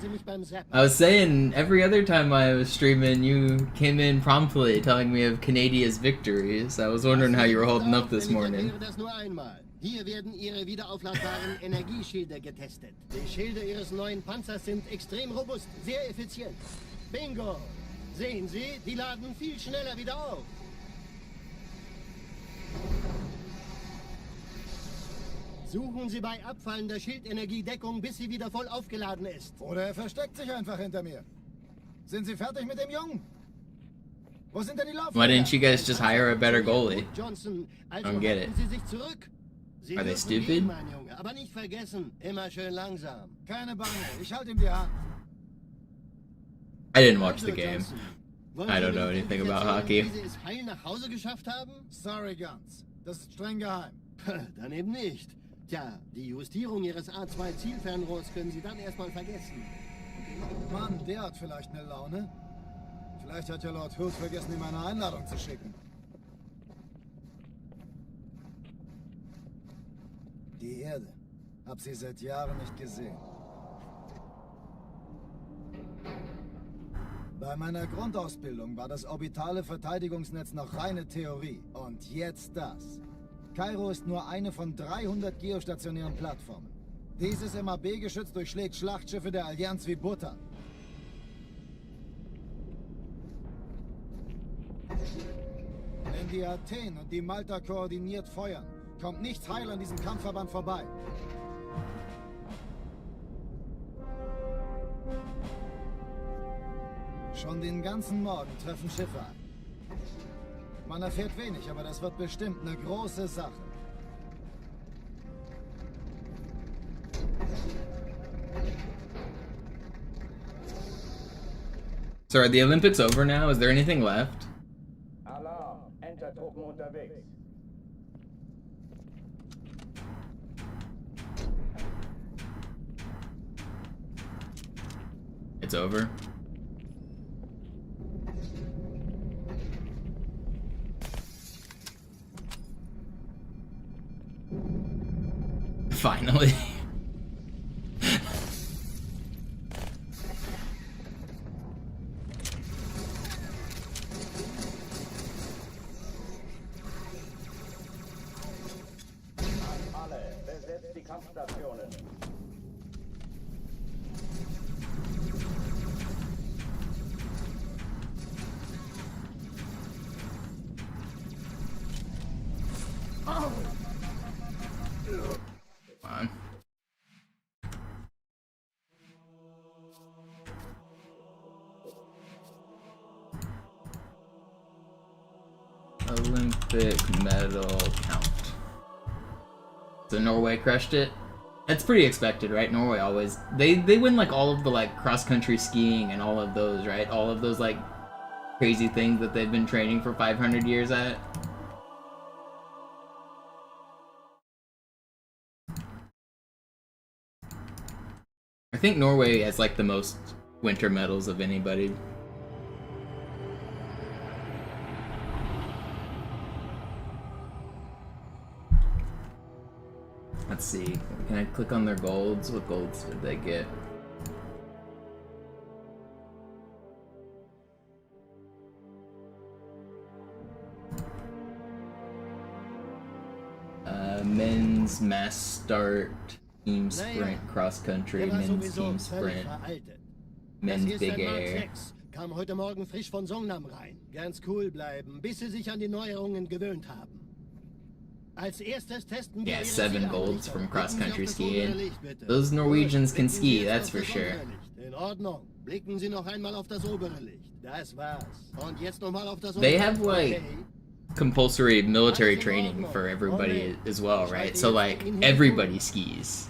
I was saying every other time I was streaming, you came in promptly telling me of Canadia's victories. I was wondering how you were holding up this morning. Hier werden Ihre wiederaufladbaren Energieschilde getestet. Die Schilde Ihres neuen Panzers sind extrem robust, sehr effizient. Bingo! Sehen Sie, die laden viel schneller wieder auf. Suchen Sie bei abfallender Schildenergiedeckung, bis sie wieder voll aufgeladen ist. Oder er versteckt sich einfach hinter mir. Sind Sie fertig mit dem Jungen? Wo sind denn die Laufräder? Why didn't you guys just hire a better goalie? Johnson, I don't get it. Sie sich zurück. Sie Are they dürfen stupid? gehen, mein Junge, aber nicht vergessen, immer schön langsam. Keine Bange, ich halte ihm die Hand. I didn't watch the game. I don't know anything about hockey. Wie Sie es heil nach Hause geschafft haben? Sorry, Guns. Das ist streng geheim. Dann eben nicht. Tja, die Justierung Ihres A2-Zielfernrohrs können Sie dann erstmal vergessen. Mann, der hat vielleicht eine Laune. Vielleicht hat ja Lord Hood vergessen, ihm eine Einladung zu schicken. Die Erde. Hab sie seit Jahren nicht gesehen. Bei meiner Grundausbildung war das orbitale Verteidigungsnetz noch reine Theorie. Und jetzt das. Kairo ist nur eine von 300 geostationären Plattformen. Dieses MAB-Geschütz durchschlägt Schlachtschiffe der Allianz wie Butter. Wenn die Athen und die Malta koordiniert feuern, kommt nichts heil an diesem Kampfverband vorbei. Schon den ganzen Morgen treffen Schiffe ein. Man erfährt wenig, aber das wird bestimmt eine große Sache. So are the Olympics over now? Is there anything left? Alarm! Entertruppen unterwegs. It's over. Finally. Alle, besetzt die Kampfstationen. Come on. Olympic medal count. So Norway crushed it. That's pretty expected, right? Norway always they win like all of the like cross country skiing and all of those, right? All of those like crazy things that they've been training for 500 years at. I think Norway has like the most winter medals of anybody. Let's see. Can I click on their golds? What golds did they get? Men's mass start, team sprint, cross country, men's team sprint, men's big air. Kam heute Morgen frisch von Songnam rein. Ganz cool bleiben, bis Sie sich an die Neuerungen gewöhnt haben. Als erstes testen wir Yeah, 7 golds from cross country skiing. Those Norwegians can ski, that's for sure. In Ordnung. Blicken Sie noch einmal auf das obere Licht. Das war's. Und jetzt noch mal auf das They have untere. like compulsory military training for everybody as well, right? So like everybody skis.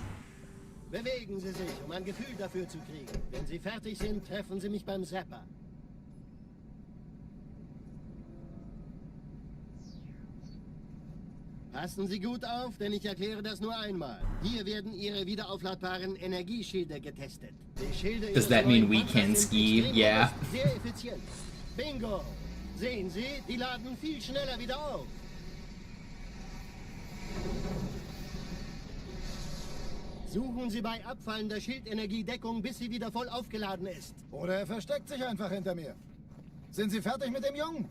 Bewegen Sie sich, ein Gefühl dafür zu kriegen. Wenn Sie fertig sind, treffen Sie mich beim Zapper. Passen Sie gut auf, denn ich erkläre das nur einmal. Hier werden Ihre wiederaufladbaren Energieschilde getestet. Die Schilde Does that mean we can ski? Yeah. Sehr effizient. Bingo! Sehen Sie, die laden viel schneller wieder auf. Suchen Sie bei abfallender Schildenergiedeckung, bis sie wieder voll aufgeladen ist. Oder er versteckt sich einfach hinter mir. Sind Sie fertig mit dem Jungen?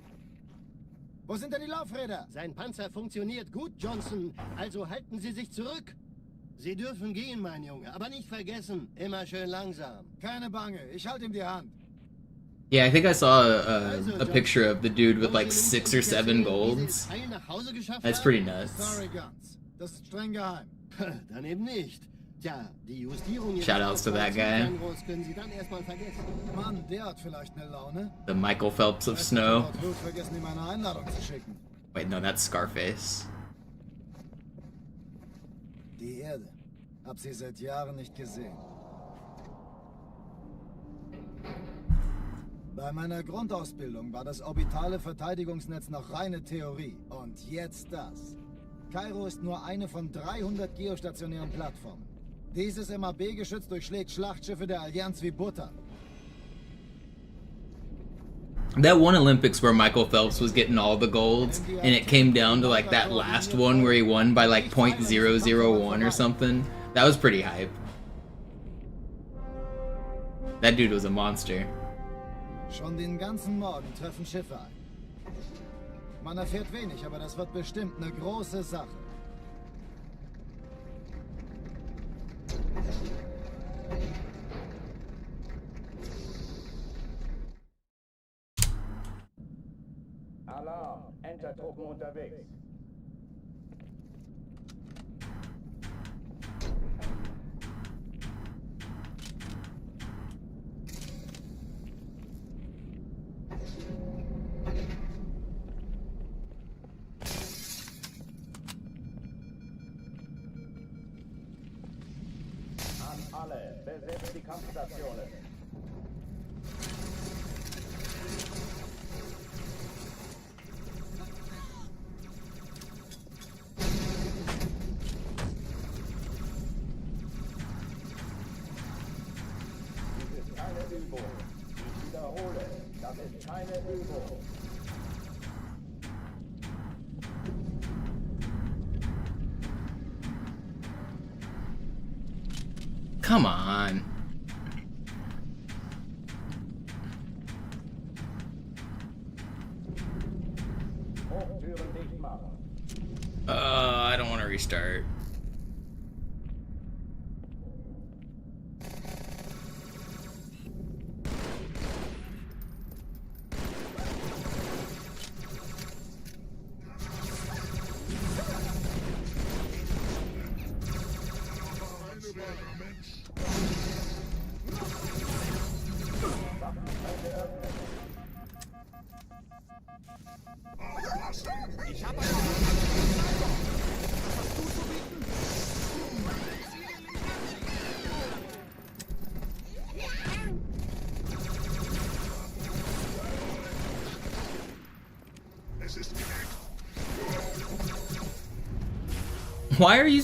Wo sind denn die Laufräder? Sein Panzer funktioniert gut, Johnson. Also halten Sie sich zurück. Sie dürfen gehen, mein Junge. Aber nicht vergessen, immer schön langsam. Keine Bange, ich halte ihm die Hand. Yeah, I think I saw a picture of the dude with like 6 or 7 golds. That's pretty nuts. Sorry, Guns. Das ist streng geheim. Dann eben nicht. Tja, die Justierung Shoutouts to that guy. können Sie dann erstmal vergessen. Mann, der hat vielleicht eine Laune. The Michael Phelps of snow. Ich habe vergessen, ihm eine Einladung zu schicken. Wait, no, that's Scarface. Die Erde. Hab sie seit Jahren nicht gesehen. Bei meiner Grundausbildung war das orbitale Verteidigungsnetz noch reine Theorie. Und jetzt das. Kairo ist nur eine von 300 geostationären Plattformen. Dieses MAB-Geschütz durchschlägt Schlachtschiffe der Allianz wie Butter. That one Olympics where Michael Phelps was getting all the golds, and it came down to like that last one where he won by like .001 or something. That was pretty hype. That dude was a monster. Schon den ganzen Morgen treffen Schiffe ein. Man erfährt wenig, aber das wird bestimmt eine große Sache. Alarm! Entertruppen unterwegs. An alle, besetzt die Kampfstationen. Übung. Ich wiederhole, das ist keine Übung. Come on. Hochtüren dicht machen. I don't want to restart. Ich habe Why are you...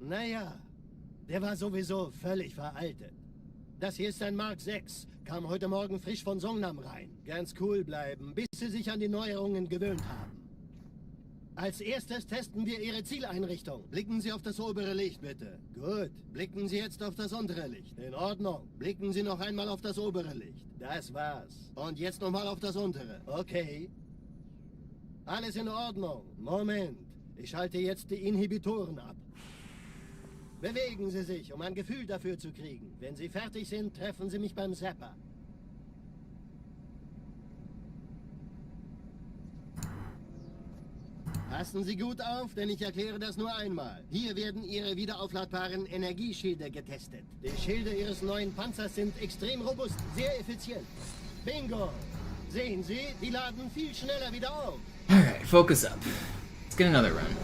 Naja, der war sowieso völlig veraltet. Das hier ist ein Mark 6, kam heute Morgen frisch von Songnam rein. Ganz cool bleiben, bis Sie sich an die Neuerungen gewöhnt haben. Als erstes testen wir Ihre Zieleinrichtung. Blicken Sie auf das obere Licht, bitte. Gut, blicken Sie jetzt auf das untere Licht. In Ordnung. Blicken Sie noch einmal auf das obere Licht. Das war's. Und jetzt nochmal auf das untere. Okay. Alles in Ordnung. Moment. Ich schalte jetzt die Inhibitoren ab. Bewegen Sie sich, um ein Gefühl dafür zu kriegen. Wenn Sie fertig sind, treffen Sie mich beim Zapper. Passen Sie gut auf, denn ich erkläre das nur einmal. Hier werden Ihre wiederaufladbaren Energieschilde getestet. Die Schilde Ihres neuen Panzers sind extrem robust, sehr effizient. Bingo! Sehen Sie, die laden viel schneller wieder auf. Alright, focus up. Let's get another run.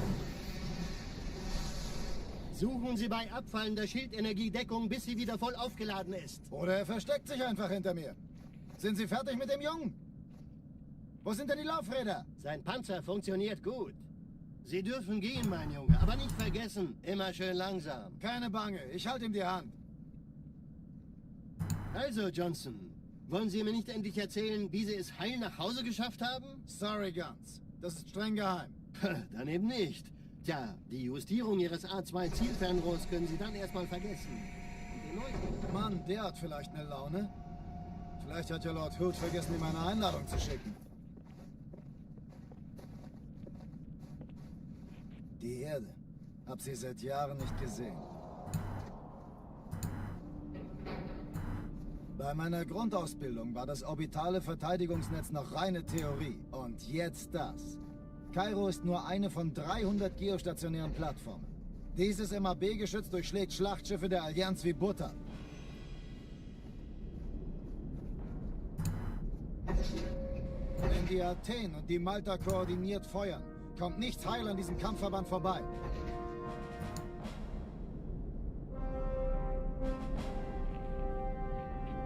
Suchen Sie bei abfallender Schildenergie Deckung, bis sie wieder voll aufgeladen ist. Oder er versteckt sich einfach hinter mir. Sind Sie fertig mit dem Jungen? Wo sind denn die Laufräder? Sein Panzer funktioniert gut. Sie dürfen gehen, mein Junge, aber nicht vergessen, immer schön langsam. Keine Bange, ich halte ihm die Hand. Also, Johnson, Wollen Sie mir nicht endlich erzählen, wie Sie es heil nach Hause geschafft haben? Sorry, Guns. Das ist streng geheim. Dann eben nicht. Tja, die Justierung Ihres A2-Zielfernrohrs können Sie dann erstmal vergessen. Und den neuen... Mann, der hat vielleicht eine Laune. Vielleicht hat ja Lord Hood vergessen, ihm eine Einladung zu schicken. Die Erde. Hab sie seit Jahren nicht gesehen. Bei meiner Grundausbildung war das orbitale Verteidigungsnetz noch reine Theorie. Und jetzt das. Kairo ist nur eine von 300 geostationären Plattformen. Dieses MAB-Geschütz durchschlägt Schlachtschiffe der Allianz wie Butter. Wenn die Athen und die Malta koordiniert feuern, kommt nichts heil an diesem Kampfverband vorbei.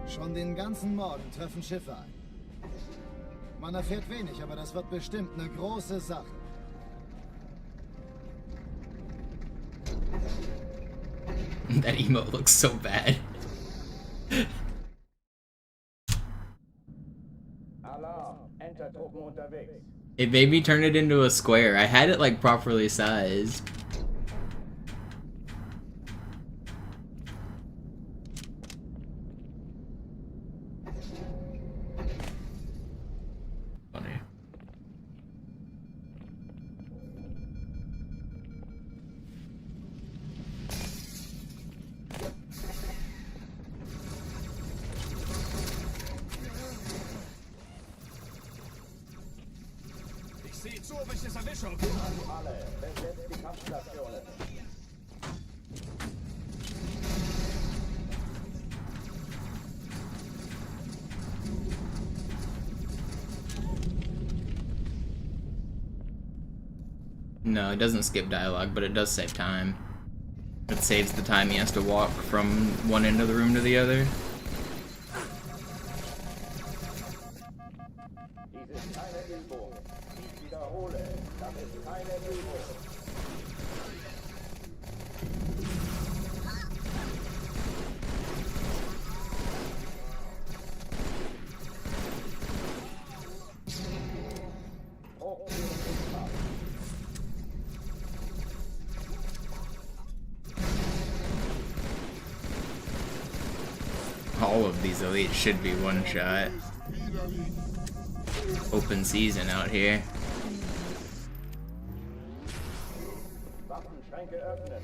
Schon den ganzen Morgen treffen Schiffe ein. Man erfährt wenig, aber das wird bestimmt eine große Sache. That emote looks so bad. Alarm, Entertruppen unterwegs. It made me turn it into a square. I had it like properly sized. Funny. Ich sehe zu, ob ich es erwische. Alle, besetzt die Kampfstationen. No, it doesn't skip dialogue, but it does save time. It saves the time he has to walk from one end of the room to the other. Dies ist keine Übung. Ich wiederhole, das ist keine Übung. All of these elites should be one shot. Open season out here. Waffenschränke öffnen.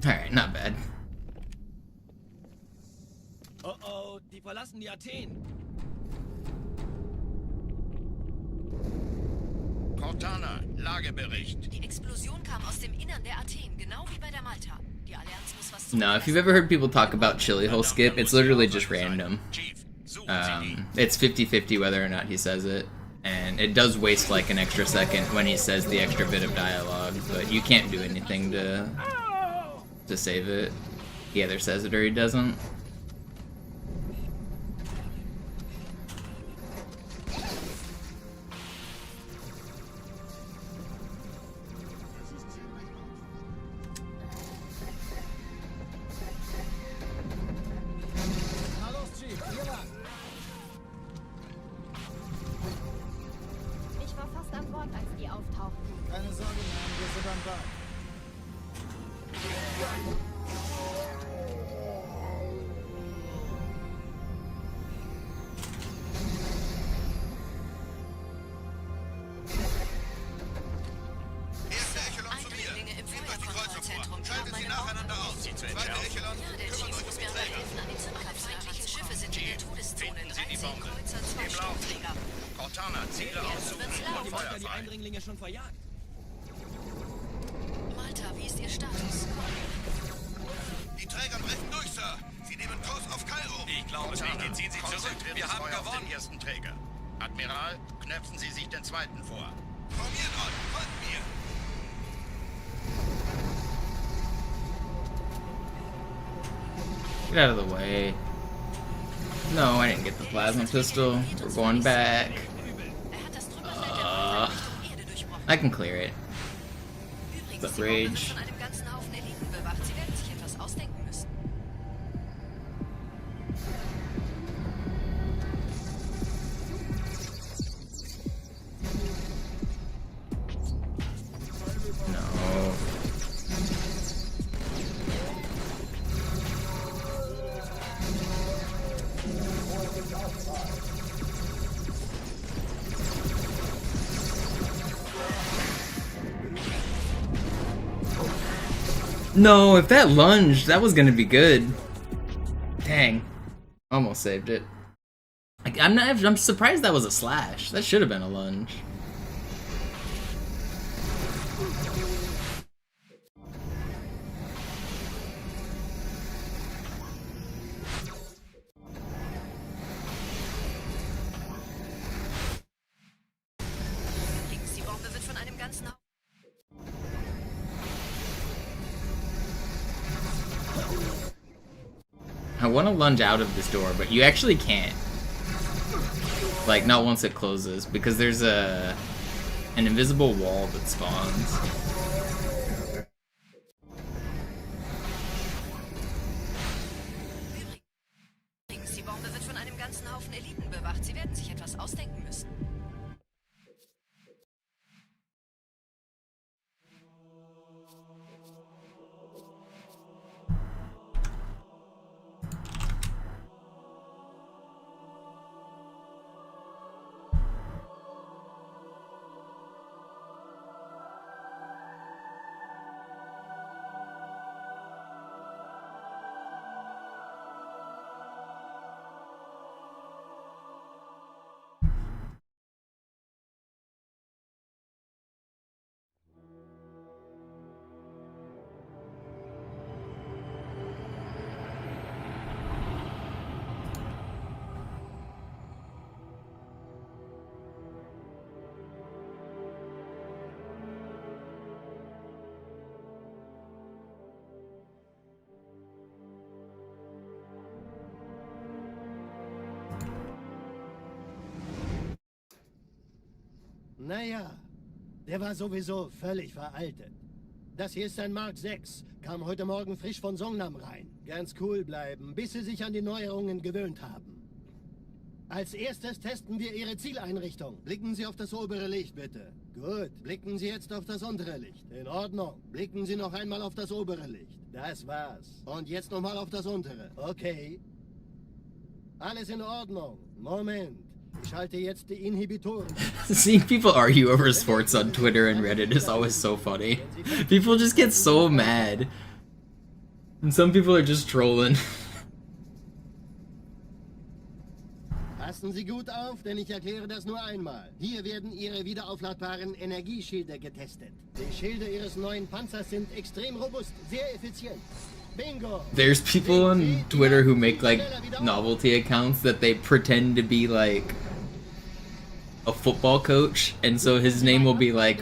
Alright, not bad. Oh oh, die verlassen die Athen. Cortana, Lagebericht. Die Explosion kam aus dem Innern der Athen, genau wie bei der Malta. Die Allianz muss was tun. No, if you've ever heard people talk about chili hole skip, it's literally just random. It's 50-50 whether or not he says it. And it does waste like an extra second when he says the extra bit of dialogue, but you can't do anything to save it. He either says it or he doesn't. Na los, Chief, hier lang! Ich war fast an Bord, als die auftauchten. Keine Sorge, Mann, wir sind am Ball. Erster Echelon zu mir. Eindringlinge im Nehmt euch die Kreuzer Feuerkontrollzentrum. vor. Schaltet sie nacheinander aus. Zweiter Echelon, Ja, der kümmert Chief euch muss um mir die aber Träger. helfen, an den Zündkapseln. Feindliche Schiffe sind in der Todeszone. Finden Sie die 13 Bombe. Kreuzer, 2 Im Lauf. Sturmträger. Cortana, Ziele aussuchen wird's und laut. Die Feuer Malta die frei. Eindringlinge schon verjagt. Malta, wie ist Ihr Status? Die Träger brechen durch, Sir. Sie nehmen Kurs auf Kairo. Ich glaube, Cortana, ziehen Sie zurück. konzentriertes Wir haben Feuer auf gewonnen. den ersten Träger. Admiral, knöpfen Sie sich den zweiten vor. Formiert euch, folgt mir. Get out of the way. No, I didn't get the plasma pistol. We're going back. Er hat das Trümmerfeld der Malta Richtung Erde durchbrochen. I can clear it. The Rage. Von einem ganzen Haufen Eliten bewacht. Sie werden sich etwas ausdenken müssen. No. No, if that lunged, that was gonna be good. Dang. Almost saved it. Like, I'm surprised that was a slash. That should have been a lunge. Links, die Bombe wird von einem ganzen Haufen. I want to lunge out of this door, but you actually can't. Like, not once it closes, because there's an invisible wall that spawns. Links, die Bombe wird von einem ganzen Haufen Eliten bewacht. Sie werden sich etwas ausdenken müssen. Naja, der war sowieso völlig veraltet. Das hier ist ein Mark 6, kam heute Morgen frisch von Songnam rein. Ganz cool bleiben, bis Sie sich an die Neuerungen gewöhnt haben. Als erstes testen wir Ihre Zieleinrichtung. Blicken Sie auf das obere Licht, bitte. Gut, blicken Sie jetzt auf das untere Licht. In Ordnung. Blicken Sie noch einmal auf das obere Licht. Das war's. Und jetzt nochmal auf das untere. Okay. Alles in Ordnung. Moment. Ich halte jetzt die Inhibitoren. Seeing people argue over sports on Twitter and Reddit is always so funny. People just get so mad. And some people are just trolling. Passen Sie gut auf, denn ich erkläre das nur einmal. Hier werden Ihre wiederaufladbaren Energieschilde getestet. Die Schilde Ihres neuen Panzers sind extrem robust, sehr effizient. Bingo! There's people on Twitter who make like novelty accounts that they pretend to be like a football coach, and so his name will be like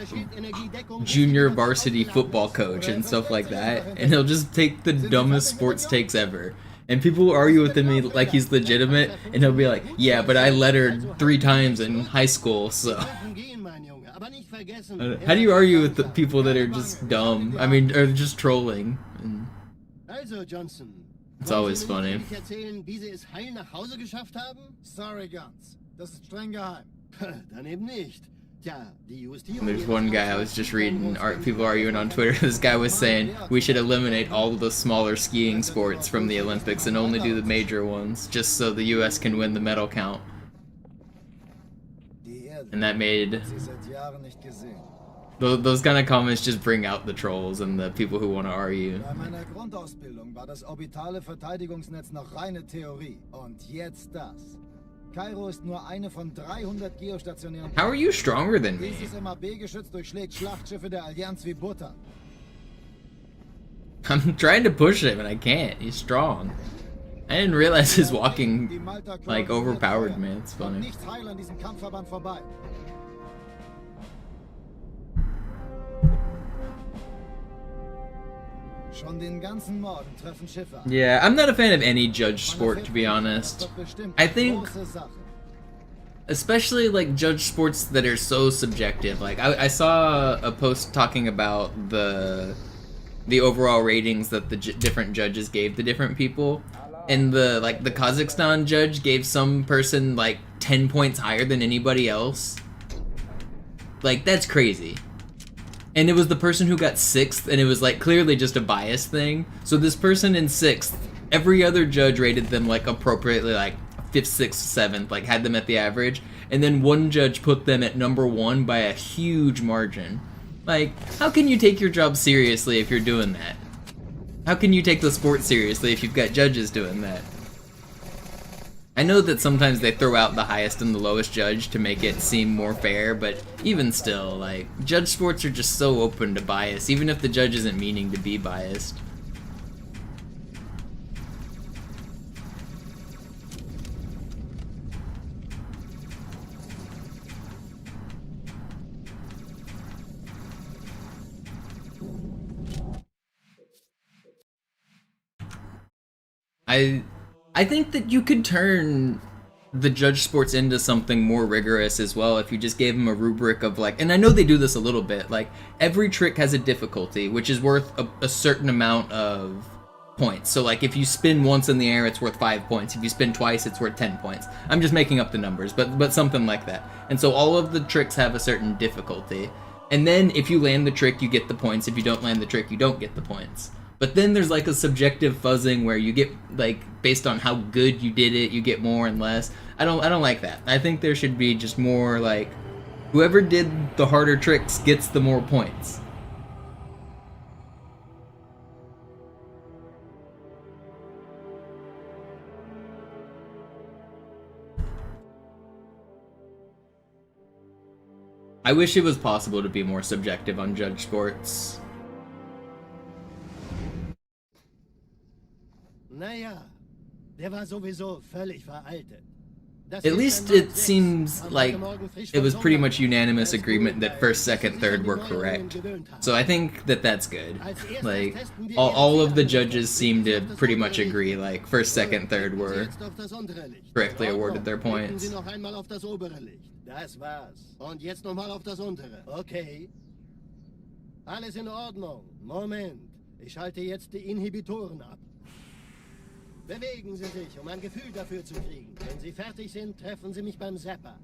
junior varsity football coach and stuff like that, and he'll just take the dumbest sports takes ever. And people will argue with him like he's legitimate, and he'll be like, yeah, but I lettered 3 times in high school, so. How do you argue with the people that are just dumb? I mean, or just trolling? And it's always funny. Sorry, Guns. Das ist streng geheim. Dann eben nicht. Tja, die There's one guy I was just reading, people arguing on Twitter. This guy was saying we should eliminate all of the smaller skiing sports from the Olympics and only do the major ones, just so the US can win the medal count. And that made those kind of comments just bring out the trolls and the people who want to argue. Bei meiner Grundausbildung war das orbitale Verteidigungsnetz noch reine Theorie. Und jetzt das. Kairo ist nur eine von 300 geostationären... How are you stronger than me? Dieses MAB-Geschütz durchschlägt Schlachtschiffe der Allianz wie Butter. I'm trying to push him and I can't. He's strong. I didn't realize his walking like overpowered me. It's funny. Nichts heil an diesem Kampfverband vorbei. Schon den ganzen Morgen treffen Schiffe an. Yeah, I'm not a fan of any judge sport, to be honest. I think especially like judge sports that are so subjective. Like I saw a post talking about the overall ratings that the different judges gave to different people, and the Kazakhstan judge gave some person like 10 points higher than anybody else. Like, that's crazy. And it was the person who got 6th, and it was like clearly just a bias thing. So this person in 6th, every other judge rated them like appropriately, like 5th, 6th, 7th, like had them at the average, and then one judge put them at number 1 by a huge margin. Like, how can you take your job seriously if you're doing that? How can you take the sport seriously if you've got judges doing that? I know that sometimes they throw out the highest and the lowest judge to make it seem more fair, but even still, like, judge sports are just so open to bias, even if the judge isn't meaning to be biased. I think that you could turn the judge sports into something more rigorous as well if you just gave them a rubric of like, and I know they do this a little bit, like every trick has a difficulty which is worth a certain amount of points. So like if you spin once in the air, it's worth 5 points. If you spin twice, it's worth 10 points. I'm just making up the numbers, but something like that. And so all of the tricks have a certain difficulty. And then if you land the trick, you get the points. If you don't land the trick, you don't get the points. But then there's like a subjective fuzzing where you get like based on how good you did it, you get more and less. I don't like that. I think there should be just more like whoever did the harder tricks gets the more points. I wish it was possible to be more subjective on judge sports. Naja, der war sowieso völlig veraltet. At least it seems like it was pretty much unanimous agreement that first, second, third were correct. So I think that that's good. Like, all of the judges seem to pretty much agree, like, first, second, third were correctly awarded their points. Das war's. Und jetzt nochmal auf das untere. Okay. Alles in Ordnung. Moment. Ich schalte jetzt die Inhibitoren ab. Bewegen Sie sich, um ein Gefühl dafür zu kriegen. Wenn Sie fertig sind, treffen Sie mich beim Zapper.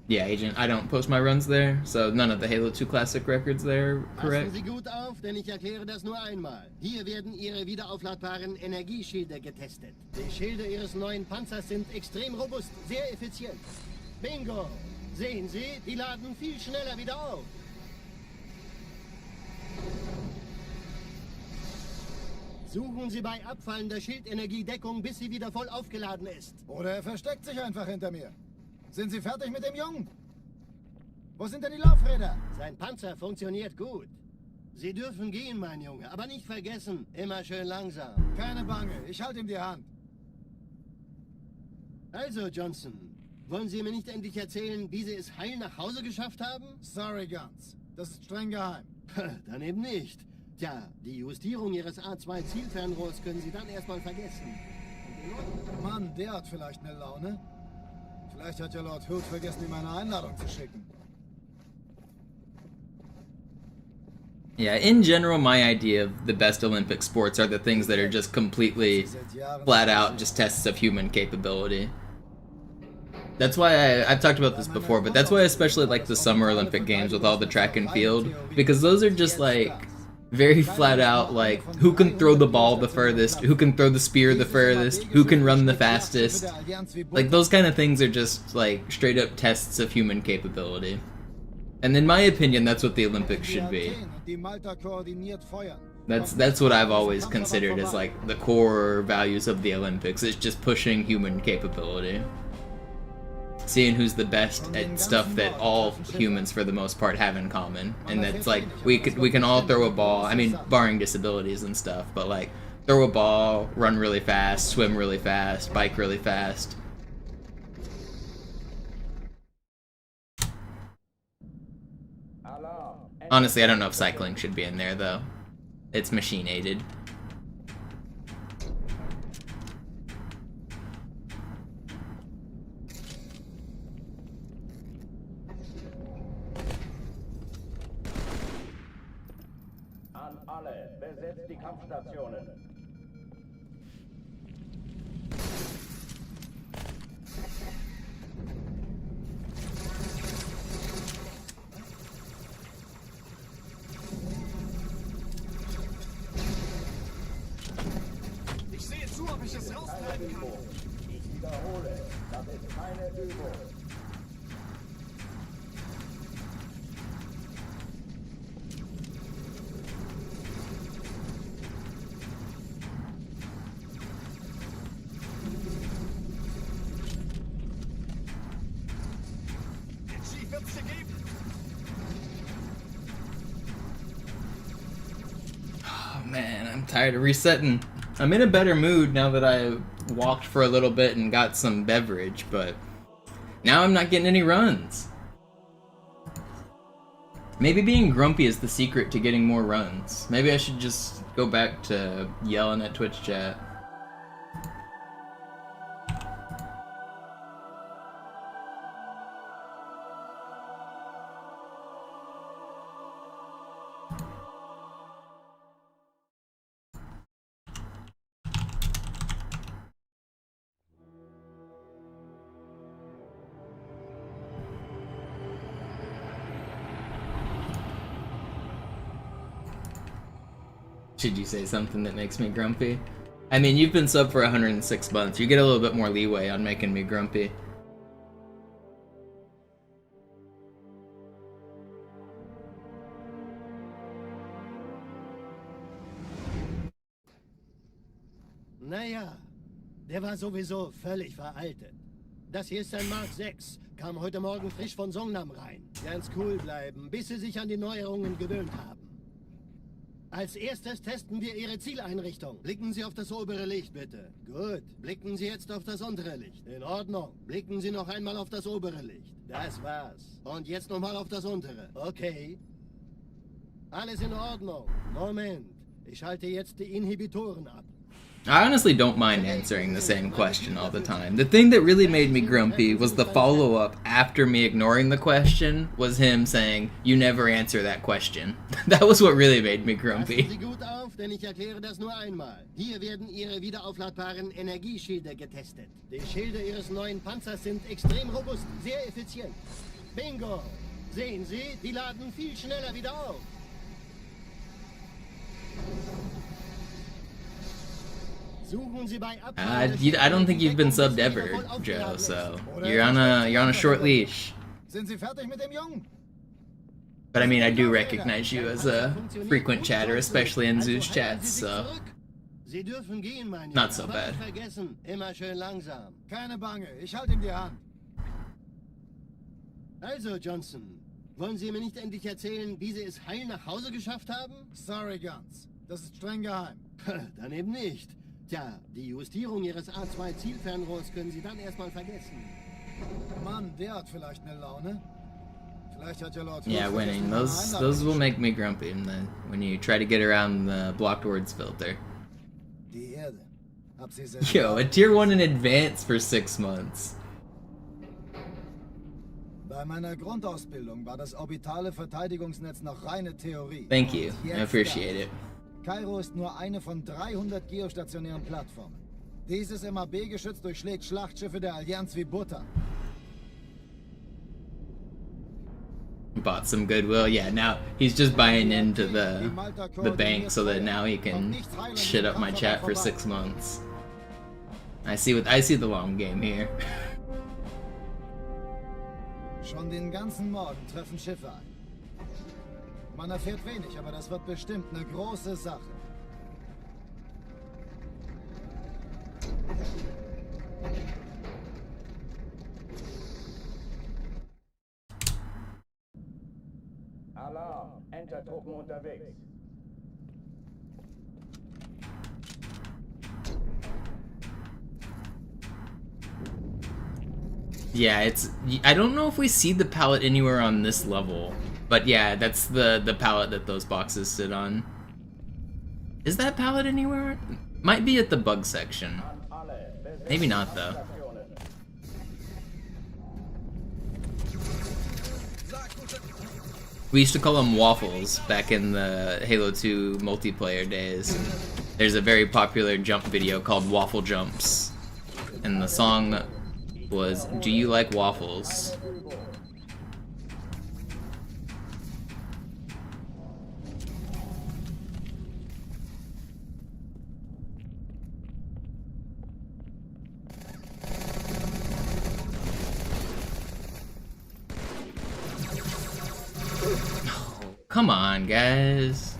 Yeah, Agent, I don't post my runs there, so none of the Halo 2 Classic records there, correct? Passen Sie gut auf, denn ich erkläre das nur einmal. Hier werden Ihre wiederaufladbaren Energieschilde getestet. Die Schilde Ihres neuen Panzers sind extrem robust, sehr effizient. Bingo! Sehen Sie, die laden viel schneller wieder auf. Suchen Sie bei abfallender Schildenergie Deckung, bis sie wieder voll aufgeladen ist. Oder er versteckt sich einfach hinter mir. Sind Sie fertig mit dem Jungen? Wo sind denn die Laufräder? Sein Panzer funktioniert gut. Sie dürfen gehen, mein Junge, aber nicht vergessen, immer schön langsam. Keine Bange, ich halte ihm die Hand. Also, Johnson, wollen Sie mir nicht endlich erzählen, wie Sie es heil nach Hause geschafft haben? Sorry, Guns. Das ist streng geheim. Dann eben nicht. Tja, die Justierung Ihres A2-Zielfernrohrs können Sie dann erstmal vergessen. Mann, der hat vielleicht eine Laune. Vielleicht hat ja Lord Hood vergessen, ihm eine Einladung zu schicken. Yeah, in general, my idea of the best Olympic sports are the things that are just completely, flat out, just tests of human capability. That's why I've talked about this before, but that's why I especially like the Summer Olympic Games with all the track and field, because those are just like very flat out, like who can throw the ball the furthest, who can throw the spear the furthest, who can run the fastest. Like those kind of things are just like straight up tests of human capability. And in my opinion, that's what the Olympics should be. That's what I've always considered as like the core values of the Olympics. It's just pushing human capability. Seeing who's the best at stuff that all humans for the most part have in common. And that's like we can all throw a ball, I mean barring disabilities and stuff, but like throw a ball, run really fast, swim really fast, bike really fast. Honestly, I don't know if cycling should be in there though. It's machine aided. An alle, besetzt die Kampfstationen. Ich sehe zu, ob ich es raustreiben kann. Ich wiederhole, das ist keine Übung. Oh man, I'm tired of resetting. I'm in a better mood now that I walked for a little bit and got some beverage, but now I'm not getting any runs. Maybe being grumpy is the secret to getting more runs. Maybe I should just go back to yelling at Twitch chat. Should you say something that makes me grumpy? I mean, you've been sub for 106 months. You get a little bit more leeway on making me grumpy. Naja, der war sowieso völlig veraltet. Das hier ist ein Mark 6. Kam heute Morgen frisch von Songnam rein. Ganz cool bleiben, bis Sie sich an die Neuerungen gewöhnt haben. Als erstes testen wir Ihre Zieleinrichtung. Blicken Sie auf das obere Licht, bitte. Gut. Blicken Sie jetzt auf das untere Licht. In Ordnung. Blicken Sie noch einmal auf das obere Licht. Das war's. Und jetzt nochmal auf das untere. Okay. Alles in Ordnung. Moment. Ich schalte jetzt die Inhibitoren ab. I honestly don't mind answering the same question all the time. The thing that really made me grumpy was the follow-up after me ignoring the question was him saying, "You never answer that question." That was what really made me grumpy. Passen Sie gut auf, denn ich erkläre das nur einmal. Hier werden Ihre wiederaufladbaren Energieschilde getestet. Die Schilde Ihres neuen Panzers sind extrem robust, sehr effizient. Bingo! Sehen Sie, die laden viel schneller wieder auf. I don't think you've been subbed ever, Joe. So you're on a short leash. Sind Sie fertig mit dem Jungen? But I mean, I do recognize you as a frequent chatter, especially in Zeus chats. So Sie dürfen gehen, mein not so Junge. bad. Aber vergessen, immer schön langsam. Keine Bange, ich halte ihm die Hand. Also, Johnson, wollen Sie mir nicht endlich erzählen, wie Sie es heil nach Hause geschafft haben? Sorry, Guns. Das ist streng geheim. Dann eben nicht. Tja, die Justierung Ihres A2-Zielfernrohrs können Sie dann erstmal vergessen. Mann, der hat vielleicht eine Laune. Vielleicht hat ja Lord Yeah, winning. Those will make me grumpy when you try to get around the blocked words filter. Die Erde. Hab sie sehr Yo, a tier 1 in advance for 6 months. Bei meiner Grundausbildung war das orbitale Verteidigungsnetz noch reine Theorie. Thank you. Und I jetzt appreciate das. it. Kairo ist nur eine von 300 geostationären Plattformen. Dieses MAB-Geschütz durchschlägt Schlachtschiffe der Allianz wie Butter. Bought some goodwill. Yeah, now he's just buying into the bank so that now he can shit up my chat for 6 months. I see the long game here. Schon den ganzen Morgen treffen Schiffe ein. Man erfährt wenig, aber das wird bestimmt eine große Sache. Alarm, Entertruppen unterwegs. Yeah, I don't know if we see the pallet anywhere on this level. But yeah, that's the pallet that those boxes sit on. Is that pallet anywhere? Might be at the bug section. Maybe not though. We used to call them waffles back in the Halo 2 multiplayer days. There's a very popular jump video called Waffle Jumps. And the song was, "Do you like waffles?" Come on, guys.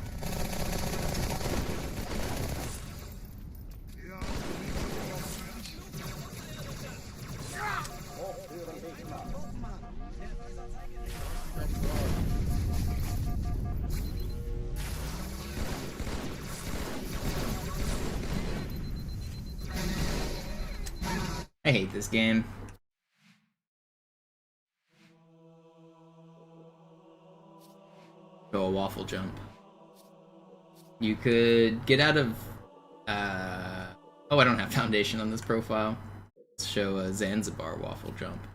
I hate this game. Go a waffle jump. You could get out of... Oh, I don't have foundation on this profile. Let's show a Zanzibar waffle jump.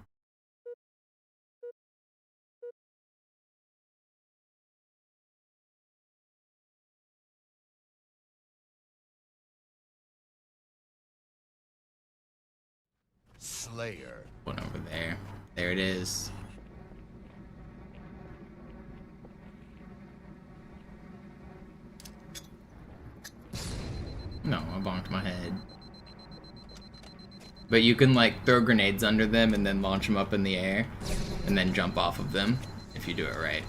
Slayer. One over there. There it is. No, I bonked my head. But you can like throw grenades under them and then launch them up in the air and then jump off of them if you do it right.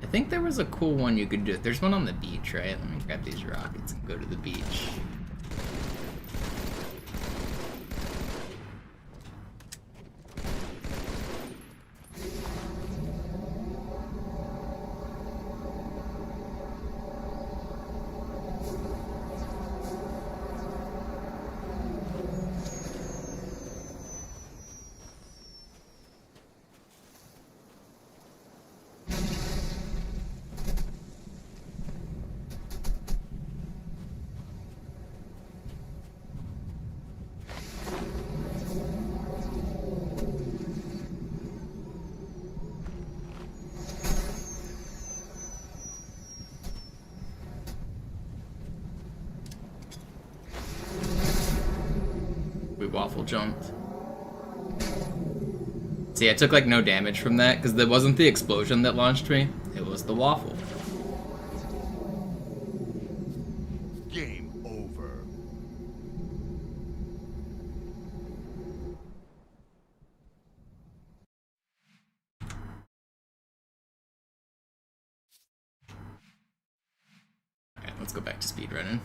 I think there was a cool one you could do. There's one on the beach, right? Let me grab these rockets and go to the beach. We waffle jumped. See, I took like no damage from that because it wasn't the explosion that launched me, it was the waffle. Game over. Alright, let's go back to speedrunning.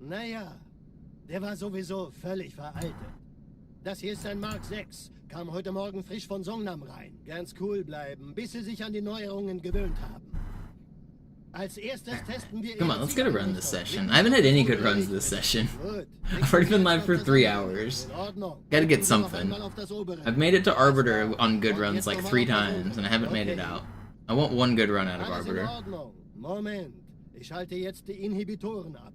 Naja, der war sowieso völlig veraltet. Das hier ist ein Mark 6. Kam heute Morgen frisch von Songnam rein. Ganz cool bleiben, bis sie sich an die Neuerungen gewöhnt haben. Als erstes testen wir... Come on, let's get a run this session. I haven't had any good runs this session. I've already been live for 3 hours. Gotta get something. I've made it to Arbiter on good runs like 3 times, and I haven't made it out. I want one good run out of Arbiter. Moment, ich schalte jetzt die Inhibitoren ab.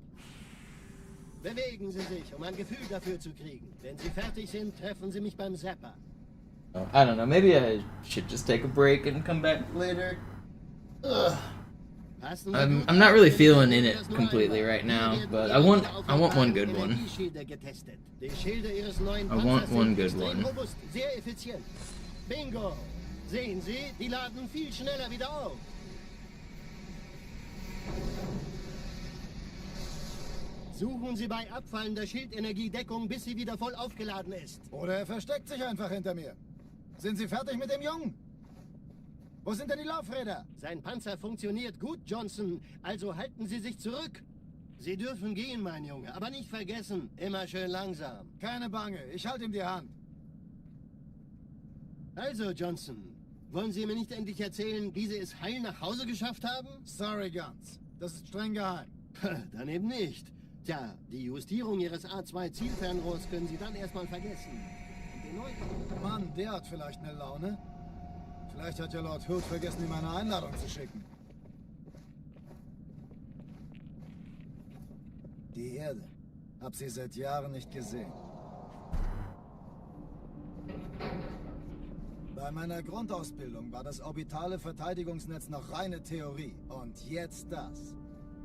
Bewegen Sie sich, um ein Gefühl dafür zu kriegen. Wenn Sie fertig sind, treffen Sie mich beim Zapper. I don't know, maybe I should just take a break and come back later. Ugh. I'm not really feeling in it completely right now, but I want one good one. I want one good one. Sehr effizient. Bingo! Sehen Sie, die laden viel schneller wieder auf. Suchen Sie bei abfallender Schildenergie Deckung, bis sie wieder voll aufgeladen ist. Oder er versteckt sich einfach hinter mir. Sind Sie fertig mit dem Jungen? Wo sind denn die Laufräder? Sein Panzer funktioniert gut, Johnson. Also halten Sie sich zurück. Sie dürfen gehen, mein Junge. Aber nicht vergessen, immer schön langsam. Keine Bange, ich halte ihm die Hand. Also, Johnson, wollen Sie mir nicht endlich erzählen, wie Sie es heil nach Hause geschafft haben? Sorry, Guns. Das ist streng geheim. Dann eben nicht. Tja, die Justierung Ihres A2-Zielfernrohrs können Sie dann erstmal vergessen. Mann, der hat vielleicht eine Laune. Vielleicht hat ja Lord Hood vergessen, ihm eine Einladung zu schicken. Die Erde. Hab sie seit Jahren nicht gesehen. Bei meiner Grundausbildung war das orbitale Verteidigungsnetz noch reine Theorie. Und jetzt das.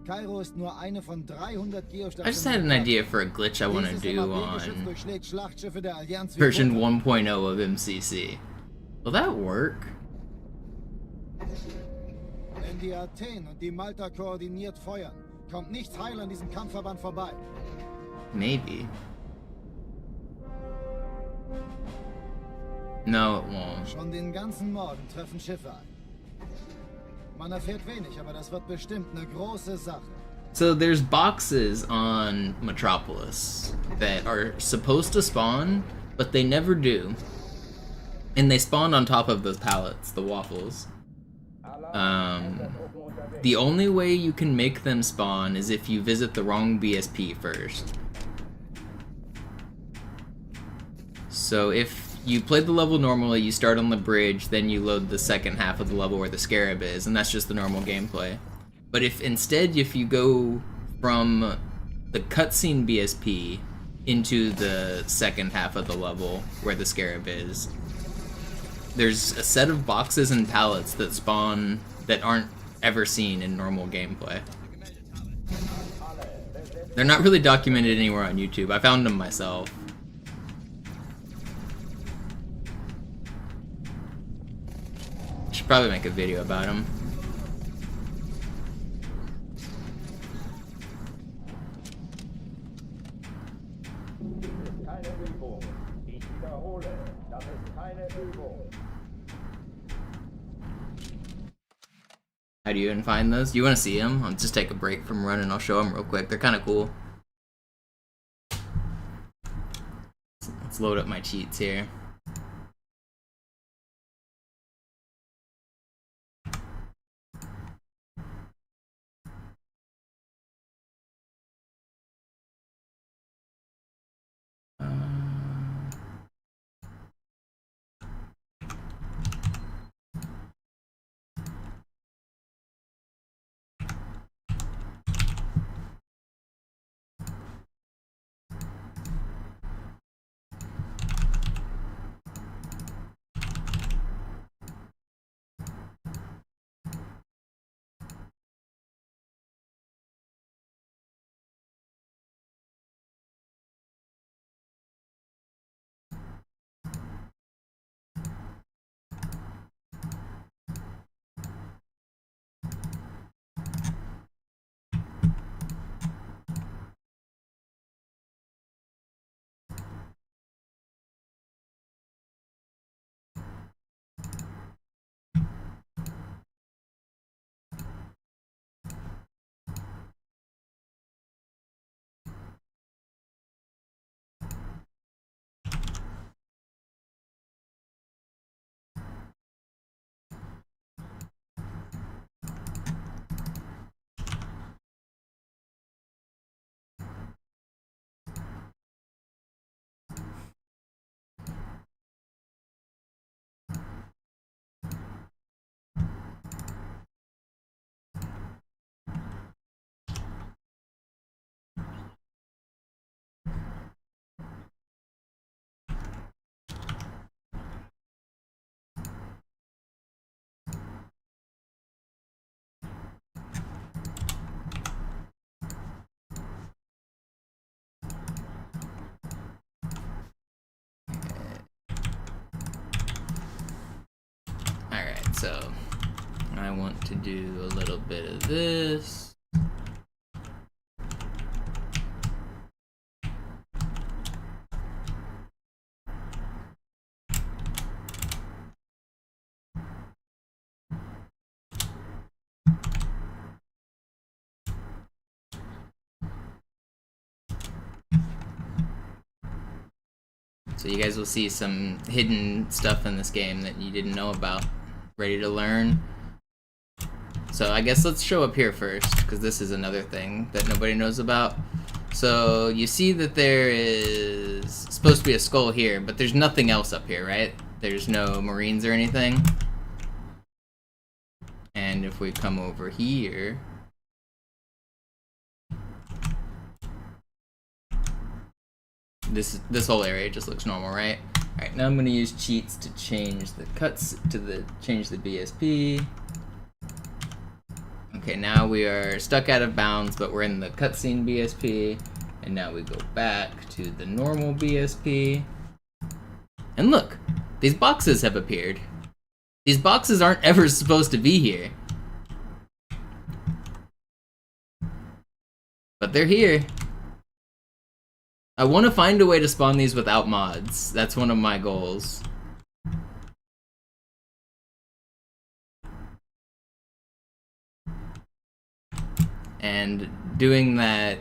Kairo ist nur eine von 300 Geostationen. I just had an idea for a glitch I want to do on version 1.0 of MCC. Will that work? Wenn die Athen und die Malta koordiniert feuern, kommt nichts heil an diesem Kampfverband vorbei. Maybe. No, it won't. Schon den ganzen Morgen treffen Schiffe ein. Man erfährt wenig, aber das wird bestimmt eine große Sache. So there's boxes on Metropolis that are supposed to spawn, but they never do. And they spawn on top of those pallets, the waffles. The only way you can make them spawn is if you visit the wrong BSP first. So if you play the level normally, you start on the bridge, then you load the second half of the level where the scarab is, and that's just the normal gameplay. But if you go from the cutscene BSP into the second half of the level where the scarab is, there's a set of boxes and pallets that spawn that aren't ever seen in normal gameplay. They're not really documented anywhere on YouTube. I found them myself. Should probably make a video about them. Keine Übung. Ich wiederhole, das ist keine Übung. How do you even find those? Do you want to see them? I'll just take a break from running. I'll show them real quick. They're kind of cool. Let's load up my cheats here. so I want to do a little bit of this. So you guys will see some hidden stuff in this game that you didn't know about. Ready to learn? So I guess let's show up here first, because this is another thing that nobody knows about. So you see that there is supposed to be a skull here, but there's nothing else up here, right? There's no marines or anything. And if we come over here, this whole area just looks normal, right? Alright, now I'm gonna use cheats to change the change the BSP. Okay, now we are stuck out of bounds, but we're in the cutscene BSP, and now we go back to the normal BSP. And look, these boxes have appeared. These boxes aren't ever supposed to be here. But they're here. I want to find a way to spawn these without mods. That's one of my goals. And doing that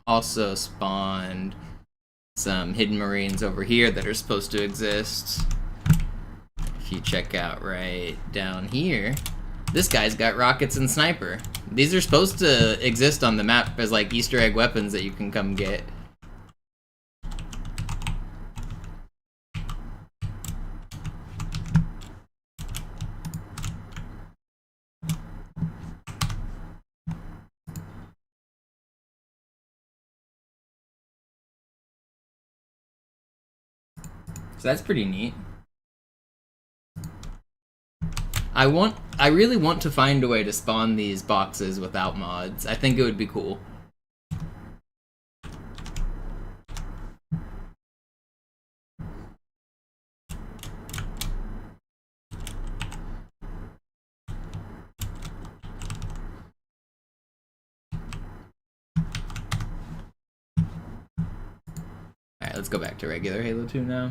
also spawned some hidden marines over here that are supposed to exist. If you check out right down here, this guy's got rockets and sniper. These are supposed to exist on the map as like Easter egg weapons that you can come get. So that's pretty neat. I really want to find a way to spawn these boxes without mods. I think it would be cool. Alright, let's go back to regular Halo 2 now.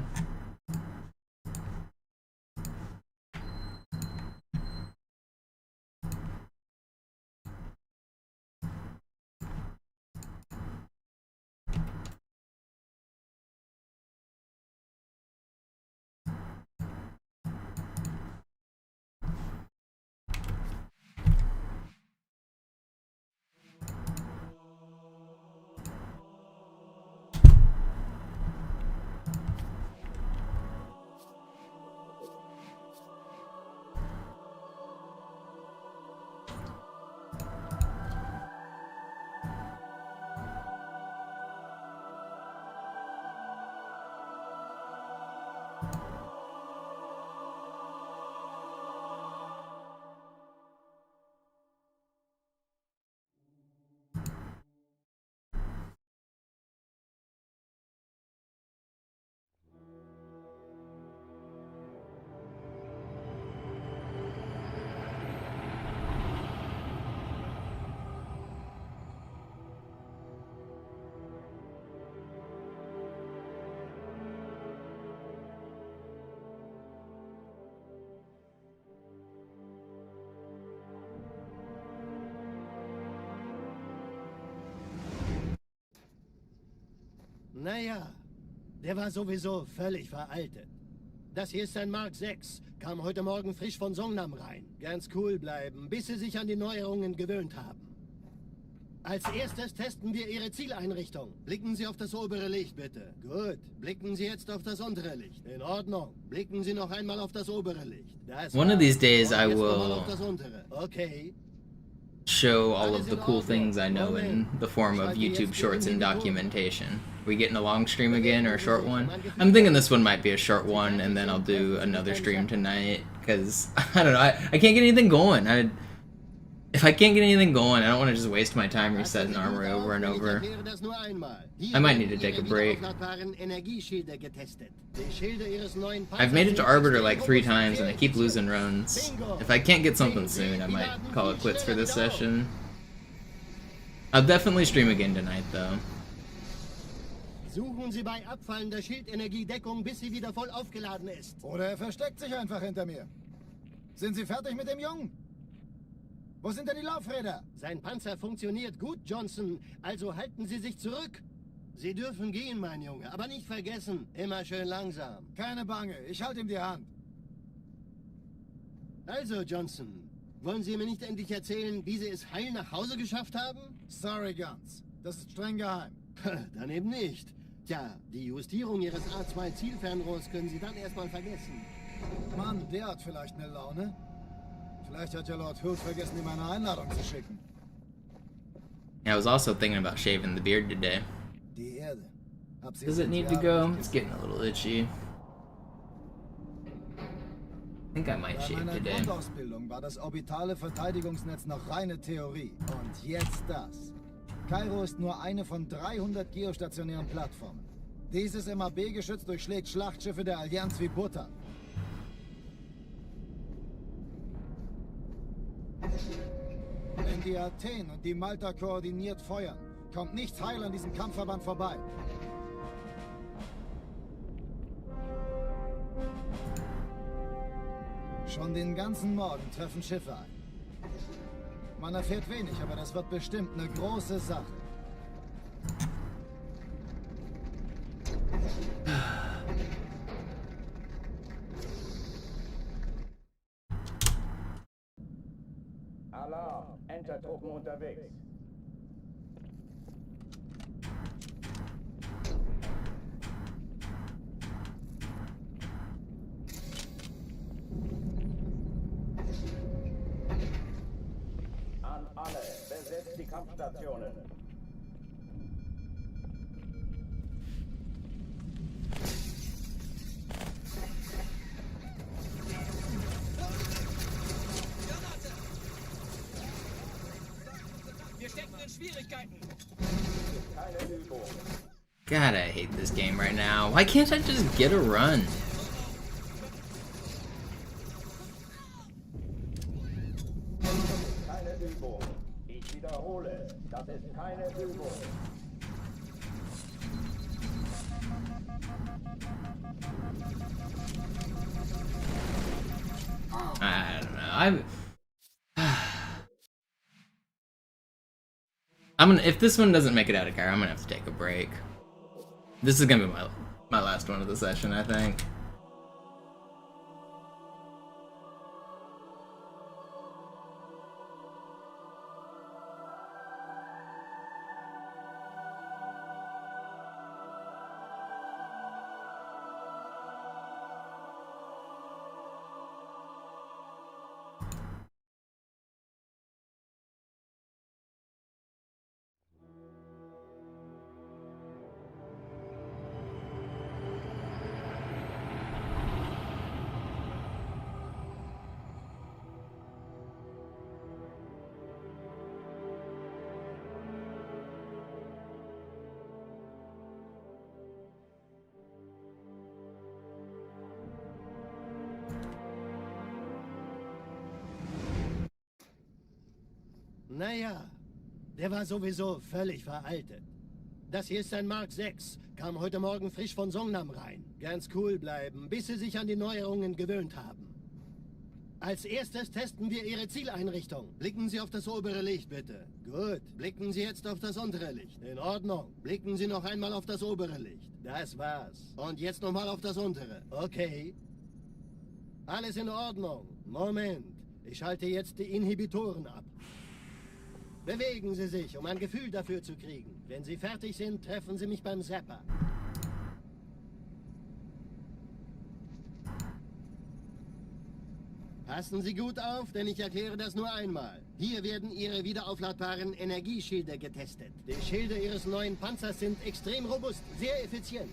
Naja, der war sowieso völlig veraltet. Das hier ist ein Mark 6, kam heute Morgen frisch von Songnam rein. Ganz cool bleiben, bis Sie sich an die Neuerungen gewöhnt haben. Als erstes testen wir Ihre Zieleinrichtung. Blicken Sie auf das obere Licht, bitte. Gut, blicken Sie jetzt auf das untere Licht. In Ordnung, blicken Sie noch einmal auf das obere Licht. One of these days I will Okay. show all of the cool things I know in the form of YouTube shorts and documentation. We getting a long stream again or a short one? I'm thinking this one might be a short one, and then I'll do another stream tonight, because I don't know, I can't get anything going. If I can't get anything going, I don't want to just waste my time resetting armor over and over. I might need to take a break. I've made it to Arbiter like 3 times and I keep losing runs. If I can't get something soon, I might call it quits for this session. I'll definitely stream again tonight though. Suchen Sie bei abfallender Schildenergiedeckung, bis sie wieder voll aufgeladen ist. Oder versteckt sich einfach hinter mir. Sind Sie fertig mit dem Jungen? Wo sind denn die Laufräder? Sein Panzer funktioniert gut, Johnson. Also halten Sie sich zurück. Sie dürfen gehen, mein Junge. Aber nicht vergessen, immer schön langsam. Keine Bange, ich halte ihm die Hand. Also, Johnson, wollen Sie mir nicht endlich erzählen, wie Sie es heil nach Hause geschafft haben? Sorry, Guns. Das ist streng geheim. Dann eben nicht. Tja, die Justierung Ihres A2-Zielfernrohrs können Sie dann erstmal vergessen. Mann, der hat vielleicht eine Laune. Vielleicht hat ja Lord Hood vergessen, ihm eine Einladung zu schicken. Yeah, I was also thinking about shaving the beard today. Die Erde. Does it need to go? It's getting a little itchy. I think I might shave Bei meiner today. Grundausbildung war das orbitale Verteidigungsnetz noch reine Theorie. Und jetzt das. Kairo ist nur eine von 300 geostationären Plattformen. Dieses MAB-Geschütz durchschlägt Schlachtschiffe der Allianz wie Butter. Wenn die Athen und die Malta koordiniert feuern, kommt nichts heil an diesem Kampfverband vorbei. Schon den ganzen Morgen treffen Schiffe ein. Man erfährt wenig, aber das wird bestimmt eine große Sache. Alarm! Entertruppen unterwegs. An alle, besetzt die Kampfstationen. Wir stecken in Schwierigkeiten. Keine Übung. God, I hate this game right now. Why can't I just get a run? Keine Übung. Ich wiederhole, das ist keine Übung. I don't know. I'm gonna, if this one doesn't make it out of Cairo, I'm gonna have to take a break. This is gonna be my last one of the session, I think. Naja, der war sowieso völlig veraltet. Das hier ist ein Mark 6, kam heute Morgen frisch von Songnam rein. Ganz cool bleiben, bis Sie sich an die Neuerungen gewöhnt haben. Als erstes testen wir Ihre Zieleinrichtung. Blicken Sie auf das obere Licht, bitte. Gut, blicken Sie jetzt auf das untere Licht. In Ordnung. Blicken Sie noch einmal auf das obere Licht. Das war's. Und jetzt nochmal auf das untere. Okay. Alles in Ordnung. Moment. Ich schalte jetzt die Inhibitoren ab. Bewegen Sie sich, um ein Gefühl dafür zu kriegen. Wenn Sie fertig sind, treffen Sie mich beim Zapper. Passen Sie gut auf, denn ich erkläre das nur einmal. Hier werden Ihre wiederaufladbaren Energieschilde getestet. Die Schilde Ihres neuen Panzers sind extrem robust, sehr effizient.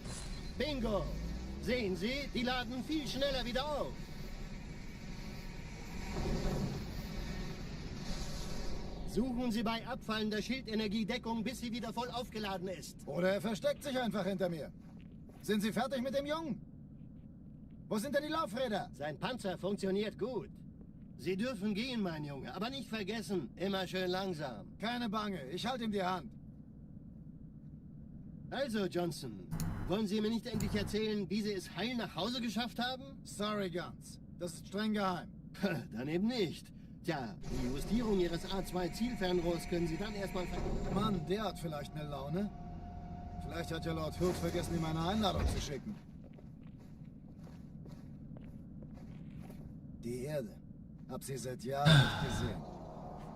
Bingo! Sehen Sie, die laden viel schneller wieder auf. Suchen Sie bei abfallender Schildenergie Deckung, bis sie wieder voll aufgeladen ist. Oder er versteckt sich einfach hinter mir. Sind Sie fertig mit dem Jungen? Wo sind denn die Laufräder? Sein Panzer funktioniert gut. Sie dürfen gehen, mein Junge, aber nicht vergessen, immer schön langsam. Keine Bange, ich halte ihm die Hand. Also, Johnson, wollen Sie mir nicht endlich erzählen, wie Sie es heil nach Hause geschafft haben? Sorry, Guns. Das ist streng geheim. Dann eben nicht. Tja, die Justierung Ihres A2-Zielfernrohrs können Sie dann erstmal Mann, der hat vielleicht eine Laune. Vielleicht hat ja Lord Hood vergessen, ihm eine Einladung zu schicken. Die Erde. Hab sie seit Jahren nicht gesehen.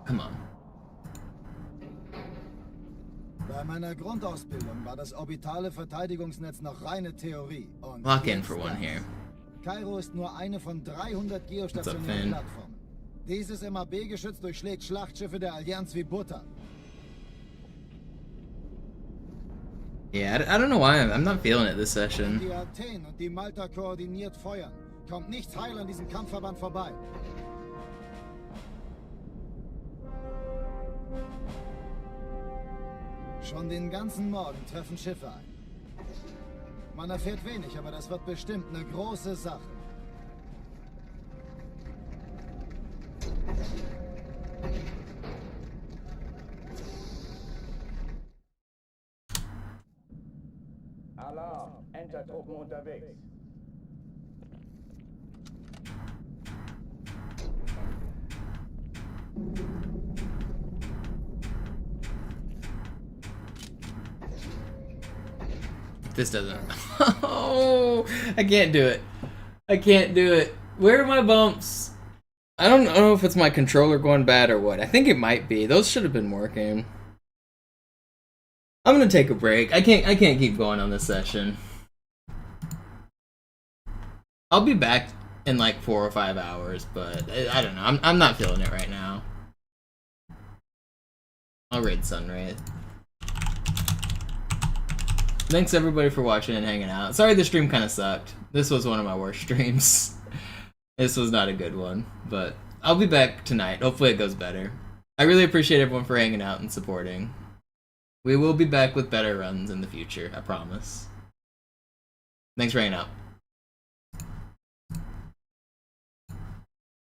Come on. Bei meiner Grundausbildung war das orbitale Verteidigungsnetz noch reine Theorie. Und Lock in for one here. Kairo ist nur eine von 300 geostationären Plattformen. Dieses MAB-Geschütz durchschlägt Schlachtschiffe der Allianz wie Butter. Yeah, I don't know why I'm not feeling it this session. Die Athen und die Malta koordiniert feuern. Kommt nichts heil an diesem Kampfverband vorbei. Schon den ganzen Morgen treffen Schiffe ein. Man erfährt wenig, aber das wird bestimmt eine große Sache. Alarm! Entertruppen unterwegs. This doesn't. Oh, I can't do it. I can't do it. Where are my bumps? I don't know if it's my controller going bad or what. I think it might be. Those should have been working. I'm gonna take a break. I can't keep going on this session. I'll be back in like 4 or 5 hours, but I don't know. I'm not feeling it right now. I'll raid Sunray. Thanks everybody for watching and hanging out. Sorry the stream kind of sucked. This was one of my worst streams. This was not a good one, but I'll be back tonight. Hopefully it goes better. I really appreciate everyone for hanging out and supporting. We will be back with better runs in the future, I promise. Thanks for hanging out.